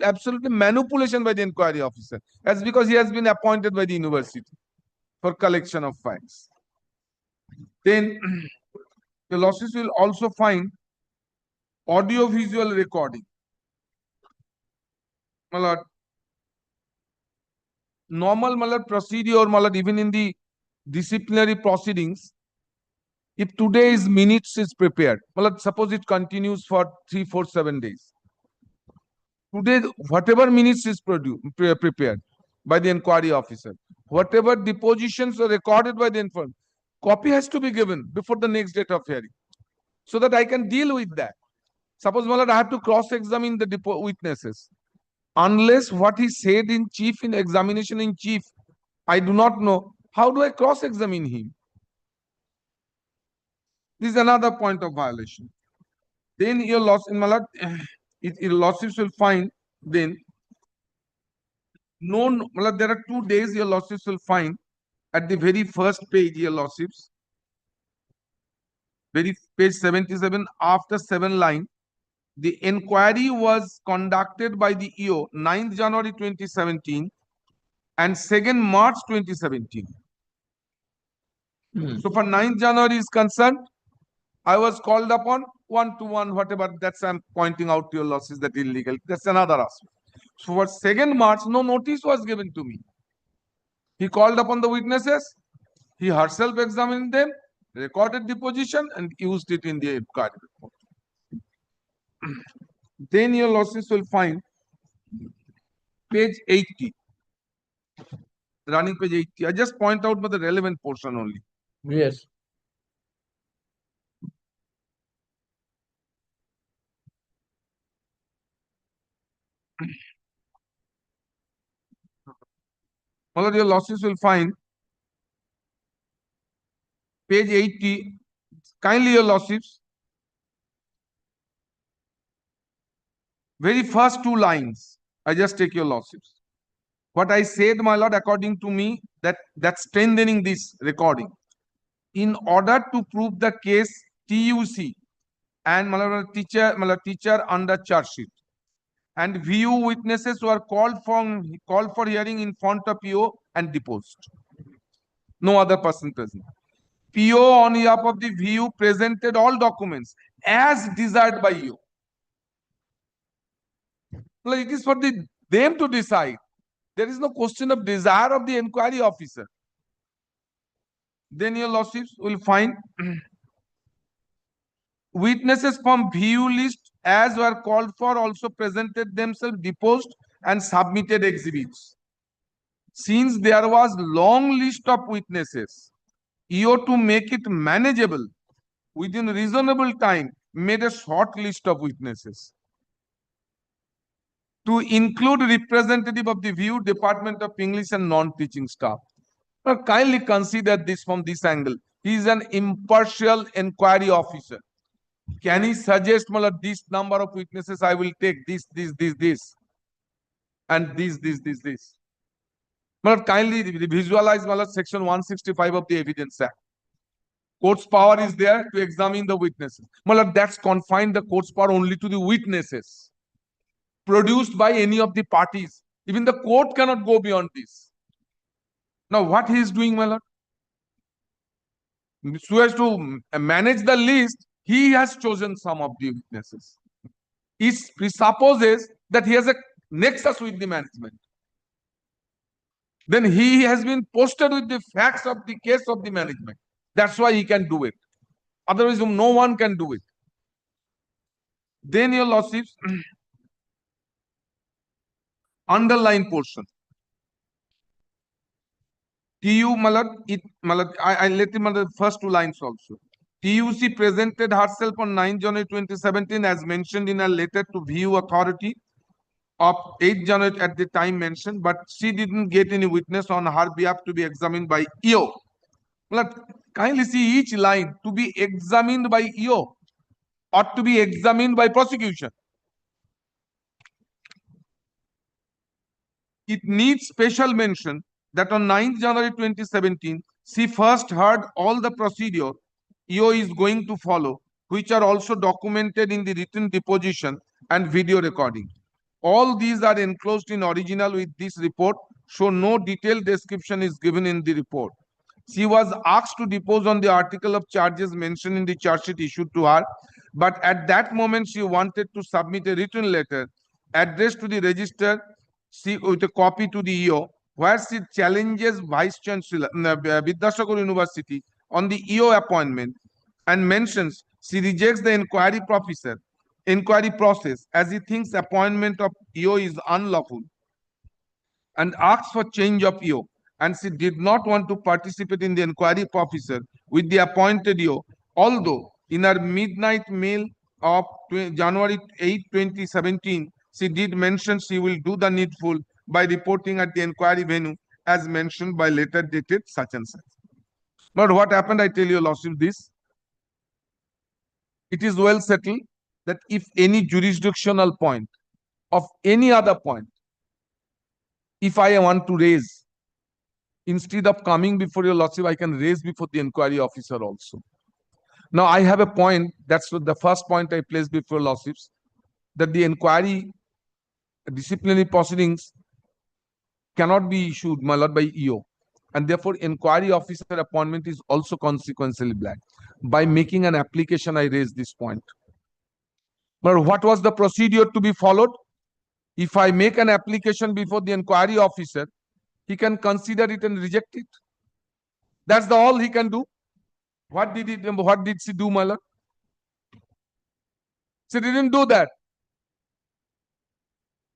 absolutely manipulation by the inquiry officer. That's because he has been appointed by the university for collection of facts. Then the lordships will also find audio-visual recording. My lord, normal, my lord, procedure, my lord, even in the disciplinary proceedings, if today's minutes is prepared, my lord, suppose it continues for 3, 4, 7 days. Today, whatever minutes is prepared by the inquiry officer, whatever depositions are recorded by the informant, copy has to be given before the next date of hearing, so that I can deal with that. Suppose, my lord, I have to cross-examine the witnesses. Unless what he said in chief, in examination in chief, I do not know, how do I cross-examine him? This is another point of violation. Then your lordships will find then there are 2 days your lordships will find at the very first page, your lordships, page 77, after 7 line, the inquiry was conducted by the EO 9th January 2017 and 2nd March 2017. So for 9th January is concerned, I was called upon 1-to-1, whatever. That's I'm pointing out to your losses that illegal. That's another aspect. So for 2nd March, no notice was given to me. He called upon the witnesses. He herself examined them, recorded the position, and used it in the inquiry report. Then your losses will find page 80. Running page 80. I just point out the relevant portion only. Yes. All of your losses will find page 80. Kindly your losses. Very first 2 lines. I just take your losses. What I said, my lord, according to me, that's strengthening this recording. In order to prove the case, TUC and my lord, teacher under charge sheet and VU witnesses were called for hearing in front of PO and deposed. No other person present. PO on behalf of the VU presented all documents as desired by you. Well, it is for them to decide. There is no question of desire of the inquiry officer. Then your losses will find witnesses from VU list as were called for also presented themselves, deposed and submitted exhibits. Since there was long list of witnesses, EO to make it manageable within reasonable time made a short list of witnesses to include representative of the VU Department of English and non-teaching staff. Now, kindly consider this from this angle. He is an impartial inquiry officer. Can he suggest, this number of witnesses I will take, this, and this. Kindly visualize section 165 of the Evidence Act. Court's power is there to examine the witnesses. That's confined the court's power only to the witnesses produced by any of the parties. Even the court cannot go beyond this. Now, what he is doing, my lord? So as to manage the list, he has chosen some of the witnesses. It presupposes that he has a nexus with the management. Then he has been posted with the facts of the case of the management. That's why he can do it. Otherwise, no one can do it. Then your losses, underline portion. TU, I let him on the first 2 lines also. TUC presented herself on 9 January 2017 as mentioned in a letter to VU authority of 8 January at the time mentioned, but she didn't get any witness on her behalf to be examined by EO. Kindly see each line, to be examined by EO or to be examined by prosecution. It needs special mention that on 9th January 2017, she first heard all the procedure EO is going to follow, which are also documented in the written deposition and video recording. All these are enclosed in original with this report, so no detailed description is given in the report. She was asked to depose on the article of charges mentioned in the charge sheet issued to her, but at that moment she wanted to submit a written letter addressed to the register with a copy to the EO, where she challenges Vice Chancellor Vidyasagar University on the EO appointment and mentions she rejects the inquiry process as he thinks appointment of EO is unlawful and asks for change of EO, and she did not want to participate in the inquiry officer with the appointed EO, although in her midnight mail of January 8, 2017, she did mention she will do the needful by reporting at the inquiry venue as mentioned by letter dated such and such. But what happened, I tell you, Lordship, this. It is well settled that if any jurisdictional point of any other point, if I want to raise, instead of coming before your Lordship, I can raise before the inquiry officer also. Now, I have a point, that's the first point I placed before your Lordships, that the inquiry disciplinary proceedings cannot be issued, my lord, by EO. and therefore inquiry officer appointment is also consequentially blank. By making an application, I raised this point. But what was the procedure to be followed? If I make an application before the inquiry officer, he can consider it and reject it. That's all he can do. What did she do, my lord? She didn't do that.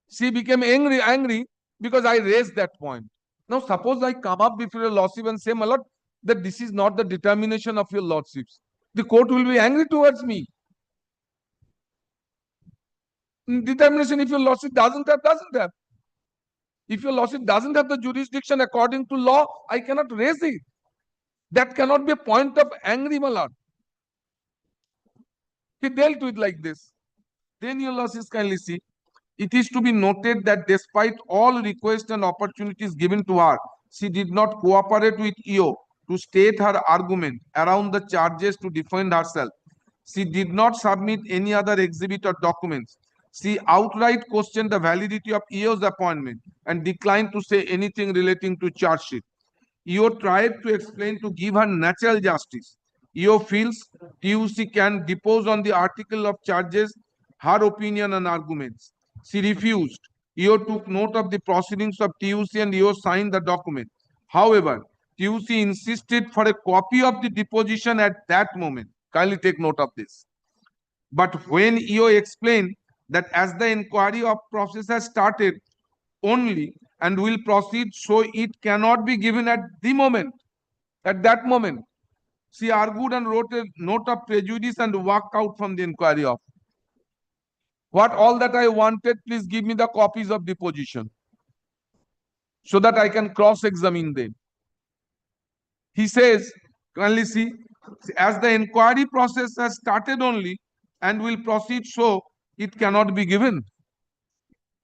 She became angry because I raised that point. Now, suppose I come up before your lordship and say, my lord, that this is not the determination of your lordships. The court will be angry towards me. Determination, if your lordship doesn't have. If your lordship doesn't have the jurisdiction according to law, I cannot raise it. That cannot be a point of angry, my lord. He dealt with like this. Then your lordships kindly see. It is to be noted that despite all requests and opportunities given to her, she did not cooperate with EO to state her argument around the charges to defend herself. She did not submit any other exhibit or documents. She outright questioned the validity of EO's appointment and declined to say anything relating to charge sheet. EO tried to explain to give her natural justice. EO feels TUC can depose on the article of charges, her opinion and arguments. She refused. EO took note of the proceedings of TUC and EO signed the document. However, TUC insisted for a copy of the deposition at that moment. Kindly take note of this. But when EO explained that as the inquiry of process has started only and will proceed, so it cannot be given at the moment, at that moment, she argued and wrote a note of prejudice and walked out from the inquiry of. What all that I wanted, please give me the copies of deposition so that I can cross-examine them. He says, kindly see, as the inquiry process has started only and will proceed, so it cannot be given.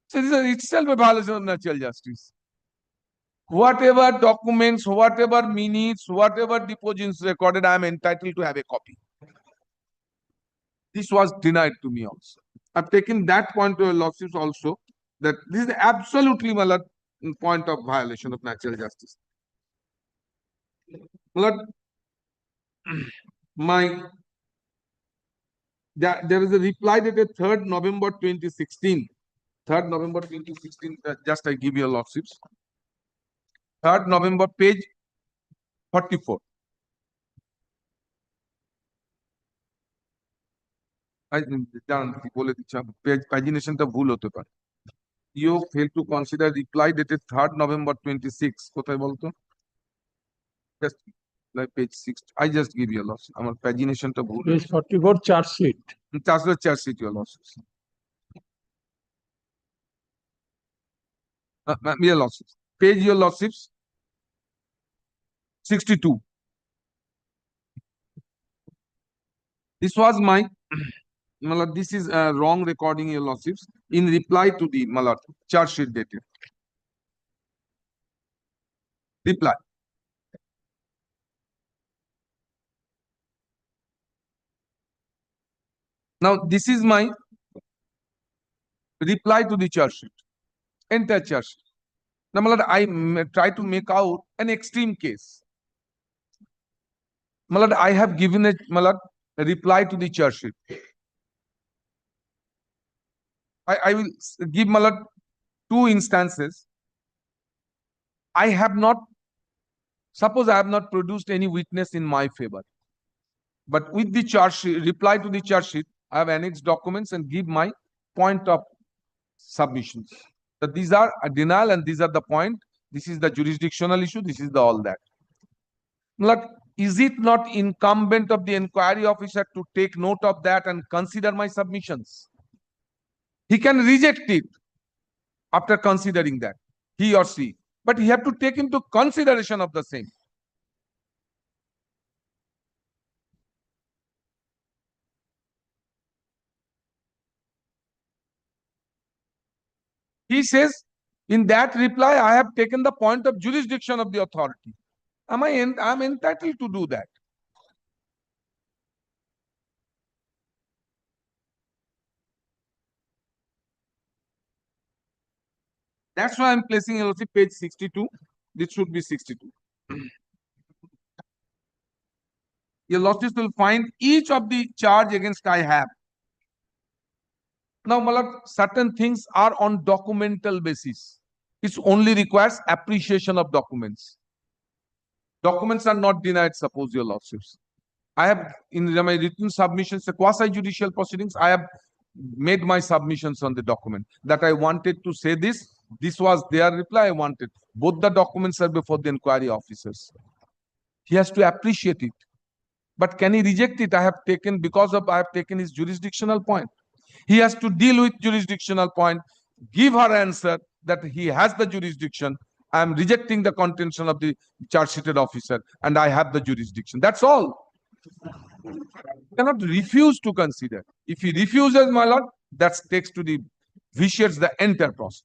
So this is itself a violation of natural justice. Whatever documents, whatever minutes, whatever depositions recorded, I am entitled to have a copy. This was denied to me also. I've taken that point to your lawsuits also, that this is absolutely my lord, point of violation of natural justice. My lord, there is a reply dated 3rd November 2016. 3rd November 2016, just I give you a lawsuits. 3rd November, page 44. Pagination ভুল হতে পারে. You failed to consider reply dated 3rd November 26. কোথায় বলতো? Just like page 6. I just give you a loss. আমার pagination টা ভুল. Page 44 charge sheet. Charge sheet your losses. Your losses. Page your losses. 62. This was my Malad, this is a wrong recording, your lordships, in reply to the Malad charge sheet dated. Reply. Now, this is my reply to the charge sheet, entire charge sheet. Now, Malad, I try to make out an extreme case. Malad, I have given a Malad a reply to the charge sheet. I will give Malad 2 instances. I have not, suppose I have not produced any witness in my favor. But with the charge sheet, reply to the charge sheet, I have annexed documents and give my point of submissions. That these are a denial and these are the point. This is the jurisdictional issue. This is the all that. Malad, is it not incumbent of the inquiry officer to take note of that and consider my submissions? He can reject it after considering that, he or she, but he have to take into consideration of the same. He says, in that reply, I have taken the point of jurisdiction of the authority. I'm entitled to do that. That's why I'm placing LOC page 62. This should be 62. Your lordships will find each of the charge against I have. Now, my lord, certain things are on documental basis. It only requires appreciation of documents. Documents are not denied, suppose, your lordships. I have, in my written submissions, the quasi-judicial proceedings, I have made my submissions on the document that I wanted to say this. This was their reply I wanted. Both the documents are before the inquiry officers. He has to appreciate it. But can he reject it? I have taken his jurisdictional point. He has to deal with jurisdictional point, give her answer that he has the jurisdiction. I am rejecting the contention of the charge sheeted officer and I have the jurisdiction. That's all. You cannot refuse to consider. If he refuses, my lord, that takes to the vitiates the entire process.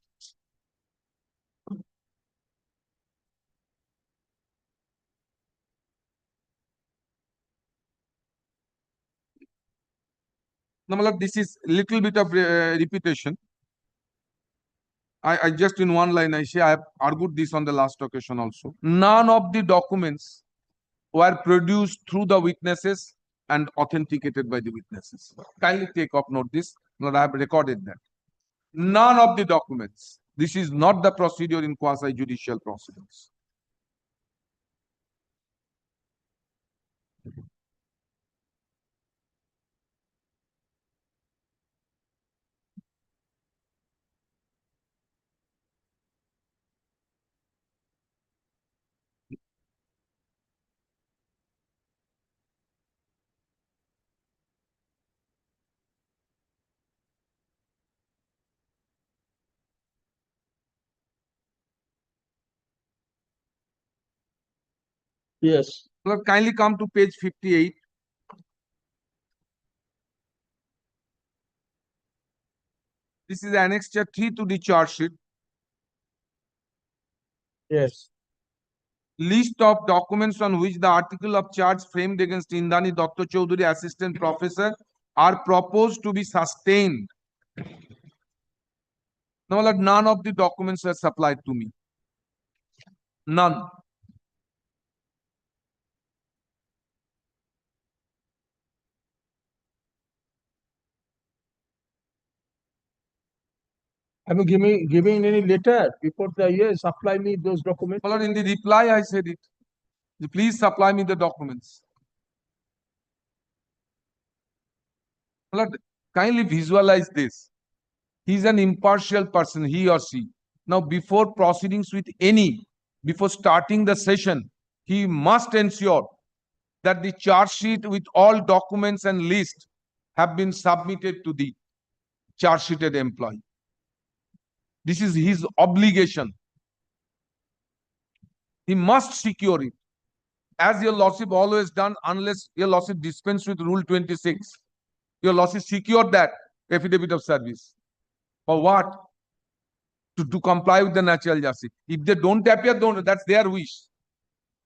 Now, my lord, this is little bit of repetition. I just in one line I say I have argued this on the last occasion also. None of the documents were produced through the witnesses and authenticated by the witnesses. Kindly take up note this. I have recorded that. None of the documents. This is not the procedure in quasi-judicial proceedings. Yes. Well, kindly come to page 58. This is annexure 3 to the charge sheet. Yes. List of documents on which the article of charge framed against Indani Dr. Chaudhary, assistant professor, are proposed to be sustained. Now, like, none of the documents were supplied to me. None. Have you given any letter before the year? Supply me those documents. Well, in the reply, I said it. Please supply me the documents. Well, kindly visualize this. He's an impartial person, he or she. Now, before proceedings with before starting the session, he must ensure that the charge sheet with all documents and list have been submitted to the charge sheeted employee. This is his obligation. He must secure it. As your lordship always done, unless your lordship dispense with Rule 26. Your lordship secured that affidavit of service. For what? To comply with the natural justice. If they don't appear, that's their wish.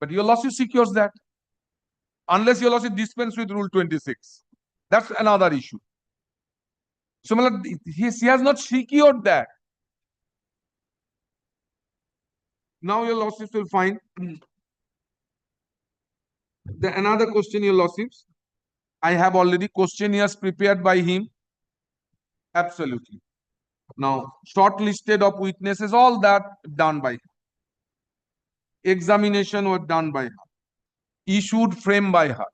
But your lordship secures that. Unless your lordship dispense with Rule 26. That's another issue. So, he has not secured that. Now your lordships will find another question, your lordships. I have already questionnaires prepared by him. Absolutely. Now, shortlisted of witnesses, all that done by him. Examination were done by her. Issued frame by her.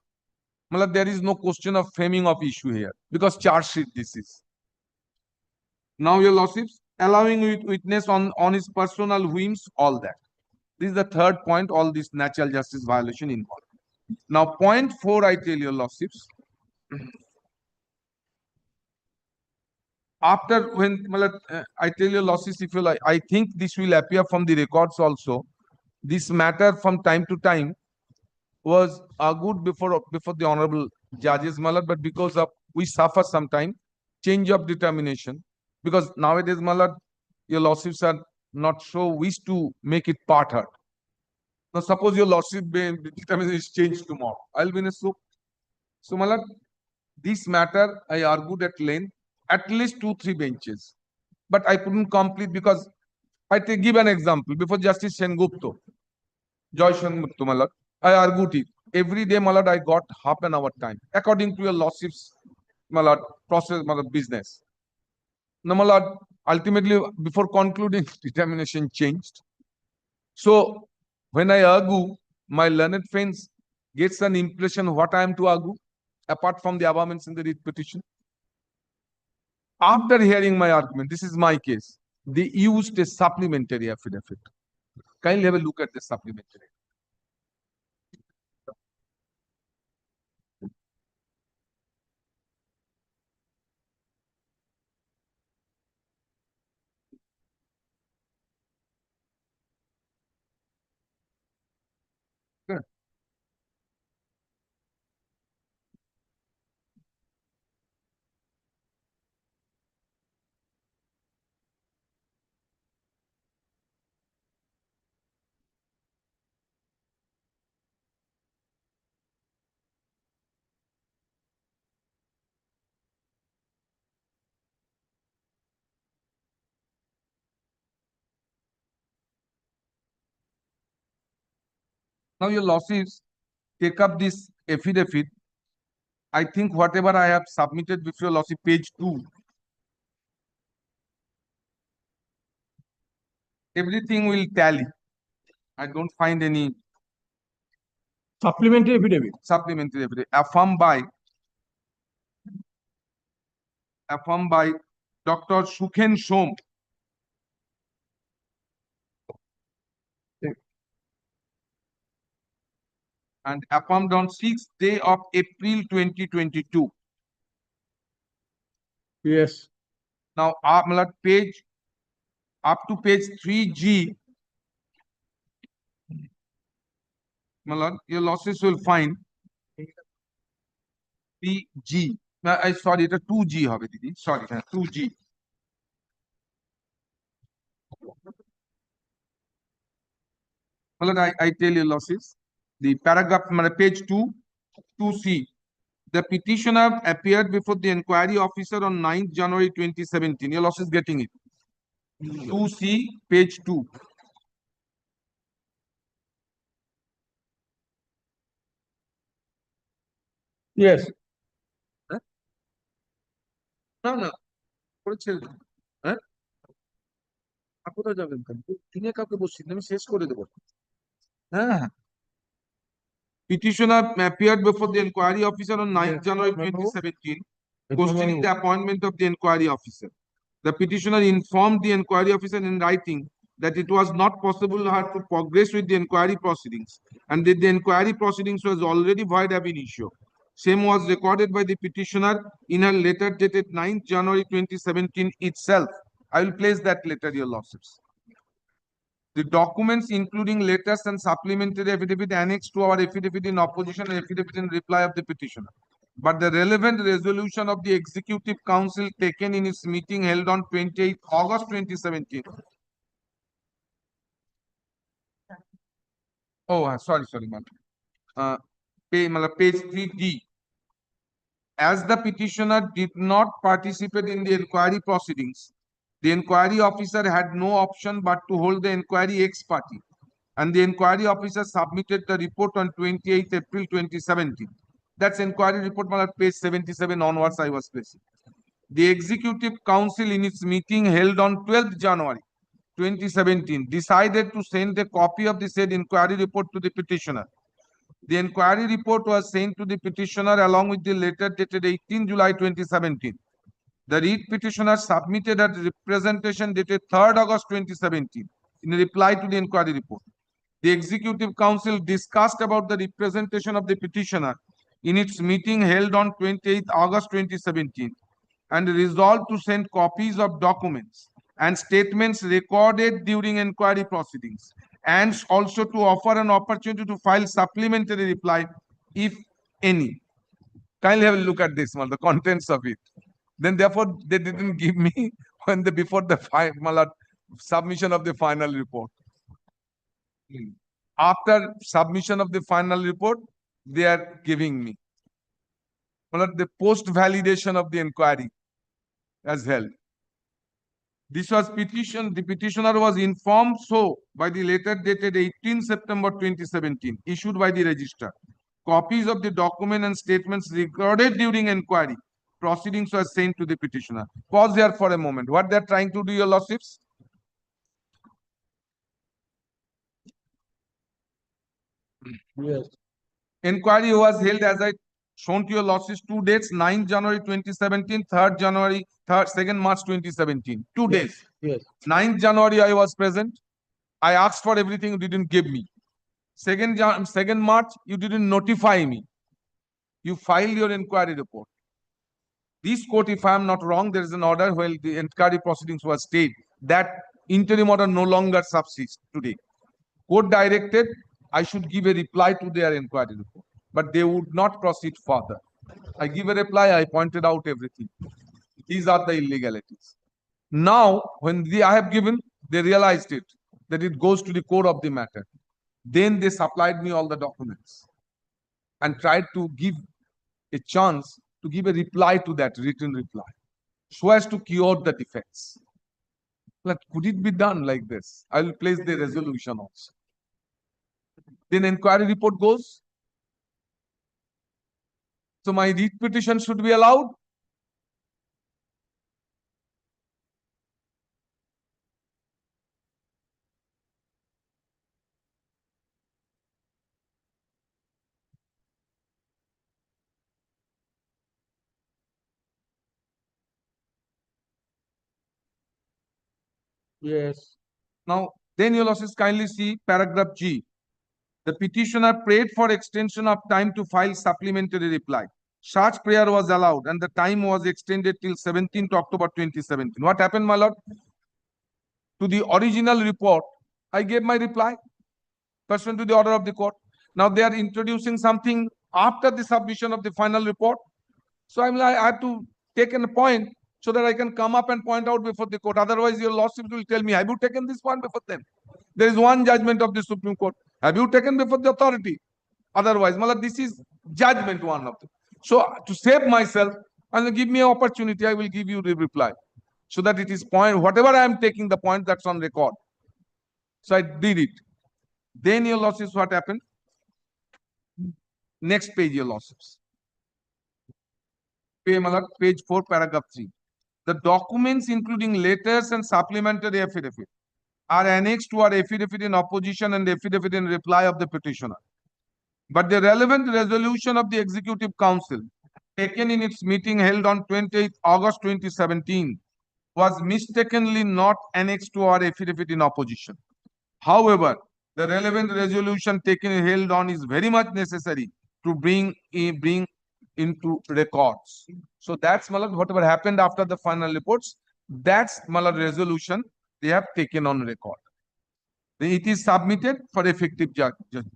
There is no question of framing of issue here because charge sheet this is. Now, your lordships, allowing witness on his personal whims, all that. This is the third point, all this natural justice violation involved. Now, point 4, I tell your lordships. After when I tell your lordships, if you like, I think this will appear from the records also. This matter from time to time was argued before the honorable judges, but because of we suffer sometime change of determination. Because nowadays, your lordships are not so wish to make it part heard. Now, suppose your lordship determination is changed tomorrow. I'll be in a soup. So, this matter I argued at length, at least 2-3 benches. But I couldn't complete because I give an example. Before Justice Sengupta, Joy Shanmuttu, my lord. I argued it. Every day, my lord, I got half an hour time, according to your lordship's, my lord, process, my lord, business. Now, my lord, ultimately, before concluding, determination changed. So, when I argue, my learned friends gets an impression what I am to argue, apart from the above in the writ petition. After hearing my argument, this is my case, they used a supplementary affidavit. Kindly have a look at the supplementary. Good. Now your losses take up this affidavit. I think whatever I have submitted before lossy page 2, everything will tally. I don't find any Supplementary affidavit. supplementary affidavit. Affirmed by Dr. Sukhen Som. And affirmed on 6th day of April 2022. Yes. Now, page up to page 3G, your losses will find 3G. Sorry, it's a 2G, sorry, 2G. I tell you losses. The paragraph, page 2, 2C. The petitioner appeared before the inquiry officer on 9th January 2017. Your loss is getting it. 2C, page 2. Yes. না করেছিল হ্যাঁ কোথায় যাবেন তিনি কাউকে বসছেন আমি শেষ করে দেবো হ্যাঁ Petitioner appeared before the inquiry officer on 9th January 2017, questioning the appointment of the inquiry officer. The petitioner informed the inquiry officer in writing that it was not possible for her to progress with the inquiry proceedings and that the inquiry proceedings was already void ab initio. Same was recorded by the petitioner in her letter dated 9th January 2017 itself. I will place that letter, your lordships. The documents including letters and supplementary affidavit annexed to our affidavit in opposition and affidavit in reply of the petitioner. But the relevant resolution of the Executive Council taken in its meeting held on 28th August 2017. Oh, sorry, ma'am. Page 3D. As the petitioner did not participate in the inquiry proceedings, the inquiry officer had no option but to hold the inquiry ex parte, and the inquiry officer submitted the report on 28th April 2017. That's inquiry report, page 77 onwards I was placing. The Executive Council in its meeting held on 12th January 2017 decided to send a copy of the said inquiry report to the petitioner. The inquiry report was sent to the petitioner along with the letter dated 18 July 2017. The read petitioner submitted a representation dated 3rd August 2017 in reply to the inquiry report. The Executive Council discussed about the representation of the petitioner in its meeting held on 28th August 2017 and resolved to send copies of documents and statements recorded during inquiry proceedings and also to offer an opportunity to file supplementary reply if any. Kindly have a look at this one, the contents of it. Then therefore they didn't give me when before the submission of the final report. After submission of the final report, they are giving me the post validation of the inquiry as held. This was petition. The petitioner was informed so by the letter dated 18 September 2017, issued by the registrar. Copies of the document and statements recorded during inquiry proceedings were sent to the petitioner. Pause here for a moment. What they're trying to do, your lordships? Yes. Inquiry was held, as I shown to your lordships, 2 dates, 9 January 2017, 3rd January, 2nd March 2017. 2 days. Yes. 9th January, I was present. I asked for everything, you didn't give me. 2nd March, you didn't notify me. You filed your inquiry report. This court, if I am not wrong, there is an order while the inquiry proceedings were stayed. That interim order no longer subsists today. Court directed I should give a reply to their inquiry report, but they would not proceed further. I give a reply, I pointed out everything. These are the illegalities. Now, when I have given, they realized it, that it goes to the core of the matter. Then they supplied me all the documents and tried to give a chance to give a reply to that written reply, so as to cure the defects. But could it be done like this? I will place the resolution also. Then inquiry report goes. So my writ petition should be allowed. Yes. Now, then your losses kindly see paragraph G. The petitioner prayed for extension of time to file supplementary reply. Such prayer was allowed and the time was extended till 17th October 2017. What happened, my lord? To the original report, I gave my reply pursuant to the order of the court. Now they are introducing something after the submission of the final report. So I have to take a point so that I can come up and point out before the court. Otherwise, your lordship will tell me, have you taken this one before them? There is one judgment of the Supreme Court. Have you taken before the authority? Otherwise, Mala, this is judgment one of them. So to save myself, and give me an opportunity, I will give you the reply. So that it is point, whatever I am taking the point, that's on record. So I did it. Then your losses, what happened? Next page, your losses. Page 4, paragraph 3. The documents, including letters and supplementary affidavit, are annexed to our affidavit in opposition and affidavit in reply of the petitioner. But the relevant resolution of the Executive Council, taken in its meeting held on 28 August 2017, was mistakenly not annexed to our affidavit in opposition. However, the relevant resolution taken and held on is very much necessary to bring into records. So that's whatever happened after the final reports, that's resolution they have taken on record. It is submitted for effective judgment.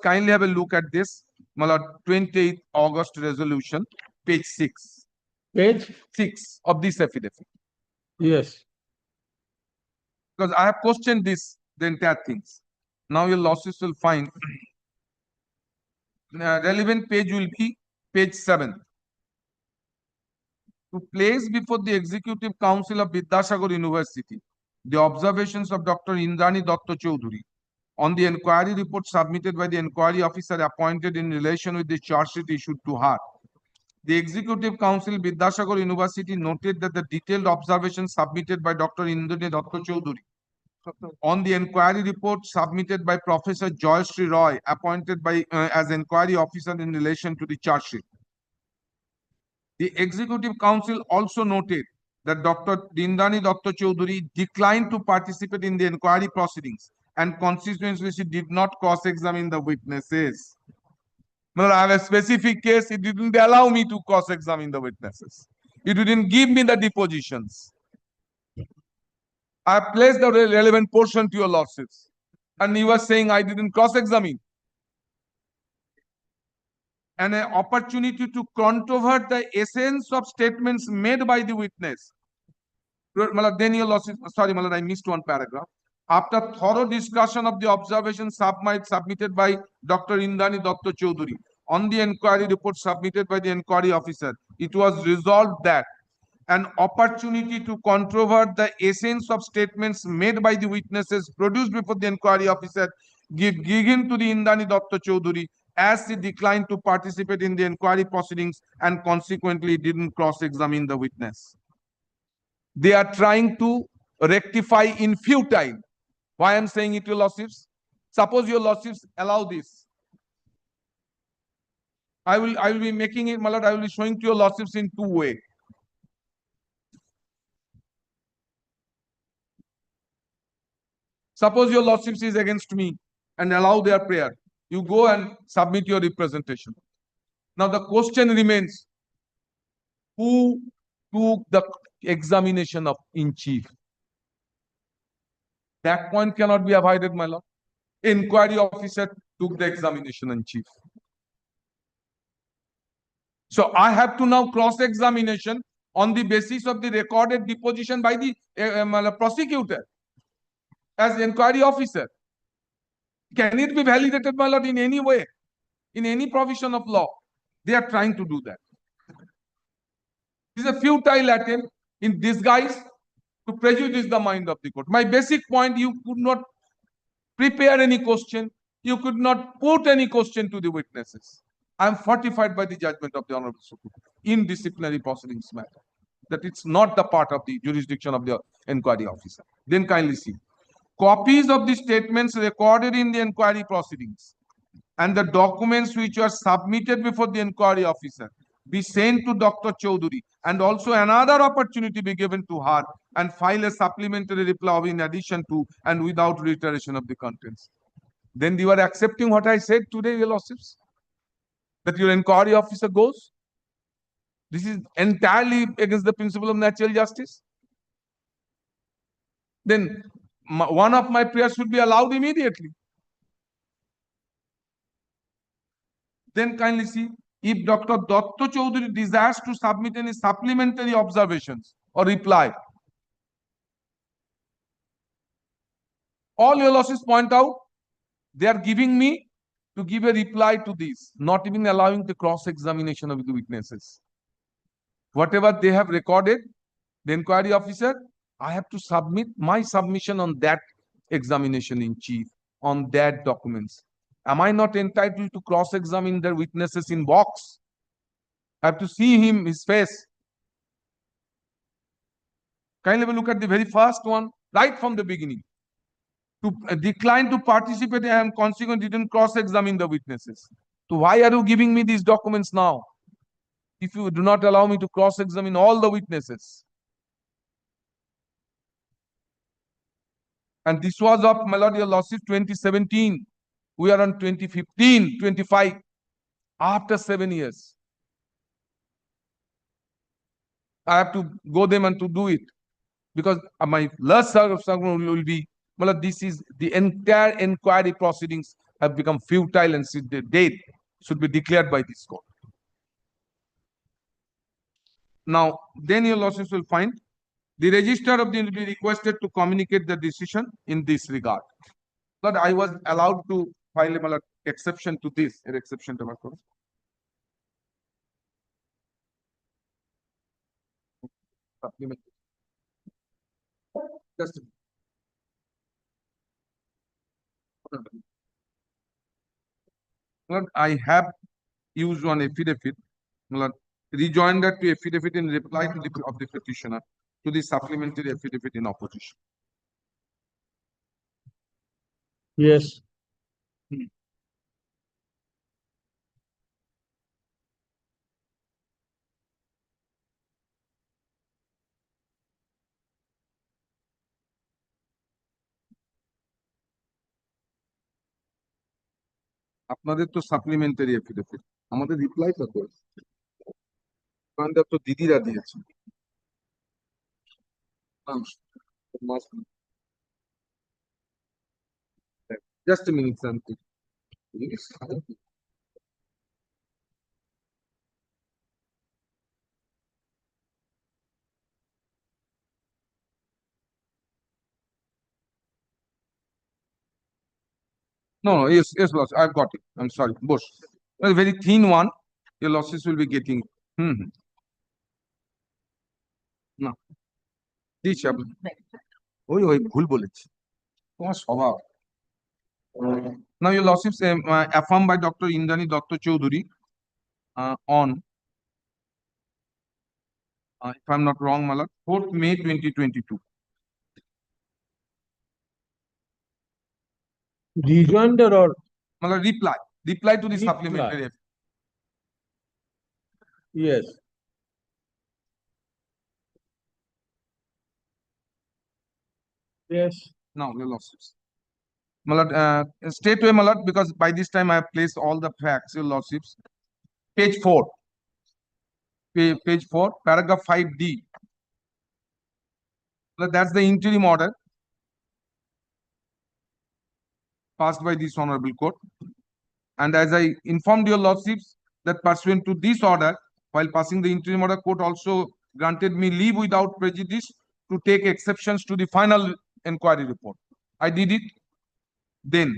Kindly have a look at this 28th August resolution, page 6. Page 6 of this affidavit. Yes. Because I have questioned this, the entire things. Now your losses will find relevant page will be page 7. To place before the Executive Council of Vidyasagar University the observations of Dr. Indrani Datta Chaudhuri on the inquiry report submitted by the inquiry officer appointed in relation with the charge sheet issued to her. The Executive Council Vidyasagar University noted that the detailed observations submitted by Dr. Indrani Datta Chaudhuri on the inquiry report submitted by Professor Joyashree Roy, appointed by as inquiry officer in relation to the charge sheet. The Executive Council also noted that Dr. Indrani Datta Chaudhuri declined to participate in the inquiry proceedings and consequently she did not cross-examine the witnesses. Well, I have a specific case, it didn't allow me to cross-examine the witnesses. It didn't give me the depositions. I placed the relevant portion to your lordships. And you were saying I didn't cross-examine. And an opportunity to controvert the essence of statements made by the witness. Then your losses, sorry, I missed one paragraph. After thorough discussion of the observations submitted by Dr. Indrani Datta Chaudhuri on the inquiry report submitted by the inquiry officer, it was resolved that an opportunity to controvert the essence of statements made by the witnesses produced before the inquiry officer given to the Indani Datta Chaudhuri, as he declined to participate in the inquiry proceedings and consequently didn't cross-examine the witness. They are trying to rectify in futile. Why I'm saying it, your lordships? Suppose your lordships allow this. I will be making it, my lord, I will be showing to your lordships in two ways. Suppose your lordships is against me and allow their prayer. You go and submit your representation. Now the question remains, who took the examination of in chief? That point cannot be avoided, my lord. Inquiry officer took the examination in chief. So I have to now cross-examination on the basis of the recorded deposition by the prosecutor as inquiry officer. Can it be validated, my lord, in any way, in any provision of law? They are trying to do that. It is a futile attempt in disguise to prejudice the mind of the court. My basic point, you could not prepare any question. You could not put any question to the witnesses. I am fortified by the judgment of the Honorable Supreme Court in disciplinary proceedings matter, that it's not the part of the jurisdiction of the inquiry officer. Then kindly see. Copies of the statements recorded in the inquiry proceedings and the documents which were submitted before the inquiry officer be sent to Dr. Chaudhuri, and also another opportunity be given to her and file a supplementary reply in addition to and without reiteration of the contents. Then you are accepting what I said today, your lordships, that your inquiry officer goes. This is entirely against the principle of natural justice. Then one of my prayers should be allowed immediately. Then kindly see, if Dr. Datta Chaudhuri desires to submit any supplementary observations or reply, all your lordships point out, they are giving me to give a reply to this, not even allowing the cross-examination of the witnesses. Whatever they have recorded, the inquiry officer, I have to submit my submission on that examination in chief, on that documents. Am I not entitled to cross-examine the witnesses in box? I have to see him, his face. Kindly look at the very first one, right from the beginning. To decline to participate and consequently didn't cross-examine the witnesses. So why are you giving me these documents now, if you do not allow me to cross-examine all the witnesses? And this was of, my lord, your lordship, 2017. We are on 2015, 25, after 7 years. I have to go them and to do it, because my last argument will be, my lord, this is the entire inquiry proceedings have become futile, and the date should be declared by this court. Now, then your lordships will find the registrar of the will be requested to communicate the decision in this regard. But I was allowed to file a exception to this, an exception to my court. Just I have used one affidavit, rejoined that to affidavit in reply to the of the petitioner to the supplementary affidavit in opposition. Yes. আপনাদের তো supplementary affidavit, আমাদের রিপ্লাইটা তো তো দিদিরা দিয়েছে। Just a minute, something. No, yes, boss. I've got it. I'm sorry, boss. A very thin one. Your losses will be getting. না দিচ্ছি আপনি ওই ওই ভুল বলেছি তোমার স্বভাব Now your lordships affirmed by Dr. Indrani Dr. Chaudhary on if I'm not wrong, Malak, 4th May 2022. Rejoinder or Malak, reply to the supplementary. yes. Yes. Now your lordships. Malak, straight away, Malak, because by this time I have placed all the facts, your lordships. Page 4. Page 4, paragraph 5D. Malak, that's the interim order passed by this honorable court. And as I informed your lordships that pursuant to this order, while passing the interim order, court also granted me leave without prejudice to take exceptions to the final inquiry report. I did it. Then,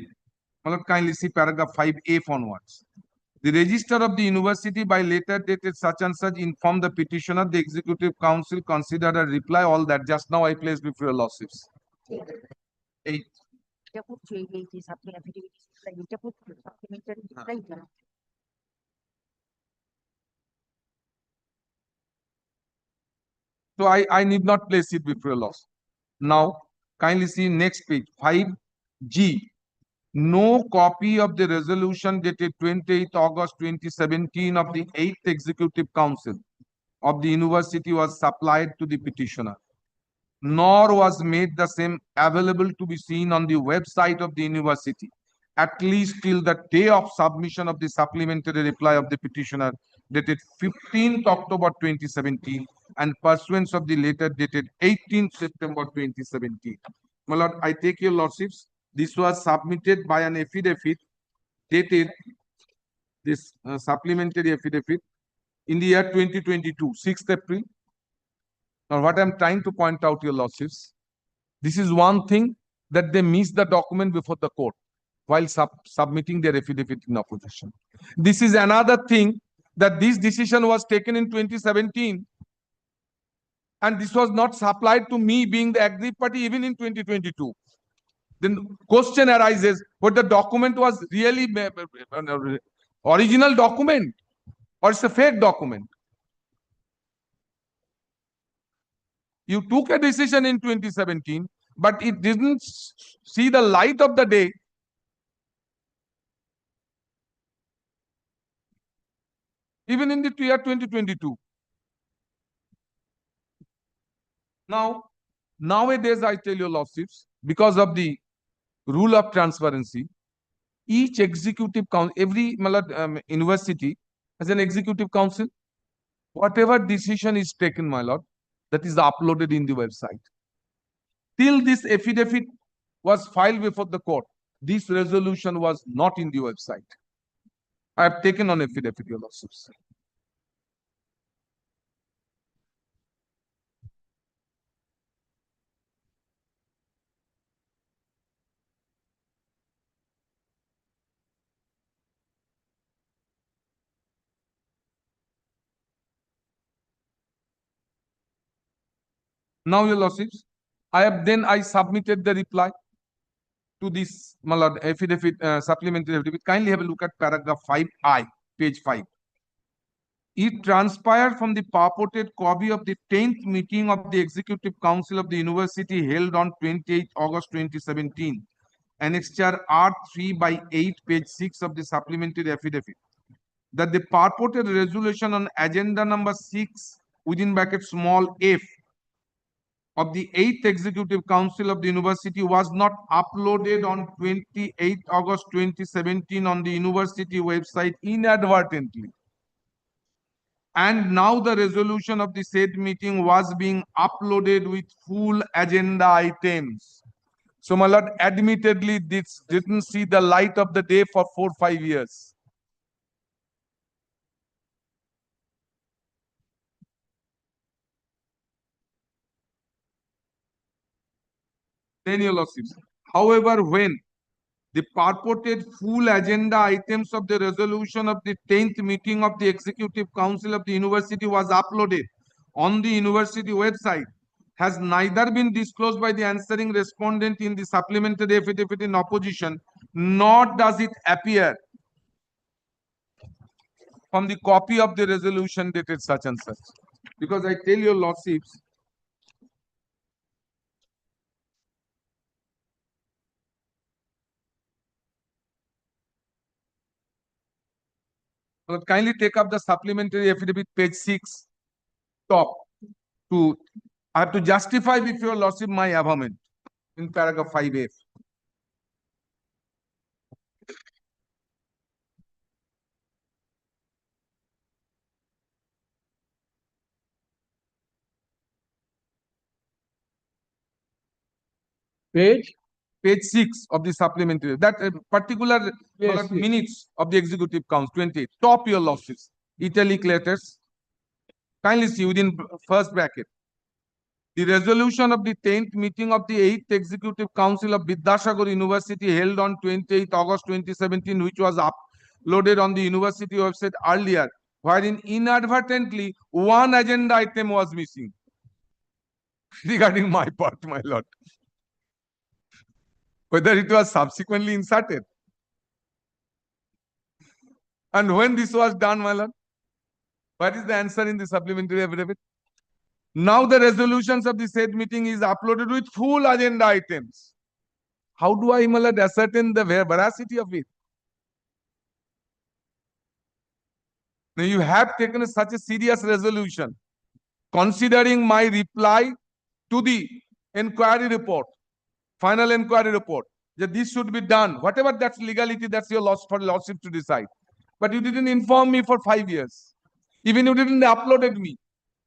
Malak, kindly see paragraph 5A onwards. The register of the university by letter dated such and such informed the petitioner, the executive council considered a reply, all that just now I placed before your lordships. 8. So I need not place it before your loss. Now, kindly see next page, 5G. No copy of the resolution dated 28th August 2017 of the 8th Executive Council of the university was supplied to the petitioner, nor was made the same available to be seen on the website of the university, at least till the day of submission of the supplementary reply of the petitioner dated 15th October 2017 and pursuance of the letter dated 18th September 2017. My lord, I take your lordships. This was submitted by an affidavit dated, this supplementary affidavit, in the year 2022, 6th April. Now, what I'm trying to point out, your lordships, this is one thing that they missed the document before the court while submitting their affidavit in opposition. This is another thing that this decision was taken in 2017 and this was not supplied to me being the aggrieved party even in 2022. Then question arises, but the document was really original document or it's a fake document. You took a decision in 2017, but it didn't see the light of the day. Even in the year 2022. Now, nowadays, I tell you, lordships, because of the rule of transparency, each executive council, every university has an executive council. Whatever decision is taken, my lord, that is uploaded in the website. Till this affidavit was filed before the court, this resolution was not in the website. I have taken on affidavit, your lordships. Now, your lordships, I submitted the reply to this affidavit, supplementary affidavit. Kindly have a look at paragraph 5I, page 5. It transpired from the purported copy of the 10th meeting of the Executive Council of the University held on 28 August 2017, Annexure R3/8, page 6 of the supplementary affidavit, that the purported resolution on agenda number 6, within bracket small f, of the 8th Executive Council of the University was not uploaded on 28 August 2017 on the university website inadvertently. And now the resolution of the said meeting was being uploaded with full agenda items. So, my lord, admittedly, this didn't see the light of the day for 4-5 years. Then, your lordships, however, when the purported full agenda items of the resolution of the 10th meeting of the Executive Council of the University was uploaded on the university website has neither been disclosed by the answering respondent in the supplementary affidavit in opposition, nor does it appear from the copy of the resolution dated such and such. Because I tell your lordships, kindly take up the supplementary affidavit, page 6, top. I have to justify before your lordship my averment in paragraph 5F. Page 6 of the supplementary, that particular Yes, minutes of the executive counts, 28, top your losses, italic letters. Kindly see within first bracket. The resolution of the 10th meeting of the 8th Executive Council of Vidyasagar University held on 28th August 2017, which was uploaded on the university website earlier, wherein inadvertently one agenda item was missing. Regarding my part, my lord. Whether it was subsequently inserted. And when this was done, my lord, what is the answer in the supplementary affidavit? Now the resolutions of the said meeting is uploaded with full agenda items. How do I, my lord, ascertain the veracity of it? Now you have taken such a serious resolution, considering my reply to the inquiry report, final inquiry report, that this should be done. Whatever that's legality, that's your loss for lordship to decide. But you didn't inform me for 5 years. Even you didn't uploaded me.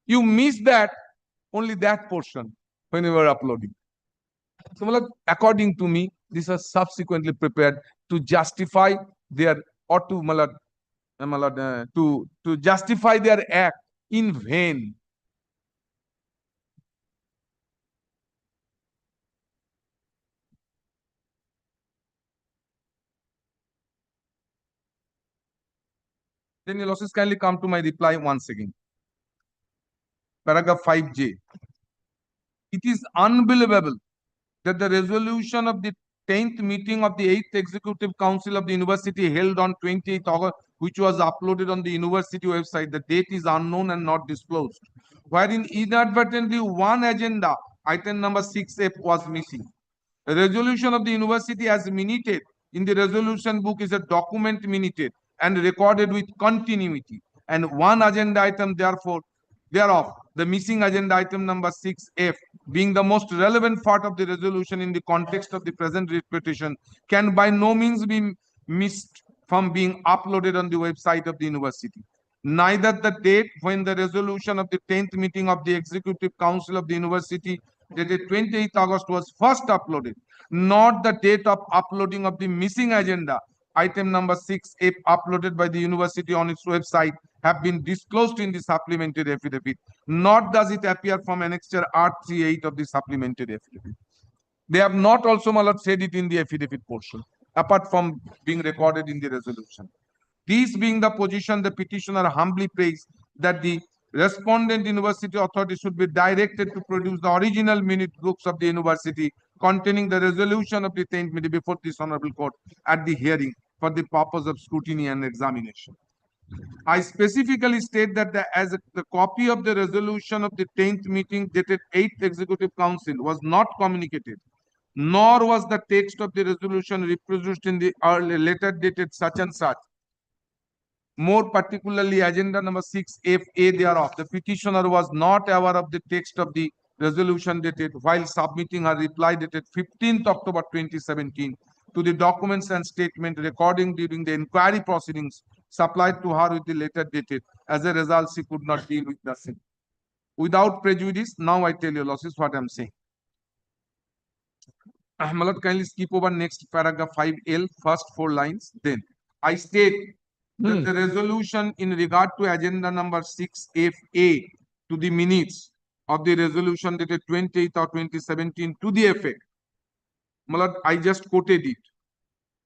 You missed that, only that portion when you were uploading. So, my lord, according to me, this was subsequently prepared to justify their, or to, my lord, to justify their act in vain. Then your losses kindly come to my reply once again. Paragraph 5J. It is unbelievable that the resolution of the 10th meeting of the 8th Executive Council of the University held on 28th August, which was uploaded on the university website, the date is unknown and not disclosed, wherein inadvertently one agenda, item number 6F, was missing. The resolution of the university as minuted in the resolution book is a document minuted and recorded with continuity, and one agenda item thereof, the missing agenda item number 6F, being the most relevant part of the resolution in the context of the present petition, can by no means be missed from being uploaded on the website of the university. Neither the date when the resolution of the 10th meeting of the Executive Council of the University dated 28th August was first uploaded, nor the date of uploading of the missing agenda, item number 6F, uploaded by the university on its website, have been disclosed in the supplementary affidavit, nor does it appear from annexure R38 of the supplementary affidavit. They have not also, my lord, said it in the affidavit portion, apart from being recorded in the resolution. This being the position, the petitioner humbly prays that the respondent university authority should be directed to produce the original minute books of the university containing the resolution of the 10th meeting before this honorable court at the hearing for the purpose of scrutiny and examination. I specifically state that the copy of the resolution of the 10th meeting dated 8th Executive Council was not communicated, nor was the text of the resolution reproduced in the early letter dated such and such. More particularly, agenda number 6FA thereof, the petitioner was not aware of the text of the resolution dated while submitting her reply dated 15th October 2017 to the documents and statement recording during the inquiry proceedings supplied to her with the letter dated. As a result, she could not deal with the same. Without prejudice, now I tell you, losses, what I'm saying. My lord, kindly skip over next paragraph 5L, first 4 lines. Then I state that the resolution in regard to agenda number 6FA to the minutes of the resolution dated 28th or 2017 to the effect. My lord, I just quoted it.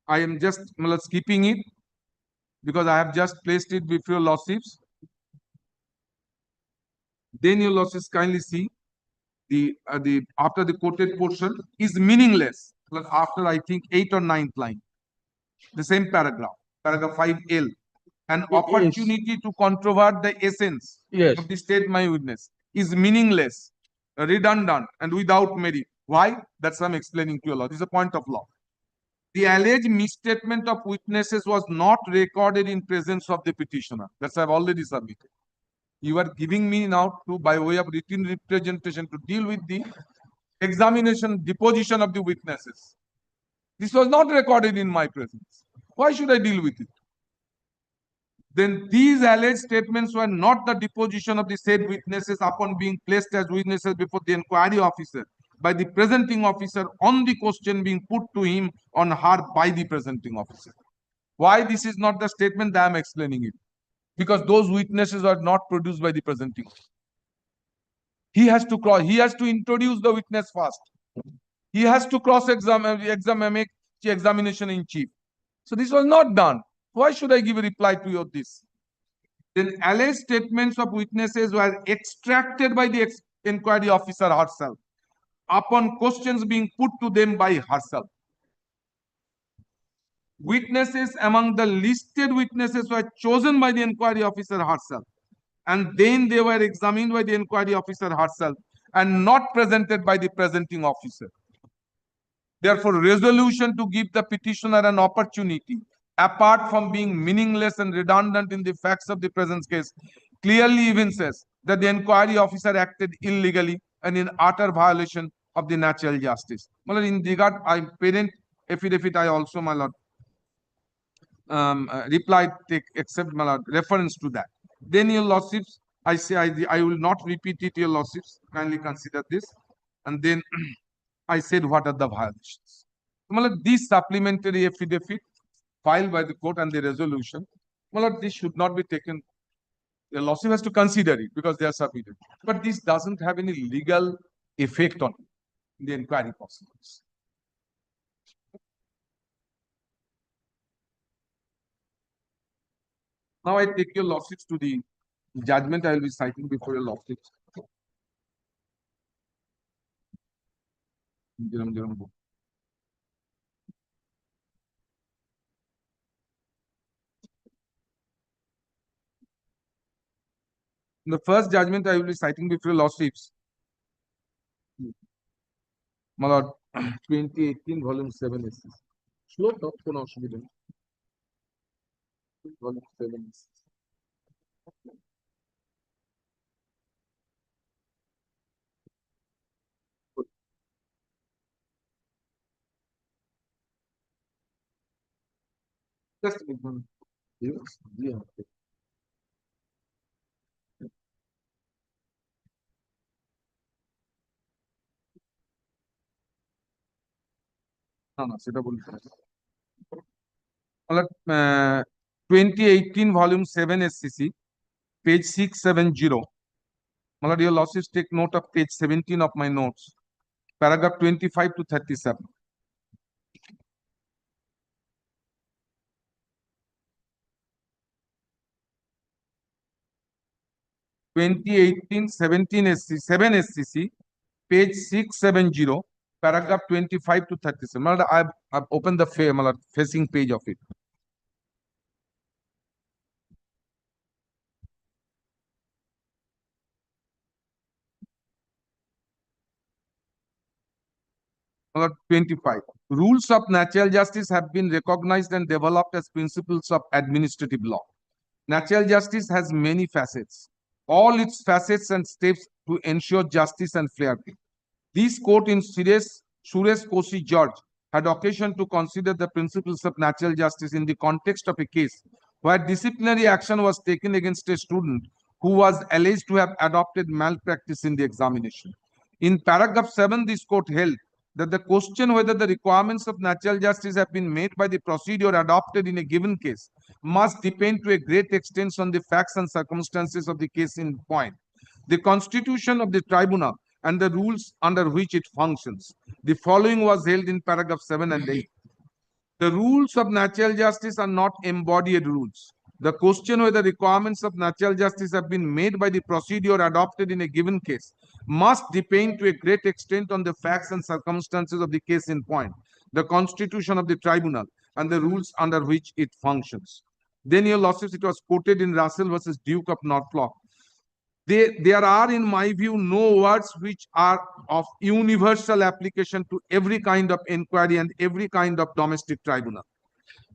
I am just, my lord, skipping it because I have just placed it before lordships. Then your losses kindly see the after the quoted portion is meaningless. But after I think 8th or 9th line, the same paragraph, paragraph 5L, an opportunity to controvert the essence of the state my witness is meaningless, redundant, and without merit. Why? That's what I'm explaining to you law. This is a point of law. The alleged misstatement of witnesses was not recorded in presence of the petitioner. That's I've already submitted. You are giving me now to, by way of written representation, to deal with the examination, deposition of the witnesses. This was not recorded in my presence. Why should I deal with it? Then these alleged statements were not the deposition of the said witnesses upon being placed as witnesses before the inquiry officer by the presenting officer on the question being put to him on her by the presenting officer. Why this is not the statement that I am explaining it? Because those witnesses are not produced by the presenting officer. He has to introduce the witness first. He has to make examination in chief. So this was not done. Why should I give a reply to your this? Then alleged statements of witnesses were extracted by the inquiry officer herself upon questions being put to them by herself. Witnesses among the listed witnesses were chosen by the inquiry officer herself, and then they were examined by the inquiry officer herself and not presented by the presenting officer. Therefore, resolution to give the petitioner an opportunity, apart from being meaningless and redundant in the facts of the present case, clearly evinces that the inquiry officer acted illegally and in utter violation of the natural justice. My lord, in regard, I parent affidavit, I also, my lord, replied, except, my lord, reference to that. Then your lordships, I say, I will not repeat it, your lordships, kindly consider this. And then I said, what are the violations? My lord, this supplementary affidavit filed by the court and the resolution, my lord, this should not be taken. The lordship has to consider it because they are submitted. But this doesn't have any legal effect on the inquiry proceedings. Now I take your lordships to the judgment I will be citing before your lordships. The first judgment I will be citing before your lordships, my lord, 2018 volume 7 is slow talk, volume 7 is. Just a moment. Yes, yeah. No, সেটা বলতে হবে। 2018 volume 7 SCC, page 670. My lord, your lordships take note of page 17 of my notes, paragraph 25 to 37. (2018-17 SCC, page 670, paragraph 25 to 37. My lord, I've opened the facing page of it. Number 25. Rules of natural justice have been recognized and developed as principles of administrative law. Natural justice has many facets, all its facets and steps to ensure justice and fairness. This court in Suresh Koshi George had occasion to consider the principles of natural justice in the context of a case where disciplinary action was taken against a student who was alleged to have adopted malpractice in the examination. In paragraph 7, this court held that the question whether the requirements of natural justice have been met by the procedure adopted in a given case must depend to a great extent on the facts and circumstances of the case in point, the constitution of the tribunal, and the rules under which it functions. The following was held in paragraph 7 and 8. The rules of natural justice are not embodied rules. The question whether requirements of natural justice have been made by the procedure adopted in a given case must depend to a great extent on the facts and circumstances of the case in point, the constitution of the tribunal, and the rules under which it functions. Then, your lordships, it was quoted in Russell versus Duke of Norfolk. There are, in my view, no words which are of universal application to every kind of inquiry and every kind of domestic tribunal.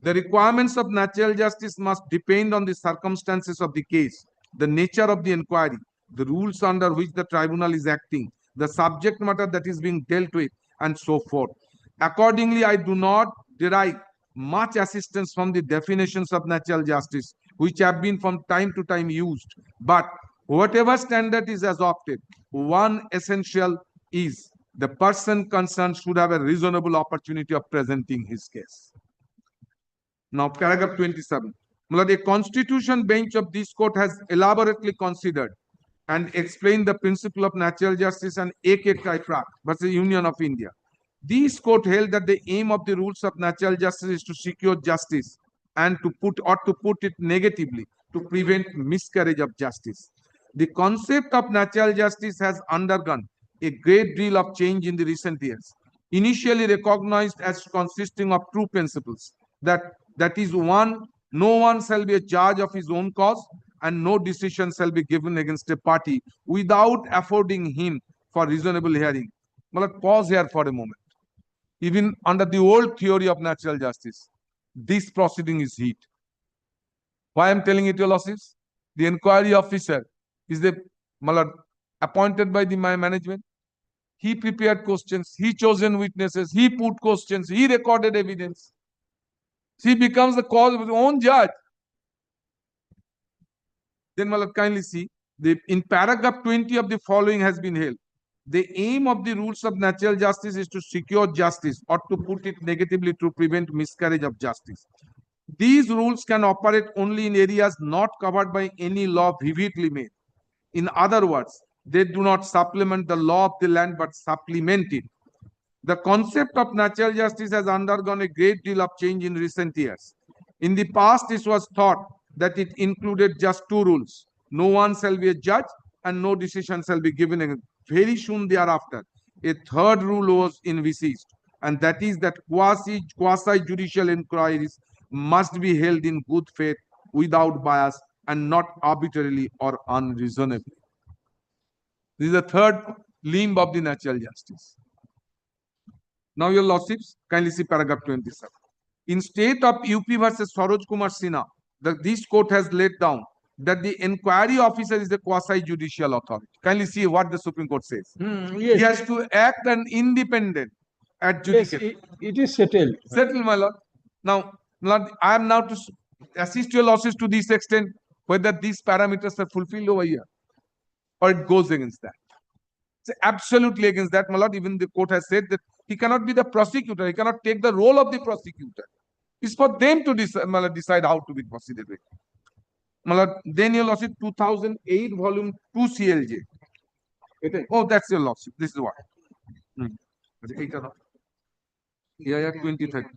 The requirements of natural justice must depend on the circumstances of the case, the nature of the inquiry, the rules under which the tribunal is acting, the subject matter that is being dealt with, and so forth. Accordingly, I do not derive much assistance from the definitions of natural justice, which have been from time to time used. But whatever standard is adopted, one essential is the person concerned should have a reasonable opportunity of presenting his case. Now, paragraph 27. A constitution bench of this court has elaborately considered and explained the principle of natural justice and A.K. Kaiprak versus Union of India. This court held that the aim of the rules of natural justice is to secure justice and to put it negatively, to prevent miscarriage of justice. The concept of natural justice has undergone a great deal of change in the recent years. Initially recognized as consisting of two principles, that is, one, no one shall be a judge of his own cause, and no decision shall be given against a party without affording him for reasonable hearing. Well, pause here for a moment. Even under the old theory of natural justice, this proceeding is heat. Why I am telling it, your lordships? The inquiry officer is appointed by the management. He prepared questions, he chosen witnesses, he put questions, he recorded evidence. He becomes the cause of his own judge. Then kindly see, in paragraph 20 of the following has been held. The aim of the rules of natural justice is to secure justice, or to put it negatively, to prevent miscarriage of justice. These rules can operate only in areas not covered by any law vividly made. In other words, they do not supplement the law of the land but supplement it. The concept of natural justice has undergone a great deal of change in recent years. In the past, it was thought that it included just two rules: no one shall be a judge and no decision shall be given. Very soon thereafter, a third rule was envisaged, and that is that quasi-judicial inquiries must be held in good faith, without bias, and not arbitrarily or unreasonably. This is the third limb of the natural justice. Now, your lordships, kindly see paragraph 27. In state of UP versus Saroj Kumar Sinha, this court has laid down that the inquiry officer is the quasi-judicial authority. Kindly see what the Supreme Court says. Yes. He has to act an independent adjudicator. Yes, it is settled. Settled, my lord. Now, I am now to assist your lordships to this extent, whether these parameters are fulfilled over here, or it goes against that. It's absolutely against that, my lord. Even the court has said that he cannot be the prosecutor. He cannot take the role of the prosecutor. It's for them to decide how to be proceeded with. Then your lordship, 2008 volume 2 CLJ. Oh, that's your lordship. This is what. Yeah, 2030.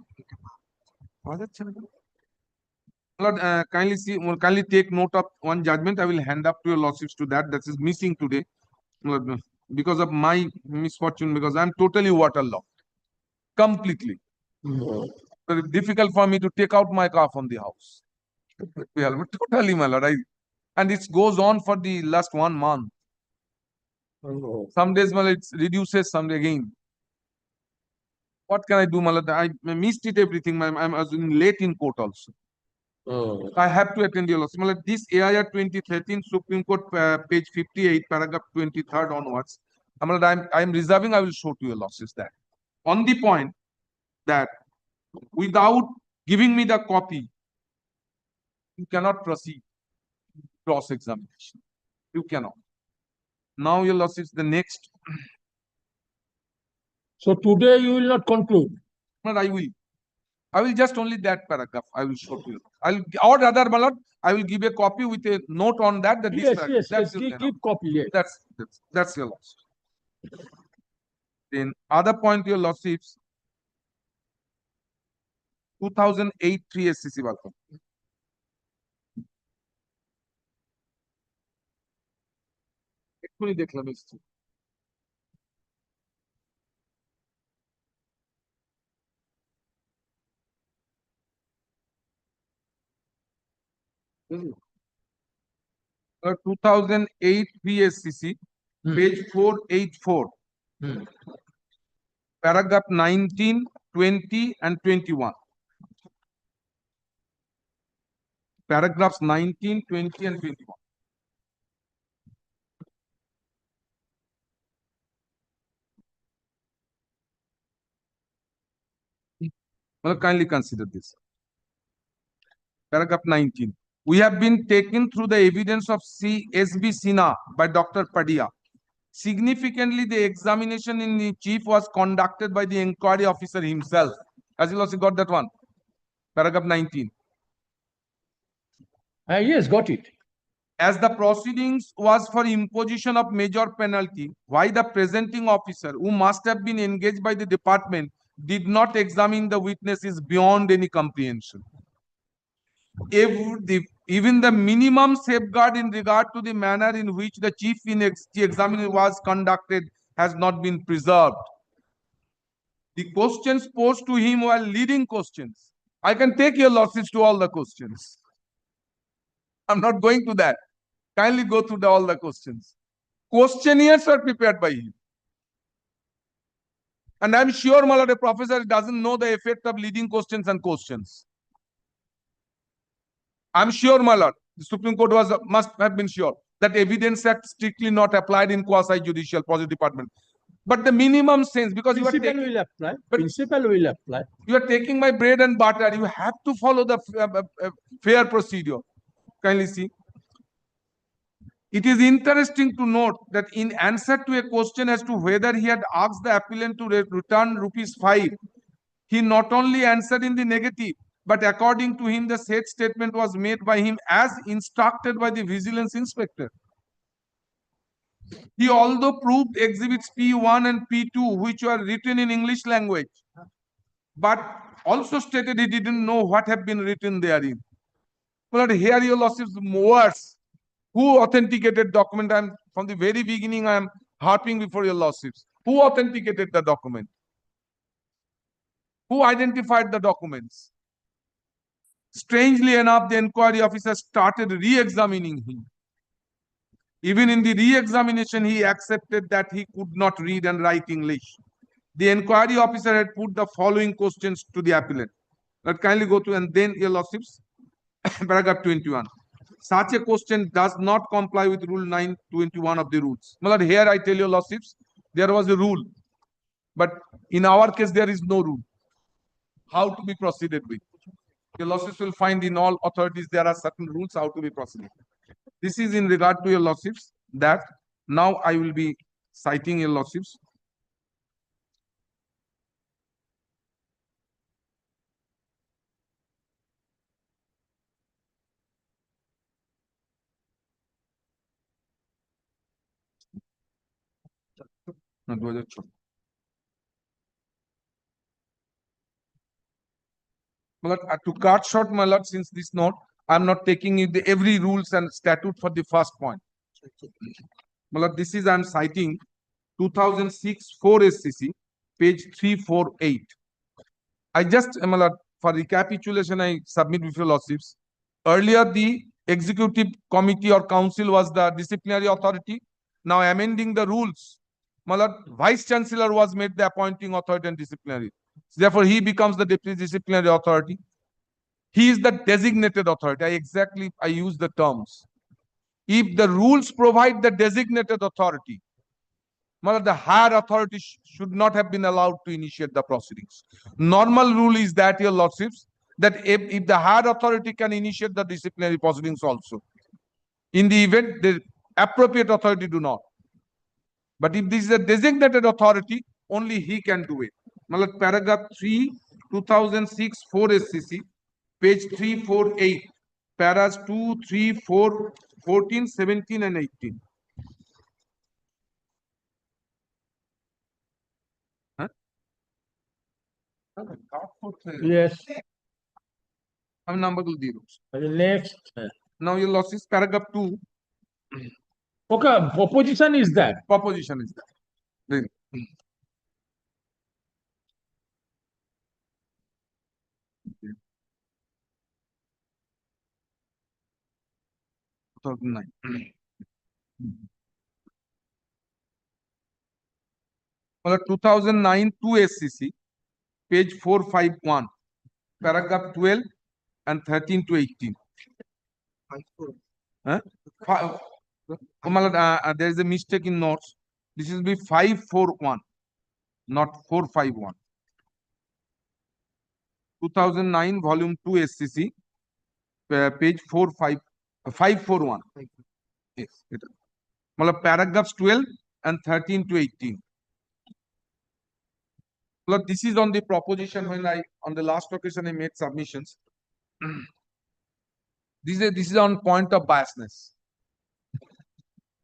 Lord, kindly see, kindly take note of one judgment. I will hand up to your lordships to that. That is missing today, because of my misfortune. Because I am totally waterlogged, completely. Very difficult for me to take out my car from the house. Totally, my lord. And it goes on for the last 1 month. Some days, my lord, it reduces. Some day again. What can I do, my lord? I missed it everything. I was late in court also. I have to attend your lordship. This AIR 2013 Supreme Court, page 58, paragraph 23rd onwards. I am reserving. I will show to your lordships that on the point that without giving me the copy, you cannot proceed cross-examination. You cannot. Now, your lordships, the next. So today you will not conclude. But I will. I will just only that paragraph. I will show to you. Or rather, my lord, I will give a copy with a note on that. Yes. Keep copy. Yes. That's your lordship. Then other point, your lordships. 2008 3 SCC welcome. এক্ষুনি দেখলাম এসছি। বুঝলি? 2008 PSCC, page 484, paragraph 19, 20 and 21. Paragraphs 19, 20 and 21. Well, kindly consider this. Paragraph 19. We have been taken through the evidence of SB Sinha by Dr. Padia. Significantly, the examination in chief was conducted by the inquiry officer himself. As you also got that one. Paragraph 19. Yes, got it. As the proceedings was for imposition of major penalty, why the presenting officer, who must have been engaged by the department, did not examine the witness is beyond any comprehension. Even the minimum safeguard in regard to the manner in which the chief examiner was conducted has not been preserved. The questions posed to him were leading questions. I can take your losses to all the questions. I'm not going to that. Kindly go through all the questions. Questionnaires are prepared by him. And I'm sure, my lord, a professor doesn't know the effect of leading questions and questions. I'm sure, my lord, the Supreme Court must have been sure that Evidence Act strictly not applied in quasi-judicial policy department. But the minimum sense, because you are taking, will apply. Principle will apply. you are taking my bread and butter, you have to follow the fair procedure. Kindly see. It is interesting to note that in answer to a question as to whether he had asked the appellant to return ₹5, he not only answered in the negative, but according to him, the said statement was made by him as instructed by the vigilance inspector. He although proved exhibits P1 and P2, which were written in English language, but also stated he didn't know what had been written therein. But here your losses worse. Who authenticated document? From the very beginning, I am harping before your lordships. Who authenticated the document? Who identified the documents? Strangely enough, the inquiry officer started re-examining him. Even in the re-examination, he accepted that he could not read and write English. The inquiry officer had put the following questions to the appellant. But kindly go to, and then your lordships, paragraph 21. Such a question does not comply with rule 921 of the rules. Well, here I tell you, lordships, there was a rule, but in our case there is no rule. How to be proceeded with? Your lordships will find in all authorities there are certain rules how to be proceeded. This is in regard to your lordships that now I will be citing your lordships. No, 2014. But to cut short, my lord, since this note, I'm not taking in the every rules and statute for the first point. My lord, this is I'm citing 2006 4 SCC, page 348. I just, my lord, for recapitulation, I submit with your lordships. Earlier, the executive committee or council was the disciplinary authority. Now amending the rules, my lord, vice chancellor was made the appointing authority and disciplinary. Therefore, he becomes the deputy disciplinary authority. He is the designated authority. I use the terms. If the rules provide the designated authority, the higher authority should not have been allowed to initiate the proceedings. Normal rule is that, your lordships, that if the higher authority can initiate the disciplinary proceedings also, in the event the appropriate authority do not. But if this is a designated authority, only he can do it. Paragraph 3, 2006 4 SCC, page 348, paras 2, 3, 4, 14, 17 and 18. Huh? Yes. Number Next. Now your losses, paragraph 2. Okay, proposition is that. Proposition is that. Then, 2009. Well, 2009 2 SCC, page 451, paragraph 12 and 13 to 18. Huh? There is a mistake in notes. This will be 541, not 451. 2009 volume 2 SCC, page 541. Yes. Paragraphs 12 and 13 to 18. Well, this is on the proposition when on the last occasion I made submissions. This is on point of biasness.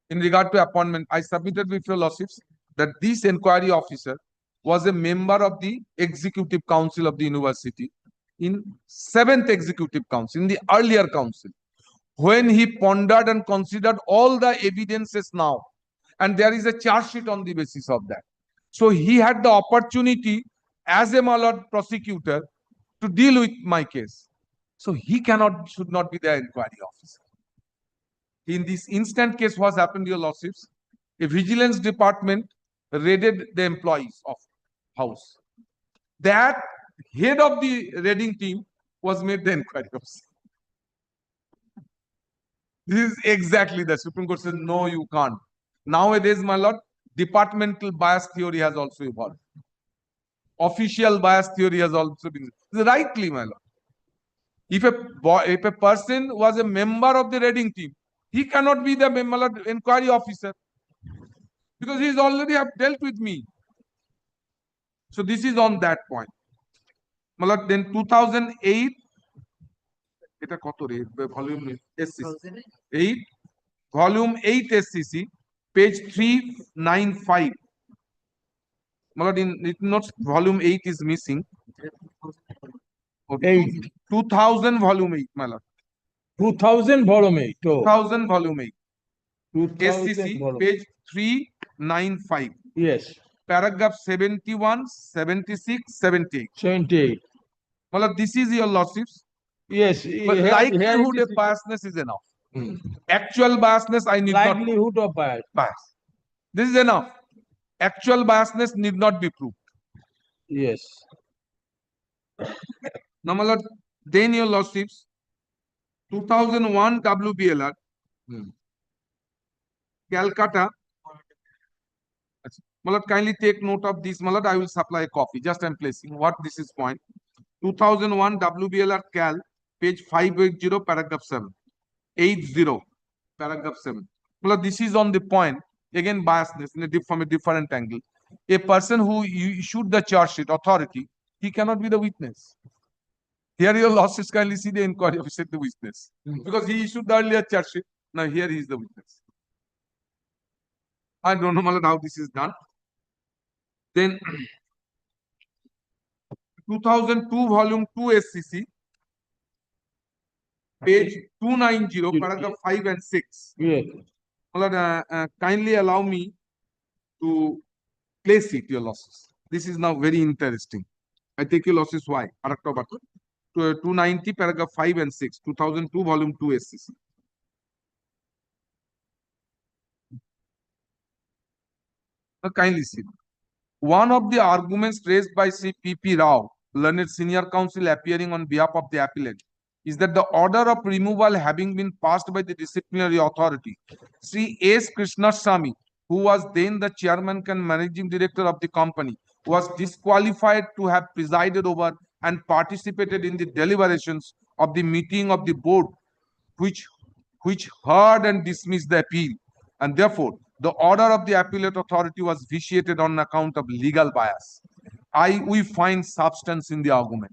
In regard to appointment, I submitted with your lordships that this inquiry officer was a member of the Executive Council of the University in 7th Executive Council, in the earlier council, when he pondered and considered all the evidences now, and there is a charge sheet on the basis of that. So he had the opportunity as a malord prosecutor to deal with my case. So he should not be the inquiry officer. In this instant case, what happened, your lordships? A vigilance department raided the employees of house. That head of the raiding team was made the inquiry officer. This is exactly the Supreme Court says, no, you can't. Nowadays, my lord, departmental bias theory has also evolved. Official bias theory has also been rightly, my lord. If a person was a member of the raiding team, he cannot be the inquiry officer because he is already have dealt with me. So this is on that point. Then 2008, volume SCC, 8 SCC, page 395. In notes, volume 8 is missing. Okay. 2000 volume 8, my lord. 2000 volume 8. 2000 volume 8. 2000 SCC, volume. page 395. Yes. Paragraph 71, 76, 78. 78. Well, this is your lordships. Yes. But here- likelihood here of biasness is enough. Actual biasness, I need not. Likelihood of bias. This is enough. Actual biasness need not be proved. Yes. Now, my lord, then your lordships, 2001 WBLR, Calcutta. My lord, kindly take note of this. My lord, I will supply a copy. Just I'm placing what this is point. 2001 WBLR Cal, page 580, paragraph 7. 80, paragraph 7. My lord, this is on the point. Again, biasness from a different angle. A person who issued the charge sheet, authority, he cannot be the witness. Here your lordships kindly see the inquiry officer, the witness. Because he issued the earlier charge sheet. Now here he is the witness. I don't know, my lord, how this is done. Then 2002 volume 2 SCC, page 290, paragraph 5 and 6. Yeah. My lord, kindly allow me to place it, your losses. This is now very interesting. I take your losses why? 290, paragraph 5 and 6, 2002 volume 2 SCC. Now kindly see. One of the arguments raised by Sri P.P. Rao, learned senior counsel appearing on behalf of the appellant, is that the order of removal having been passed by the disciplinary authority, Sri S. Krishnaswamy, who was then the chairman and managing director of the company, was disqualified to have presided over and participated in the deliberations of the meeting of the board, which heard and dismissed the appeal, and therefore the order of the appellate authority was vitiated on account of legal bias. We find substance in the argument.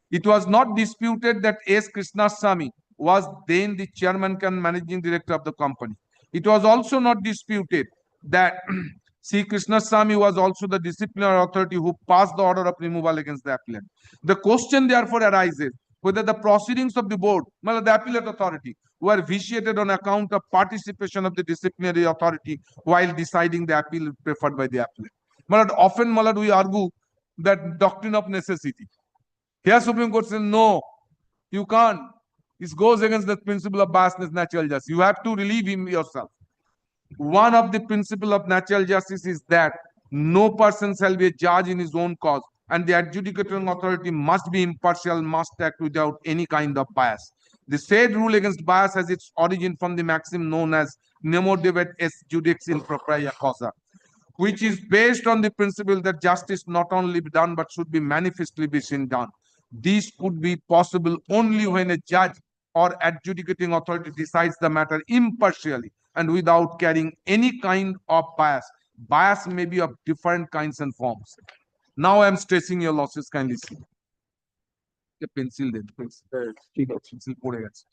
It was not disputed that S. Krishnaswamy was then the chairman and managing director of the company. It was also not disputed that C. Krishnaswamy was also the disciplinary authority who passed the order of removal against the appellant. The question therefore arises, whether the proceedings of the board, well, the appellate authority, were vitiated on account of participation of the disciplinary authority while deciding the appeal preferred by the appellate. Malad, often, Malad, we argue that doctrine of necessity. Here, Supreme Court says, no, you can't. This goes against the principle of biasness, natural justice. You have to relieve him yourself. One of the principle of natural justice is that no person shall be a judge in his own cause, and the adjudicating authority must be impartial, must act without any kind of bias. The said rule against bias has its origin from the maxim known as nemo devet es judex in propria causa, which is based on the principle that justice not only be done but should be manifestly be seen done. This could be possible only when a judge or adjudicating authority decides the matter impartially and without carrying any kind of bias. Bias may be of different kinds and forms. Now I am stressing your losses, kindly see. The pencil then, pencil pore gache.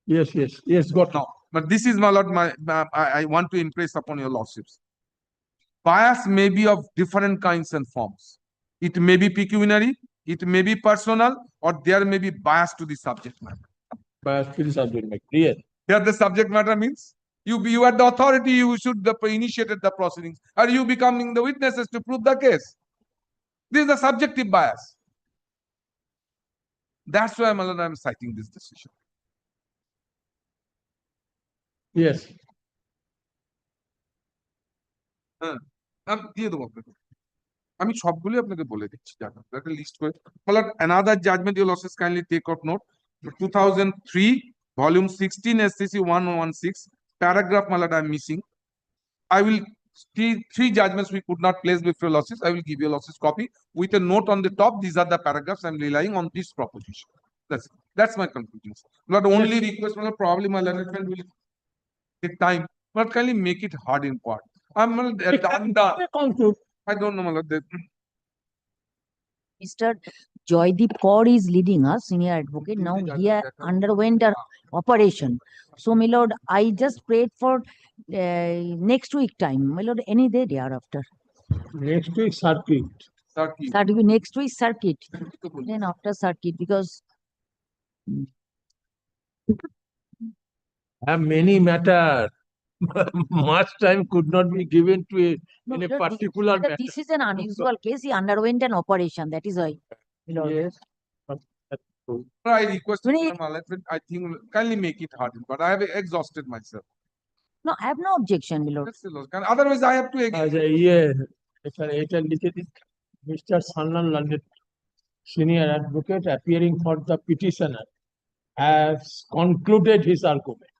Yes, got now. But this is my lot. I want to impress upon your lordships. Bias may be of different kinds and forms. It may be pecuniary, it may be personal, or there may be bias to the subject matter. Bias to the subject matter. Yes. Here the subject matter means you are the authority, you should initiated the proceedings. Are you becoming the witnesses to prove the case? This is the subjective bias. That's why I'm citing this decision. Yes. দিয়ে দেবো আপনাকে আমি সবগুলো আপনাকে বলে দিচ্ছি জানেন একটা লিস্ট করে another judgment your losses kindly take of note 2003 volume 16 SCC 116 paragraph malad I'm missing. I will three judgments we could not place before losses. I will give you a losses copy with a note on the top. These are the paragraphs I'm relying on this proposition. That's my conclusion. Not only request, probably my learned friend will take time, but kindly make it hard in part. I'm done. I don't know, Malad. Mr. Joydeep Kaur is leading us, senior advocate. Now he underwent an operation. So, my lord, I just prayed for next week time. My lord, any day thereafter. Next week, circuit. Circuit. Next week, circuit. Then after circuit, because Many matter. Much time could not be given to in a Lord, particular matter. this is an unusual case. He underwent an operation. That is why. My lord. Yes. I request I think kindly make it hard, but I have exhausted myself. No, I have no objection, my lord. Otherwise, I have to Mr. Sanal Landit, senior advocate appearing for the petitioner, has concluded his argument.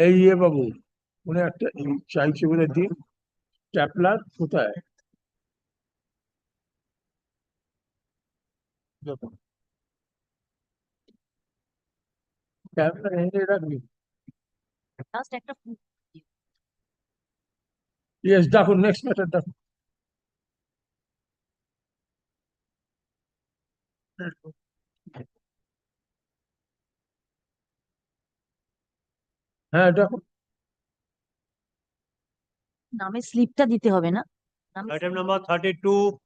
এই বাবু উনি একটা চাইছে বলে দিন stapler কোথায় stapler এনে রাখবি Last act of yes ডাকুন নেক্সট ম্যাটার ডাকুন হ্যাঁ ডাকুন নামে স্লিপটা দিতে হবে না? Item number 32.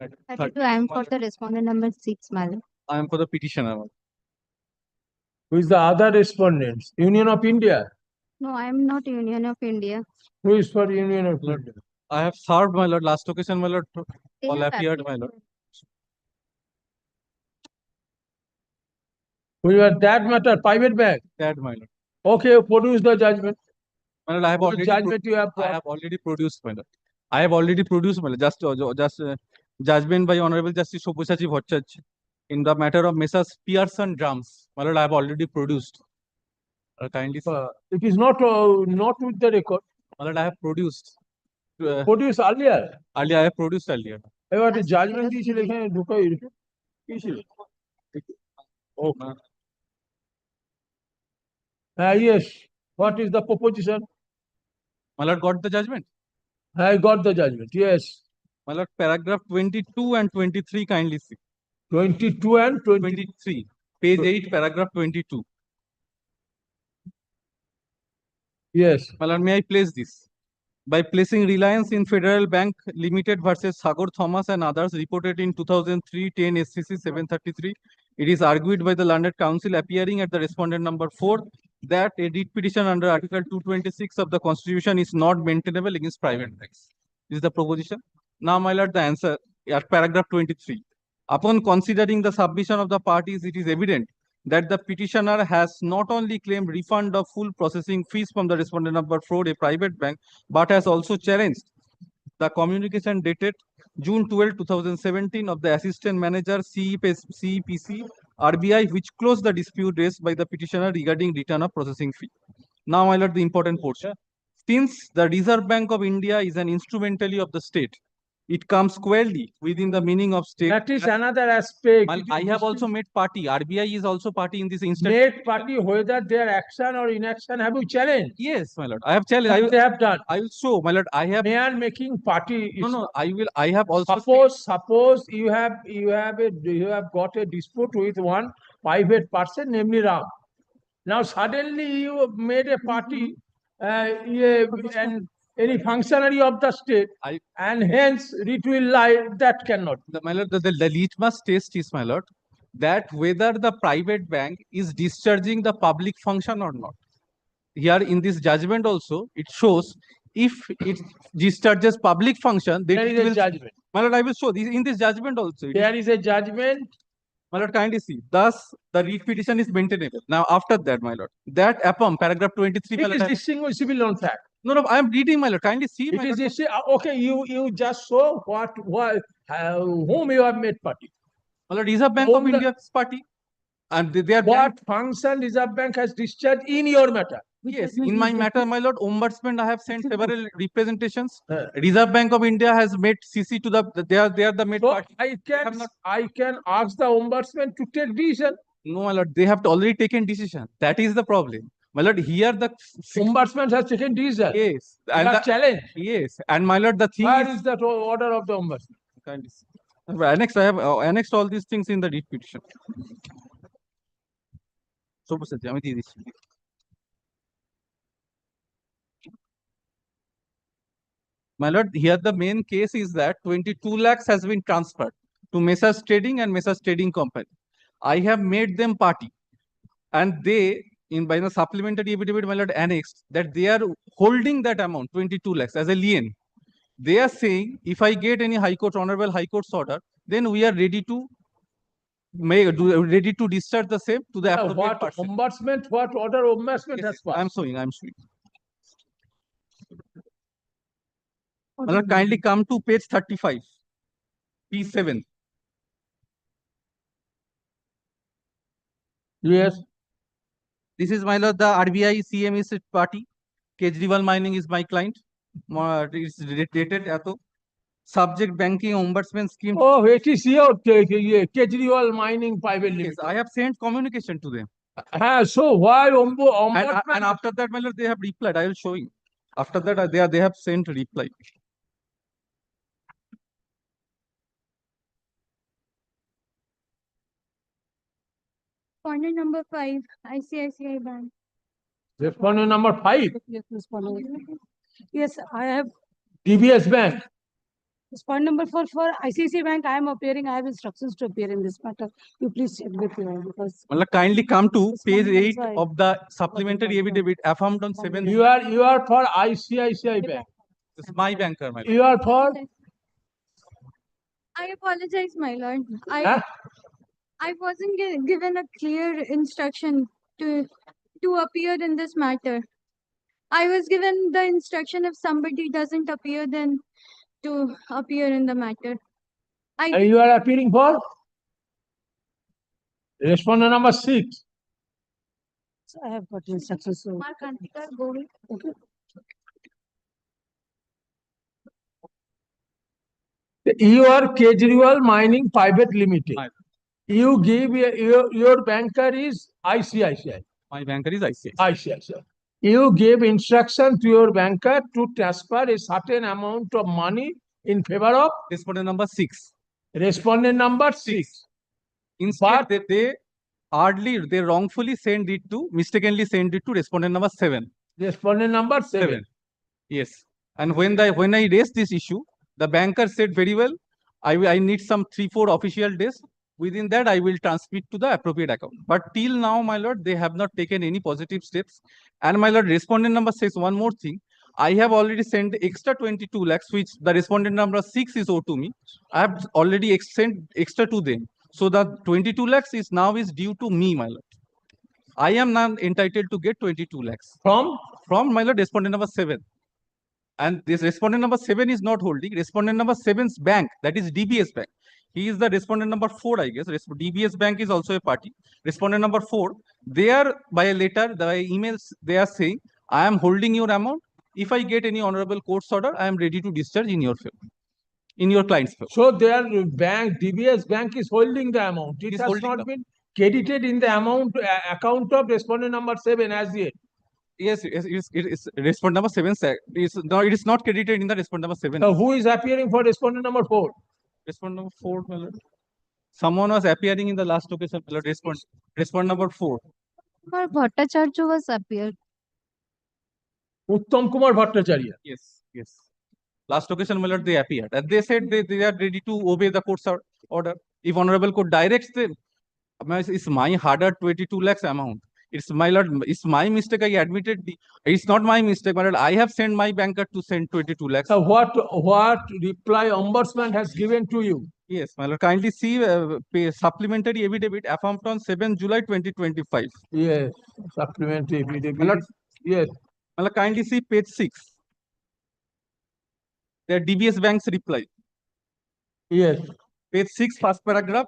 32, I am for the respondent number 6, madam. I am for the petitioner. Who is the other respondents? Union of India. No, I am not Union of India. Who is for Union of India? I have served, my lord. Last occasion, my lord, They all have appeared, my lord. Who is that matter? Private bank. That, my lord. Okay, produce the judgment. My lord, I have What already judgment you have I brought? have already produced, my lord. I have already produced, my lord. Just judgment by Honorable Justice Sopusachi Bhattacharya in the matter of Messrs. Pearson Drums. My lord, I have already produced. Kindly, It is not with the record. my lord, I have produced. Produce earlier. Earlier, I have produced earlier. এবার judgement দিয়েছিল এখানে ঢুকাই কি ছিল? Yes. What is the proposition? My lord, got the judgment? I got the judgment. Yes. My lord, paragraph 22 and 23, kindly see. 22 and 23. Page 8, paragraph 22. Yes. My lord, may I place this? By placing reliance in Federal Bank Limited versus Sagar Thomas and others reported in 2003-10 SCC 733, it is argued by the learned counsel appearing at the respondent number 4 that a writ petition under Article 226 of the Constitution is not maintainable against private banks. This is the proposition. Now, my lord, the answer at paragraph 23. Upon considering the submission of the parties, it is evident that the petitioner has not only claimed refund of full processing fees from the respondent number 4, a private bank, but has also challenged the communication dated June 12, 2017 of the Assistant Manager CEPC RBI, which closed the dispute raised by the petitioner regarding return of processing fee. Now, my lord, the important portion. Since the Reserve Bank of India is an instrumentally of the state, it comes squarely within the meaning of state. That is another aspect. I have also made party. RBI is also party in this instance. Made party whether their action or inaction have you challenged? Yes, my lord. I have challenged. What they have done. I will show, my lord. I have. Man making party. No. I have also. Suppose you have got a dispute with one private person, namely Ram. Now suddenly you made a party, and any functionary of the state, and hence it will lie. That cannot. My lord, the litmus test is, my lord, that whether the private bank is discharging the public function or not. Here in this judgment also, it shows if it discharges public function, then There it is a will. judgment. My lord, I will show this in this judgment also. There is a judgment. My lord, kindly see. Thus, the writ petition is maintainable. Now, after that, my lord, that upon paragraph 23. It is distinguishable on fact. No, I am reading, my lord. Kindly see. It is okay. You just show whom you have made party. My lord, Reserve Bank of India's party, and they are. What function Reserve Bank has discharged in your matter? Yes, in my matter, my lord, Ombudsman, I have sent several representations. Reserve Bank of India has made CC to the. They are the made party. I can ask the Ombudsman to take decision. No, my lord, they have already taken decision. That is the problem. My lord, here the Ombudsman has taken decision. Yes, and the challenge. Yes, and my lord, the thing Where is that order of the Ombudsman? Kindly see. Annexed, I have annexed all these things in the writ petition. So, আমি দিয়ে দিচ্ছি। My lord, here the main case is that 22 lakhs has been transferred to Messrs Trading and Messrs Trading Company. I have made them party, and they, by the supplementary affidavit, my lord, annexed that they are holding that amount, 22 lakhs, as a lien. They are saying, if I get any honorable High Court's order, then we are ready to discharge the same to the appropriate person. What order Ombudsman has passed? I'm showing. My lord, kindly come to page 35, P7. Yes. This is, my lord, the RBI CME party. Kejriwal Mining is my client. It's dated ato. Subject banking ombudsman scheme. Oh, it is your Kejriwal Mining Private Limited. Yes, I have sent communication to them. So why Ombudsman? And after that, my lord, they have replied. I will show you. After that, they have sent reply. Respondent number 5, ICICI Bank. Respondent number 5. Yes, respondent. Yes, I have DBS Bank. point number 4 for ICICI Bank. I am appearing. I have instructions to appear in this matter. You please check with me because. Kindly come to page 8 also I- of the supplementary affidavit affirmed on 7th. You are for ICICI Bank. This is my banker, my lord. You are for I apologize, my lord. Huh? I wasn't given a clear instruction to appear in this matter. I was given the instruction if somebody doesn't appear, then to appear in the matter. and you are appealing for respondent number 6. So I have got instructions. So. Okay. You are Kejriwal Mining Private Limited. You give your banker is ICICI. My banker is ICICI. ICICI. You gave instruction to your banker to transfer a certain amount of money in favor of Respondent number 6. respondent number 6. Instead, they wrongfully sent it to, mistakenly sent it to respondent number 7. Respondent number 7. Yes. And when I raised this issue, the banker said very well, I need some 3-4 official days. Within that, I will transmit to the appropriate account. But till now, my lord, they have not taken any positive steps. And my lord, respondent number says one more thing. I have already sent extra 22 lakhs, which the respondent number 6 is owed to me. I have already sent extra to them. So the 22 lakhs is due to me, my lord. I am now entitled to get 22 lakhs. From my lord, respondent number 7. And this respondent number 7 is not holding. Respondent number 7's bank, that is DBS Bank. He is the respondent number 4, I guess. DBS Bank is also a party. Respondent number 4, they are by a letter, by emails, they are saying, I am holding your amount. If I get any honorable court's order, I am ready to discharge in your favor, in your client's favor. So their bank, DBS Bank is holding the amount. It has not been credited in the amount account of respondent number 7 as yet. Yes, it is respondent number 7. It is not credited in the respondent number 7. So who is appearing for respondent number 4? Respondent number 4, my lord. Someone was appearing in the last occasion, my lord. Respondent number 4. Kumar Bhattacharya was appeared. Uttam Kumar Bhattacharya. Yes. Last occasion, my lord, they appeared. And they said they are ready to obey the court's order. If honorable court directs them, it's my hard-earned 22 lakhs amount. It's my lord, it's my mistake. I admitted it's not my mistake, my lord. I have sent my banker to send 22 lakhs. So what reply ombudsman has given to you? Yes, my lord. Kindly see supplementary affidavit affirmed on 7 July 2025. Yes, supplementary affidavit. My lord, yes. My lord, kindly see page 6. The DBS Bank's reply. Yes. Page 6, first paragraph.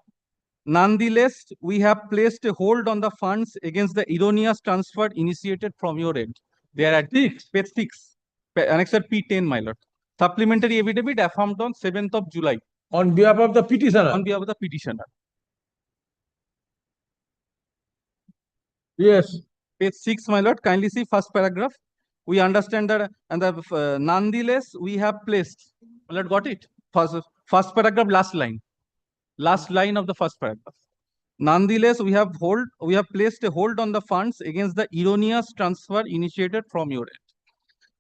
Nonetheless, we have placed a hold on the funds against the erroneous transfer initiated from your end. They are at page 6, annexure P10, my lord. Supplementary affidavit affirmed on 7th of July. On behalf of the petitioner. On behalf of the petitioner. Yes. Page 6, my lord. Kindly see first paragraph. We understand that, and the nonetheless, we have placed. My lord, got it? First paragraph, last line. Last line of the first paragraph. Nonetheless, we have placed a hold on the funds against the erroneous transfer initiated from your end.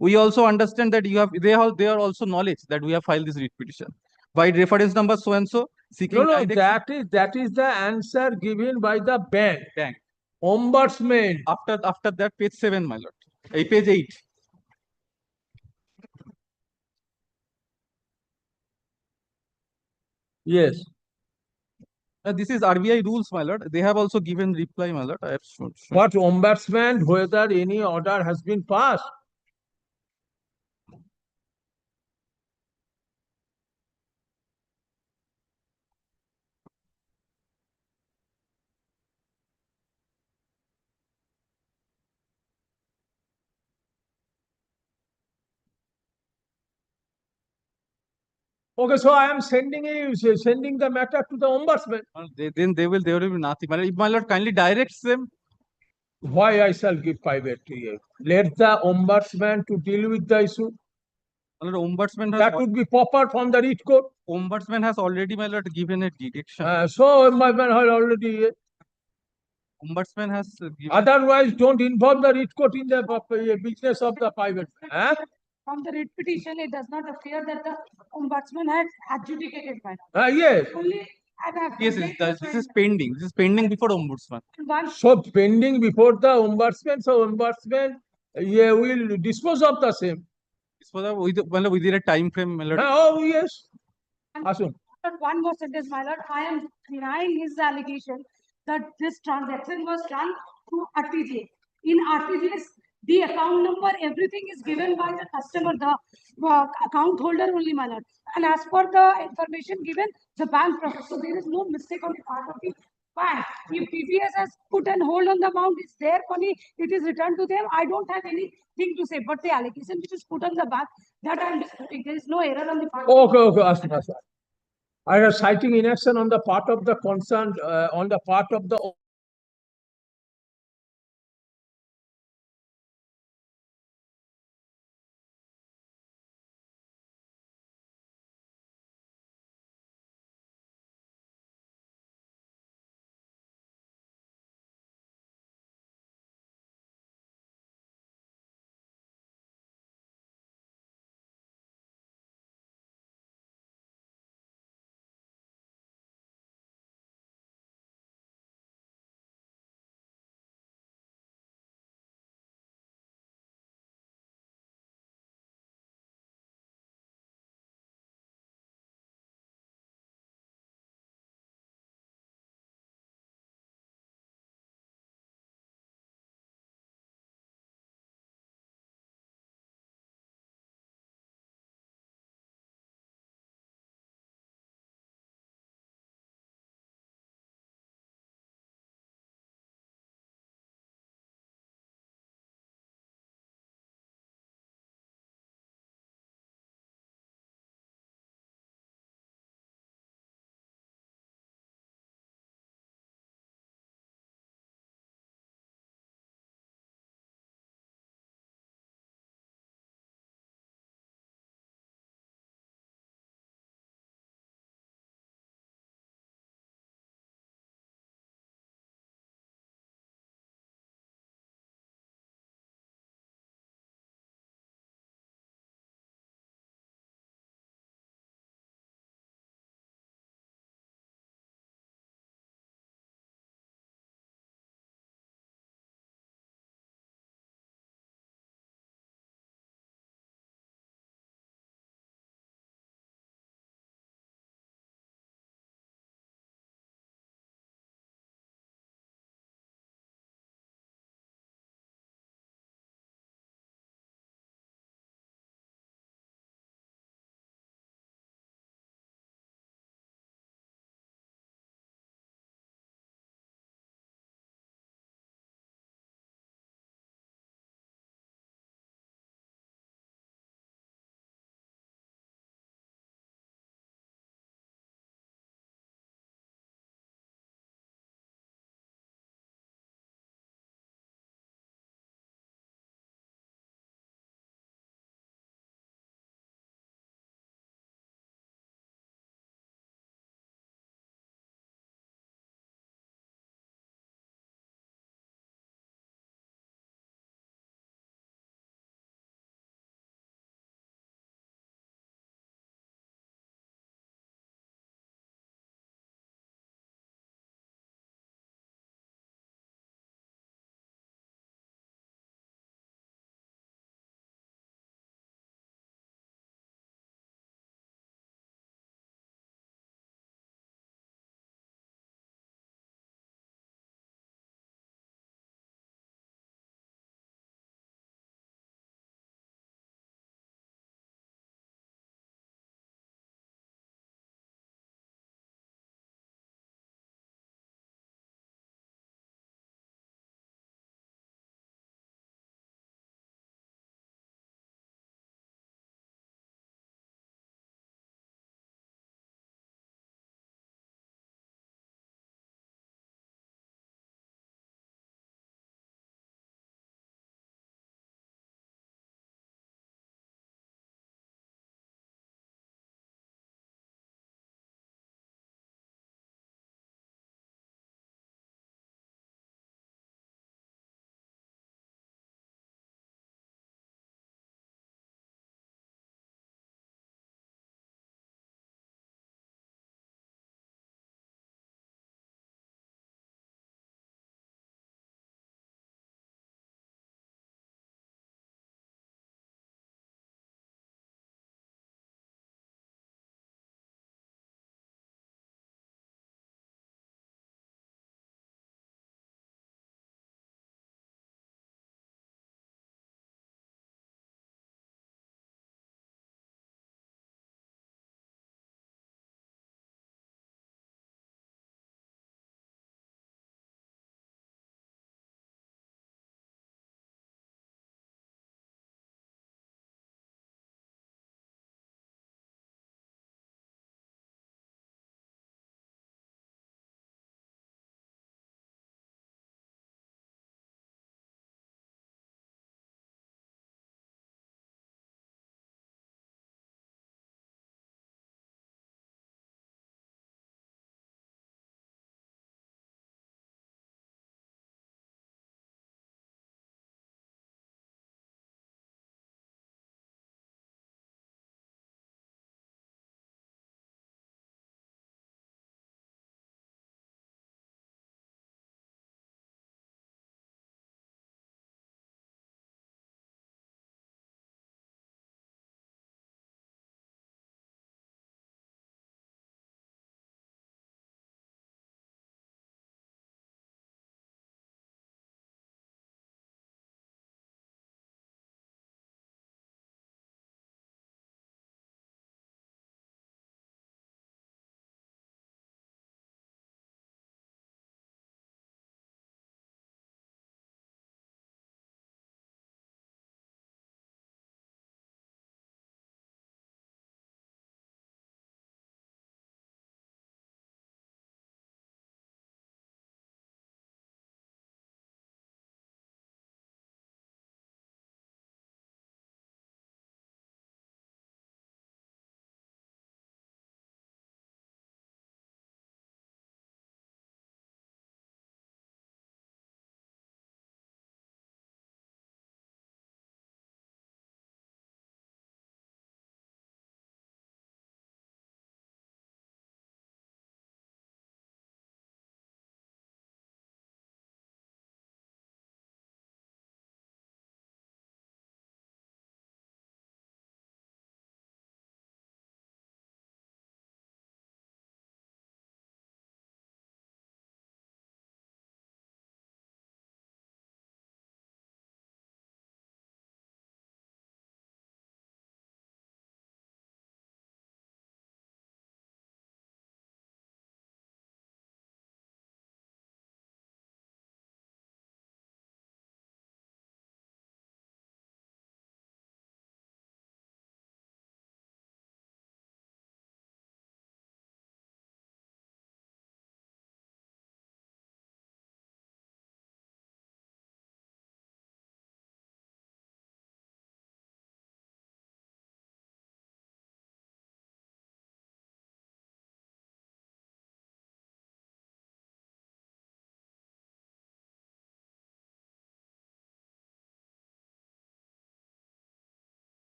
We also understand that they are also knowledge that we have filed this writ petition by reference number so and so. No, that is the answer given by the bank. Ombudsman. After that, page 7, my lord. Page 8. Yes. This is RBI rules, my lord. They have also given reply, my lord. I have shown. What ombudsman, whether any order has been passed? Okay, so I am sending the matter to the ombudsman. Then they will be nothing. If my lord kindly directs them. Why I shall give private here? Let the ombudsman to deal with the issue. My lord, ombudsman that would be proper from the writ court. Ombudsman has already, my lord, given a direction. So ombudsman has already. Ombudsman has given. Otherwise, don't involve the writ court in the business of the private. from the writ petition, it does not appear that the ombudsman had adjudicated matter. Yes. Only I have Yes, complaint this is pending. This is pending before ombudsman. one So pending before the ombudsman, so ombudsman, yeah, will dispose of the same. For the within a time frame, my lord. Oh, yes. Asun. one more sentence, my lord. I am denying his allegation that this transaction was done through RTGS. In RTGS, the account number, everything is given by the customer, the account holder only, my lord. And as per the information given, the bank process. So there is no mistake on the part of the bank. If TBS has put an hold on the amount, it's their money, it is returned to them. I don't have anything to say. But the allegation which is put on the bank, that I am disputing. There is no error on the part. Okay, Asun. I was citing inaction on the part of the concerned, on the part of the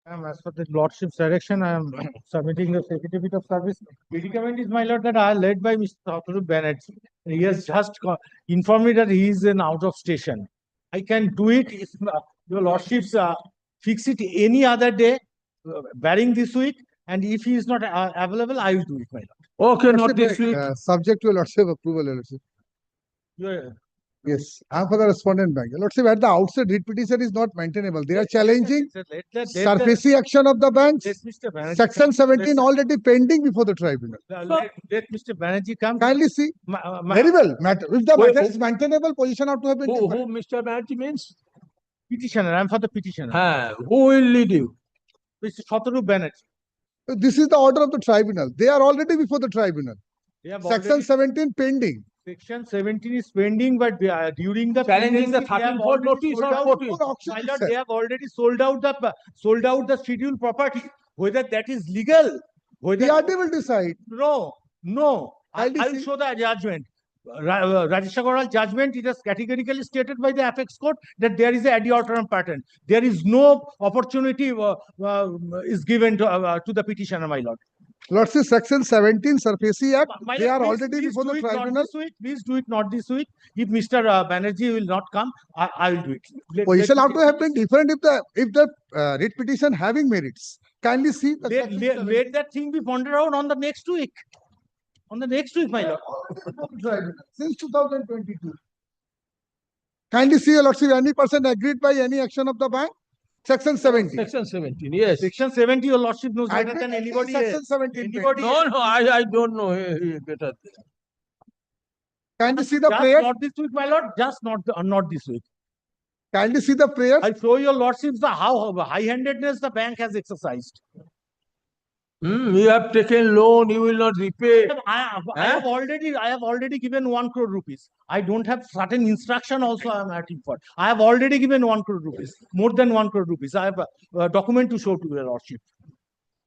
As per the Lordship's direction, I am submitting the certificate of service. Predicament is, my lord, that I led by Mr. Dr. Banerjee. He has just informed me that he is in out of station. I can do it if your Lordships fix it any other day, barring this week. And if he is not available, I will do it, my lord. Okay, not this week. Subject to your lordship approval, your lordship. Yeah. Yes, I'm for the respondent bank. Your lordship, at the outset, writ petition is not maintainable. They are challenging surface action of the bank. Section 17 already pending before the tribunal. Let Mr. Banerjee come. Kindly see. Very well. Matter. If the matter is maintainable, position ought to have been Who different. Mr. Banerjee means? Petitioner, I'm for the petitioner. Who will lead you? Mr. Shataru Banerjee. This is the order of the tribunal. They are already before the tribunal. Section 17 pending. Section 17 is pending, but during the Challenging the pendency, they have 13th already notice sold or out- 14th? My lord, they have already sold out the scheduled property. Whether that is legal, whether PRD will decide. no. I will show the judgment. Rajesh Agarwal judgment, it is categorically stated by the apex court that there is a adjournment pattern. There is no opportunity is given to the petitioner, my lord. Lordship, Section 17 Surface Act, My they lord, are please- already please before do the it not tribunal. this week. Please do it not this week. If Mr. Banerjee will not come, I will do it. Position ought to have been different if the writ petition having merits. Kindly see the Let, section let, 17. let that thing be pondered out on the next week. On the next week, my lord. Since 2022. Kindly see, your lordship, any person agreed by any action of the bank? Section 17. Section 17, yes. Section 70, your lordship knows I better than think anybody Section else. 17. Anybody No, else. I don't know better. Kindly see the Just prayer. not this week, my lord. Just not this week. Kindly see the prayer. I show your lordships how high-handedness the bank has exercised. You have taken loan, you will not repay. I have already given 1 crore rupees. I don't have certain instruction also I am asking for. I have already given 1 crore rupees, more than 1 crore rupees. I have a document to show to your lordship.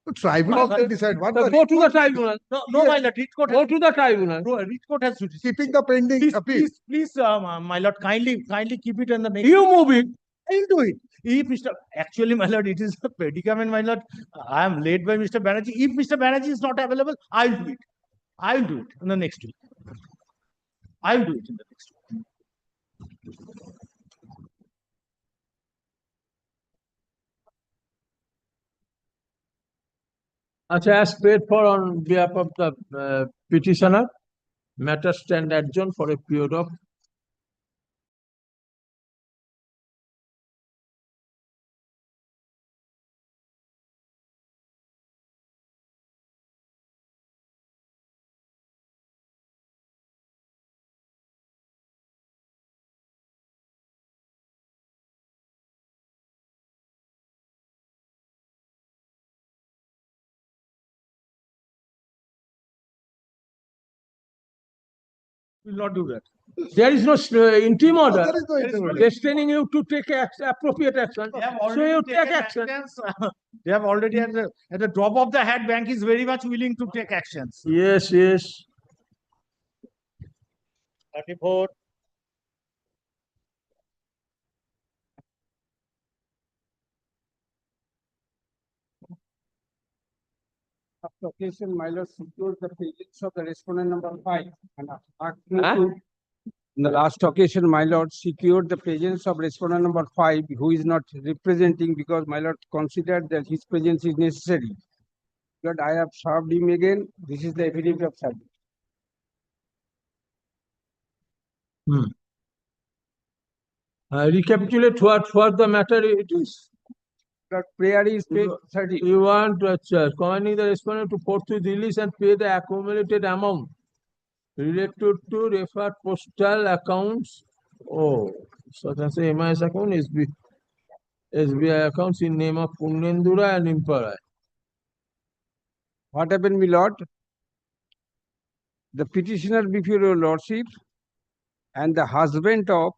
The tribunal will decide what the Go to the tribunal. No, my lord, writ court Go to the tribunal. writ court has to keeping the pending appeal. please, my lord, kindly keep it in the next. You move it. I will do it. If Mr. Actually, my lord, it is a predicament, my lord. I am led by Mr. Banerjee. If Mr. Banerjee is not available, I will do it. I will do it in the next week. I will do it in the next week. As paid for on behalf of the petitioner, matter stand adjourned for a period of Will not do that. There is no interim order. There is no interim order. Restraining you to take appropriate action. They have So already you taken take action. actions. They have already at the drop of the hat, bank is very much willing to take actions. Yes, yes. 34. After occasion, my lord secured the presence of the respondent number 5 and in the last occasion, my lord secured the presence of respondent number 5, who is not representing because my lord considered that his presence is necessary. Lord, I have served him again. This is the affidavit of service. Recapitulate what the matter it is. Lord, prayer is paid 30. You want commanding the respondent to forthwith release and pay the accumulated amount related to referred postal accounts. Oh, so that's a MIS account, SBI accounts in name of Punnendura and Impara. What happened, my lord? The petitioner before your lordship and the husband of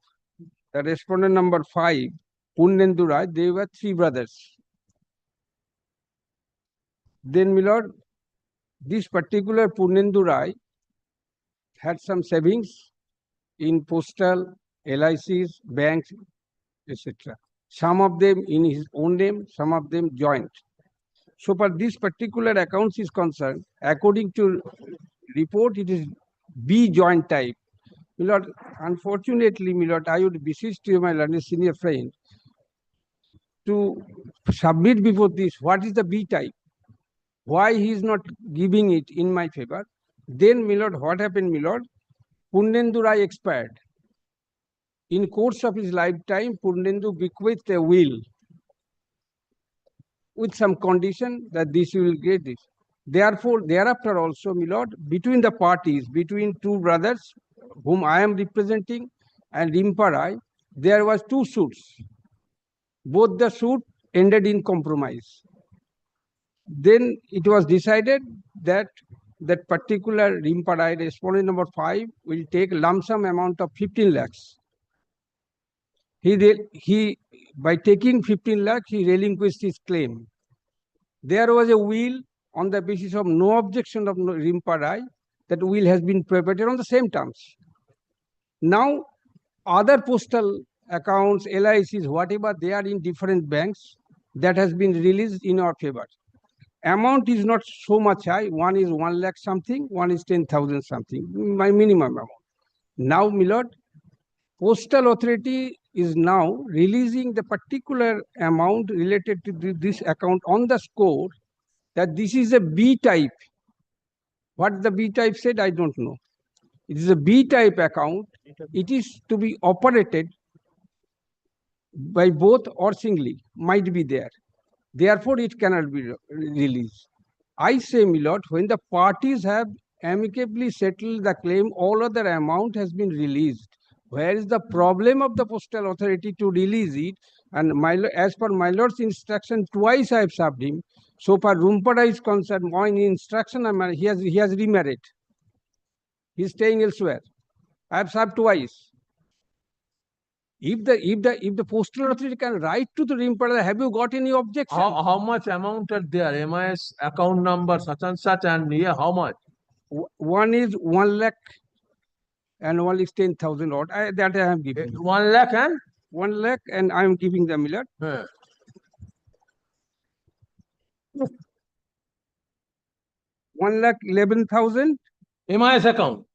the respondent number 5, Punnendura, they were 3 brothers. Then, my lord, this particular Punnendura had some savings in postal, LICs, banks, etc. Some of them in his own name, some of them joint. So for this particular accounts is concerned, according to report, it is B joint type. My lord, unfortunately, my lord, I would beseech to you, my learned senior friend, to submit before this what is the B type, why he is not giving it in my favor. Then, my lord, what happened, my lord? Purnendu Rai expired. In course of his lifetime, Purnendu bequeathed a will with some condition that this you will get this. Therefore, thereafter also, my lord, between the parties, between two brothers whom I am representing and Rimparai, there was two suits. Both the suit ended in compromise. Then it was decided that that particular Rimparai, respondent number 5, will take lump sum amount of 15 lakhs. He by taking 15 lakhs, he relinquished his claim. There was a will on the basis of no objection of Rimparai. That will has been prepared on the same terms. Now, other postal accounts, LICs, whatever, they are in different banks, that has been released in our favor. Amount is not so much high. One is 1 lakh something, one is 10,000 something, my minimum amount. Now, my lord, Postal Authority is now releasing the particular amount related to this account on the score that this is a B type. What the B type said, I don't know. It is a B type account. It is to be operated by both or singly, might be there. Therefore, it cannot be released. I say, my lord, when the parties have amicably settled the claim, all other amount has been released. Where is the problem of the Postal Authority to release it? And as per my lord's instruction, twice I have served him. So far, Rumpada is concerned, my instruction, he has remarried. He is staying elsewhere. I have served twice. If the Postal Authority can write to the Rumpada, have you got any objection? How much amount are there? MIS account number such and such, and yeah, how much? One is 1 lakh and one is 10,000 odd. That I am giving. 1 lakh and? 1 lakh, and I am giving the Miller. 1 lakh 11,000. MIS account.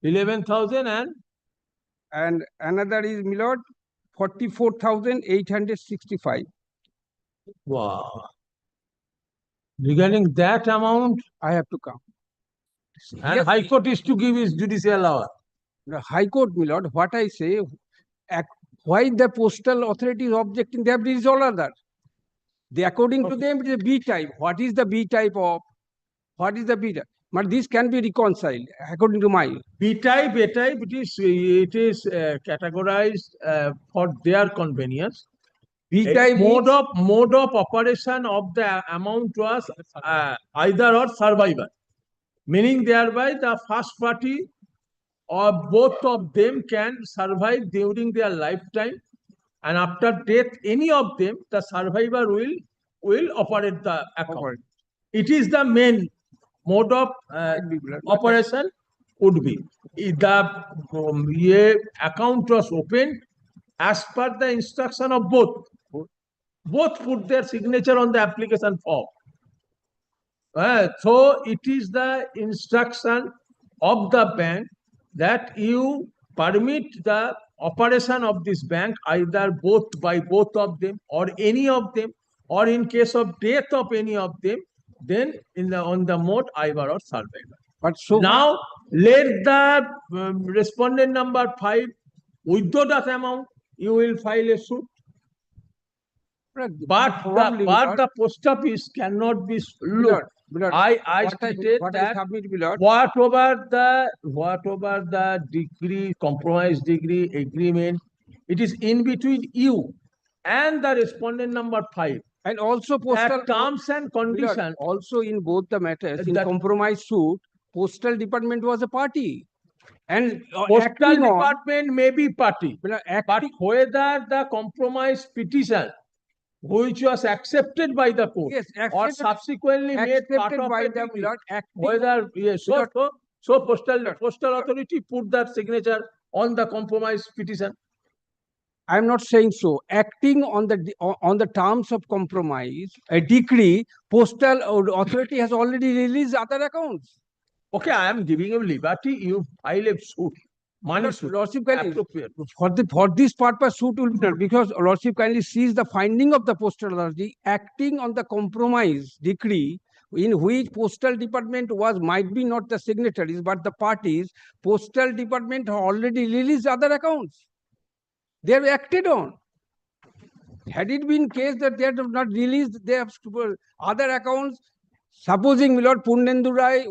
11,000 and another is Milord 44,865. Wow. Regarding that amount, I have to come. And yes. High Court is to give his judicial hour. The High Court, my lord, what I say, why the Postal Authority is objecting, they have resolved that. They, according to them, it is a B type. What is the B type of? What is the B type? But this can be reconciled, according to my. B type, A type, it is categorized for their convenience. B type mode of operation of the amount was either or survivor. Meaning thereby the first party or both of them can survive during their lifetime, and after death any of them, the survivor will operate the account. It is the main mode of operation would be. The account was opened as per the instruction of both. Both put their signature on the application form. So it is the instruction of the bank that you permit the operation of this bank either by both of them or any of them, or in case of death of any of them, then on the mode either or survivor. But so now let the respondent number 5 withdraw that amount. You will file a suit. But the post office cannot be looked. I stated that whatever the degree, compromise degree, agreement, it is in between you and the respondent number 5. And also postal terms and conditions. Also in both the matters, in compromise suit, Postal Department was a party. And Postal Department may be party. But whether the compromise petition, which was accepted by the court, or subsequently made part of by the Lord, whether so Postal Authority put that signature on the compromise petition. I'm not saying so. Acting on the terms of compromise, a decree, postal authority has already released other accounts. Okay, I am giving you liberty, you file a suit. Money Lord- suit. Lordship kindly, Appropriate. for this purpose, suit will be done because Lordship kindly sees the finding of the postal authority acting on the compromise decree in which postal department might be not the signatories but the parties. Postal department have already released other accounts. They have acted on. Had it been case that they have not released, they have other accounts. Supposing Lord Purnendu Rai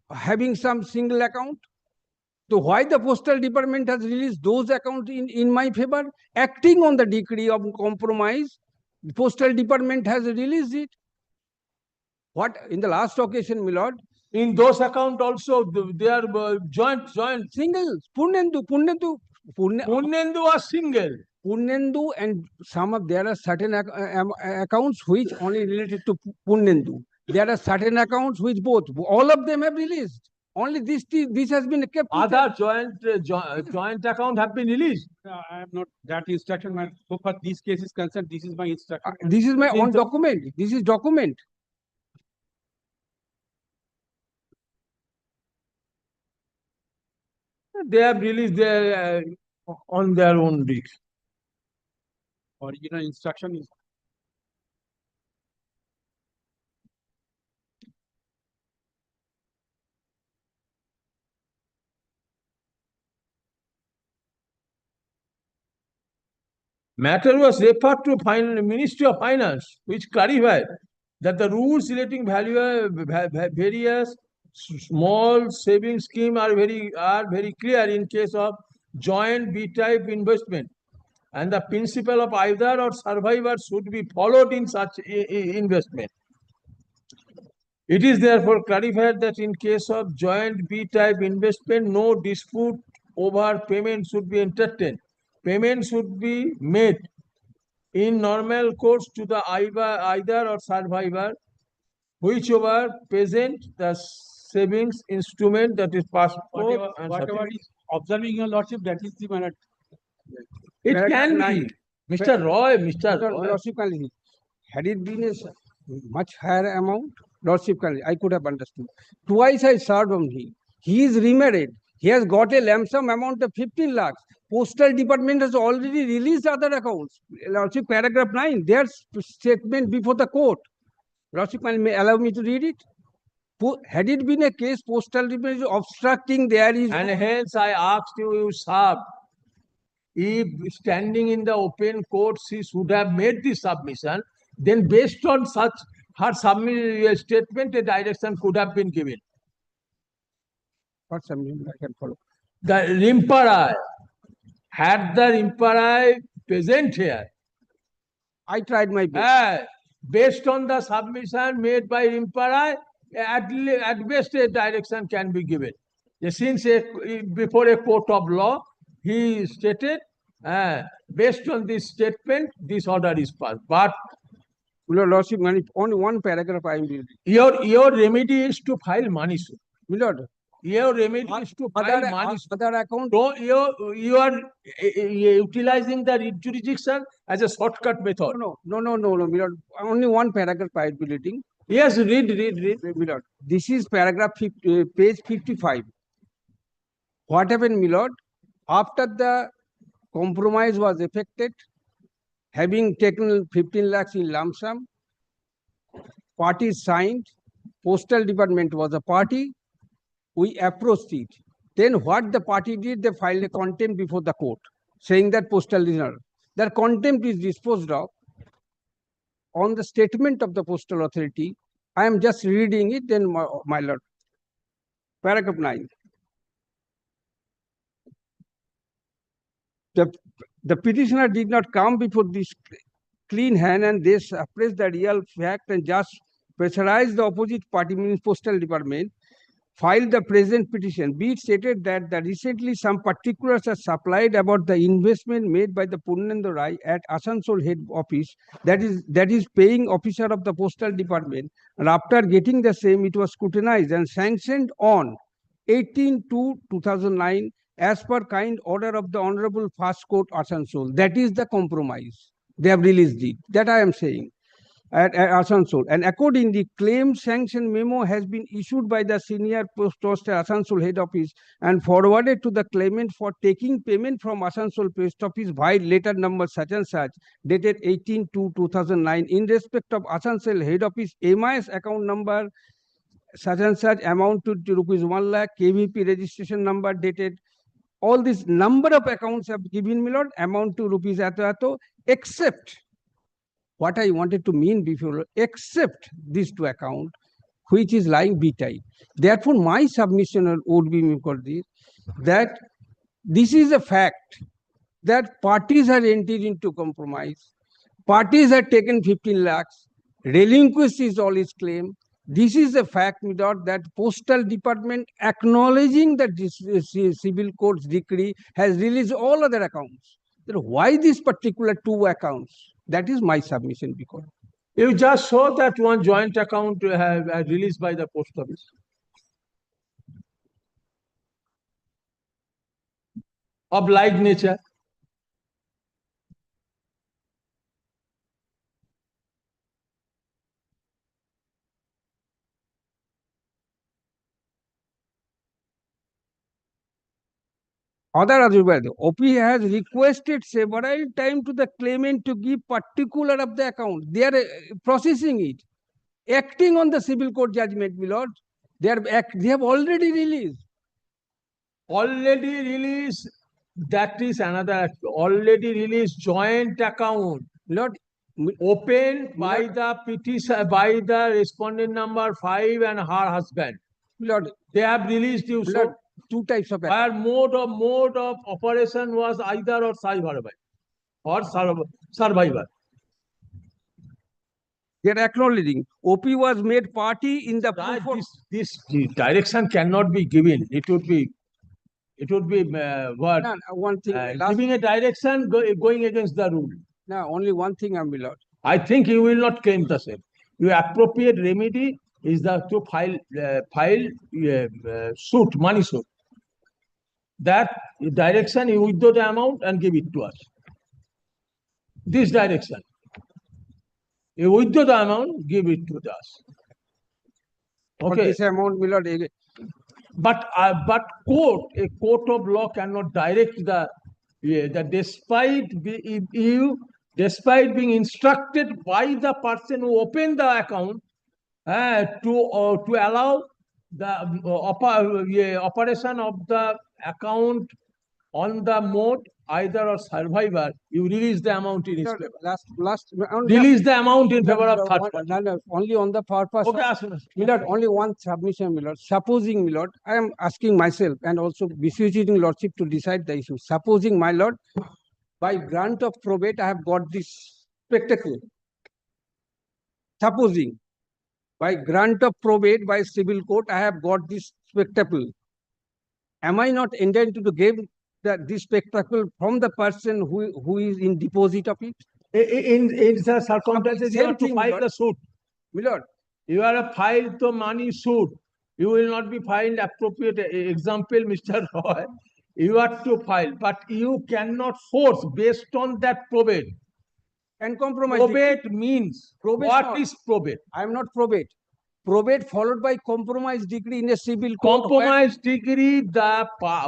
having some single account, so why the postal department has released those accounts in my favor? Acting on the decree of compromise, the postal department has released it. What in the last occasion, my lord? In those accounts also, they are joint. Singles. Purnendu was single. Purnendu and there are certain accounts which only related to Purnendu. There are certain accounts which all of them have released. Only this has been kept. Other joint account have been released. I have not that instruction. So far, this case is concerned. This is my instruction. This is my own document. This is document. They have released their on their own risk. Original instruction is. Matter was referred to Ministry of Finance, which clarified that the rules relating various small saving scheme are very clear in case of joint B-type investment, and the principle of either or survivor should be followed in such investment. It is therefore clarified that in case of joint B-type investment, no dispute over payment should be entertained. Payment should be made in normal course to the either or survivor, whichever present the savings instrument, that is passport. Whatever is observing your lordship, that is the manner. It can be. Mr. Roy, Lordship kindly, had it been a much higher amount, Lordship kindly, I could have understood. Twice I served on him. He is remarried. He has got a lump sum amount of 15 lakhs. Postal department has already released other accounts. Lordship, paragraph 9, their statement before the court. Lordship, may allow me to read it? Had it been a case, postal department is obstructing there is. And hence I asked you served. If standing in the open court, she should have made the submission, then based on such her statement, a direction could have been given. What submission I can follow? The Rimparai, had the Rimparai present here. I tried my best. Based on the submission made by Rimparai, at best a direction can be given. Since before a court of law, he stated, based on this statement, this order is passed. But Lordship, only one paragraph I am reading. Your remedy is to file money suit. Milord, your remedy is to file money suit. Other account. So you are utilizing the jurisdiction as a shortcut method. No, Milord. Only one paragraph I will be reading. Yes, read. Milord. This is paragraph page 55. What happened, Milord? After the compromise was effected, having taken 15 lakhs in lump sum, parties signed, postal department was a party, we approached it. Then what the party did, they filed a contempt before the court, saying that postal dinner. Their contempt is disposed of on the statement of the postal authority. I am just reading it, then my lord. Paragraph 9. The petitioner did not come before this clean hand, and they suppressed the real fact and just pressurized the opposite party, means postal department, filed the present petition. Be it stated that recently some particulars are supplied about the investment made by the Purnendu Rai at Asansol head office, that is paying officer of the postal department, and after getting the same, it was scrutinized and sanctioned on 18/2/2009 as per kind order of the Honorable First Court Asansol. That is the compromise. They have released it. That I am saying. At Asansol. And accordingly, claim sanction memo has been issued by the senior postmaster Asansol head office and forwarded to the claimant for taking payment from Asansol post office via letter number such and such dated 18/2/2009 in respect of Asansol head office MIS account number such and such amount to rupees 1 lakh, KVP registration number dated. All this number of accounts have given me, Lord, amount to rupees ato, except what I wanted to mean before, except these two accounts, which is lying B type. Therefore, my submission would be that this is a fact that parties are entered into compromise. Parties have taken 15 lakhs, relinquished is all his claim. This is a fact, that Postal Department acknowledging that this civil court's decree has released all other accounts. Then why these particular two accounts? That is my submission, because You just saw that one joint account released by the post office. Of like nature. other otherwise, OP has requested several times to the claimant to give particular of the account. They are processing it, acting on the civil court judgment, my lord. They have already released. Already released, that is another, already released joint account. Lord, opened by the petition, by the respondent number 5 and her husband. Lord, they have released you. Lord, So two types of where mode of operation was either or survivor or survivor. They are acknowledging OP was made party in the this direction cannot be given. It would be what? No, one thing. Giving a direction going against the rule. No, only one thing, my lord. I think you will not claim the same. Your appropriate remedy is to file suit, money suit. That direction you withdraw the amount and give it to us. This direction. You withdraw the amount, give it to us. Okay. This amount, my lord. But a court of law cannot direct despite being instructed by the person who opened the account to allow the operation of the account on the mode either or survivor, you release the amount in his favor. Release the amount in favor of third party. No, only on the purpose. Okay, Milord, only one submission, Milord. Supposing, Milord, I am asking myself and also beseeching Lordship to decide the issue. Supposing, my Lord, by grant of probate, I have got this spectacle. Supposing, by grant of probate by civil court, I have got this spectacle. Am I not entitled to give this spectacle from the person who is in deposit of it? In the circumstances, you have to file the suit. Milord, you are a file to money suit. You will not be filed appropriate example, Mr. Roy. You have to file, but you cannot force based on that probate. And compromise. Probate means what is probate? I am not probate. Probate followed by compromise degree in a civil court. Compromise degree,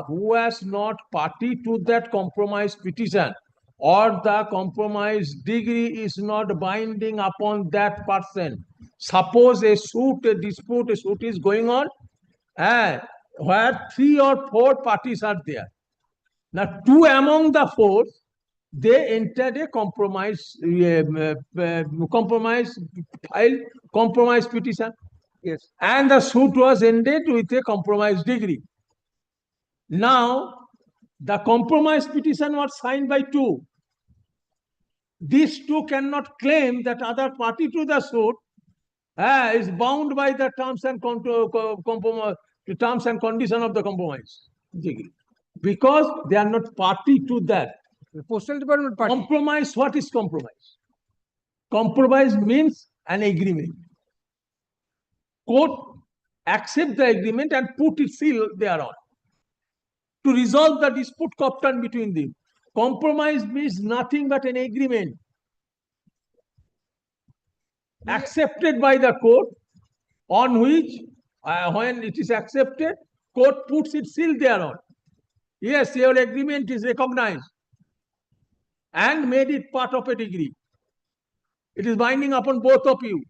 who has not party to that compromise petition or the compromise degree is not binding upon that person. Suppose a suit is going on where 3 or 4 parties are there. Now 2 among the 4, they entered a compromise petition. Yes. And the suit was ended with a compromise degree. Now, the compromise petition was signed by 2. These 2 cannot claim that other party to the suit is bound by the terms and condition of the compromise degree. Because they are not party to that. The Postal Department party. Compromise, what is compromise? Compromise means an agreement. Court accept the agreement and put its seal thereon. to resolve the dispute captain between them. Compromise means nothing but an agreement accepted by the court, on which, when it is accepted, court puts its seal thereon. Yes, your agreement is recognized and made it part of a degree. It is binding upon both of you.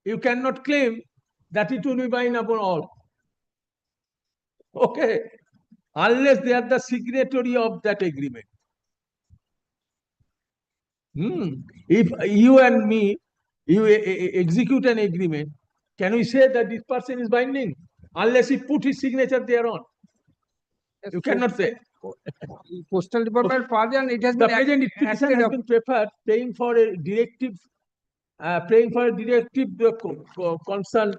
You cannot claim that it will be binding upon all. Okay, unless they are the signatory of that agreement. If you and me, you execute an agreement, can we say that this person is binding? Unless he put his signature thereon. Yes, You cannot say. Postal Department Pardon, it has The been present petition has been preferred, paying for a directive concern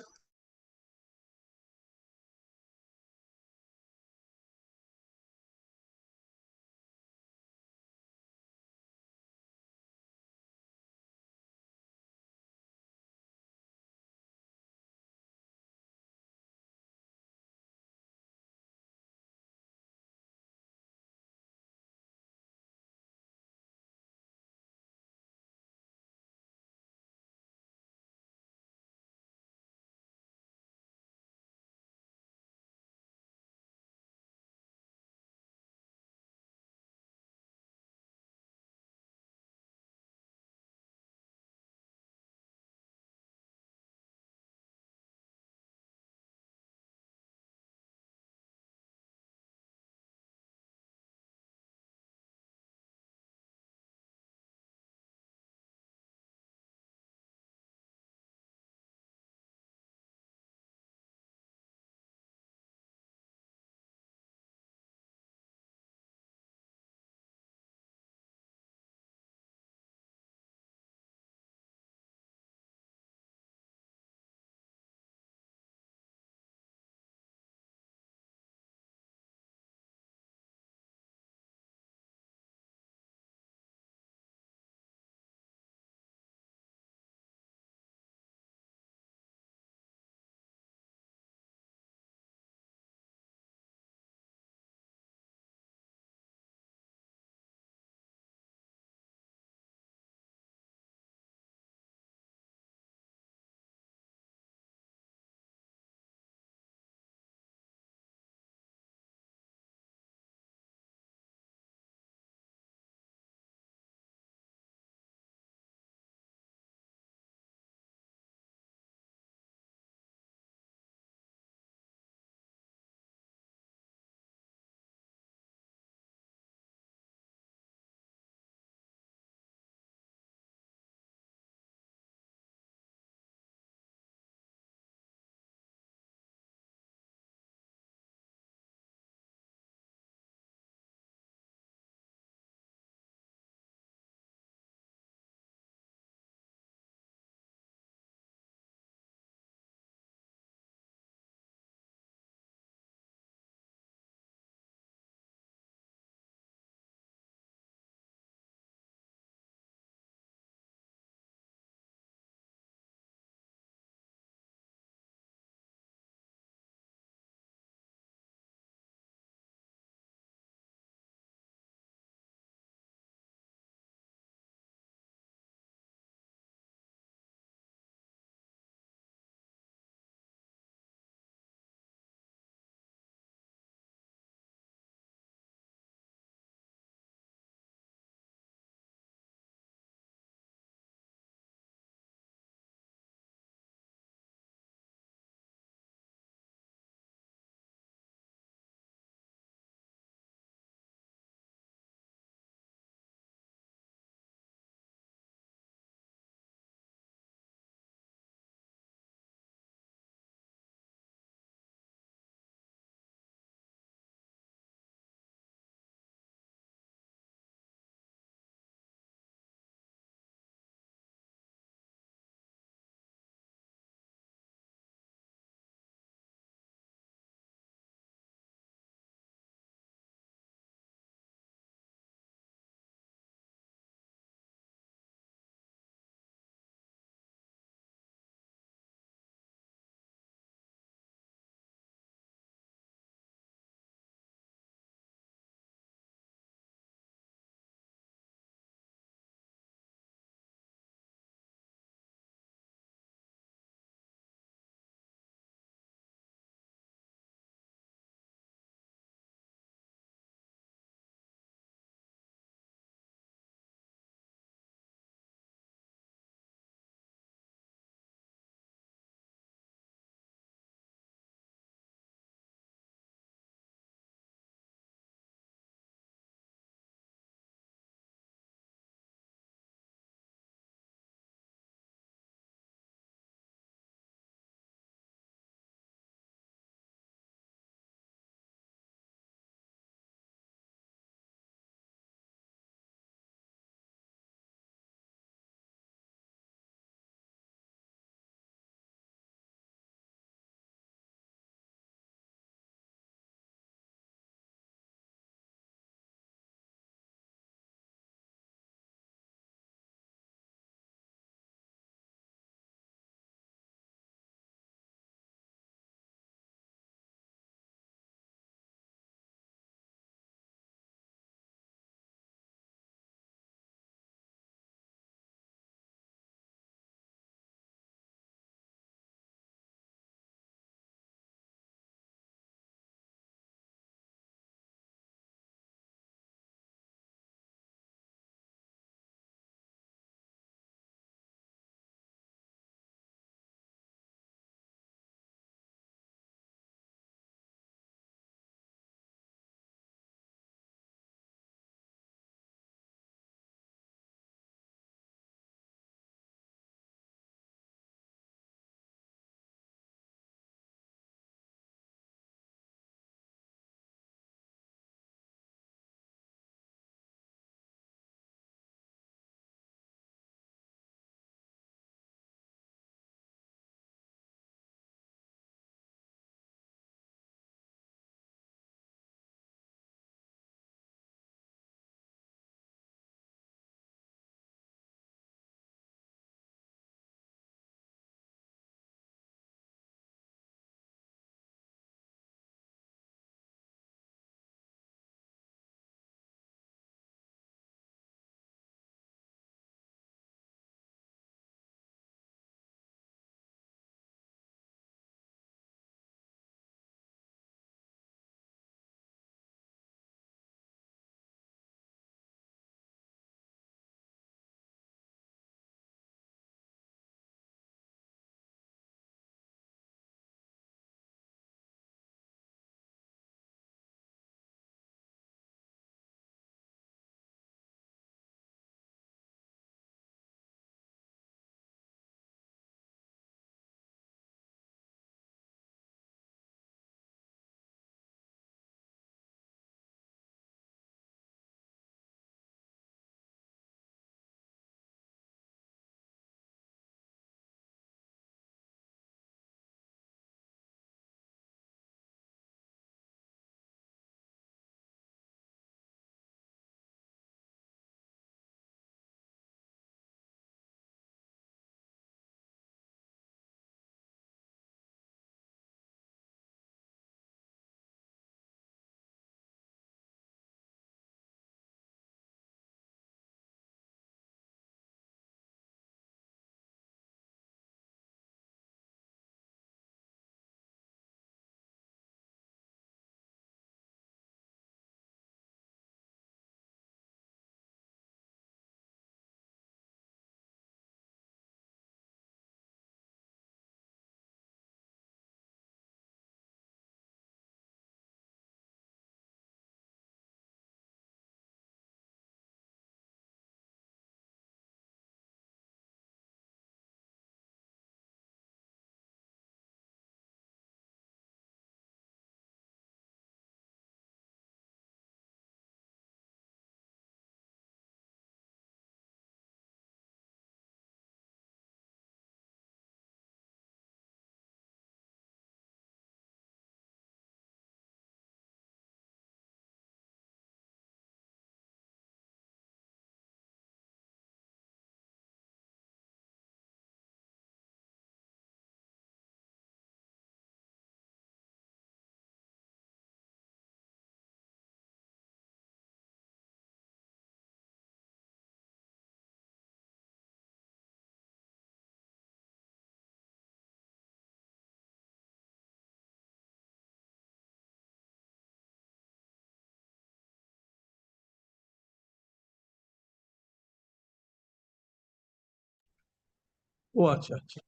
ও আচ্ছা আচ্ছা,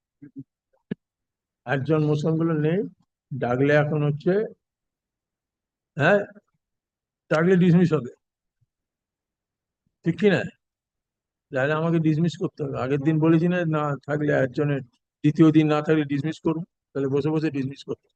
একজন motion গুলো নেই, ডাকলে এখন হচ্ছে, হ্যাঁ ডাকলে ডিসমিস হবে, ঠিক কি না? তাহলে আমাকে ডিসমিস করতে হবে। আগের দিন বলেছি না, না থাকলে একজনের দ্বিতীয় দিন না থাকলে ডিসমিস করুন, তাহলে বসে বসে ডিসমিস করতে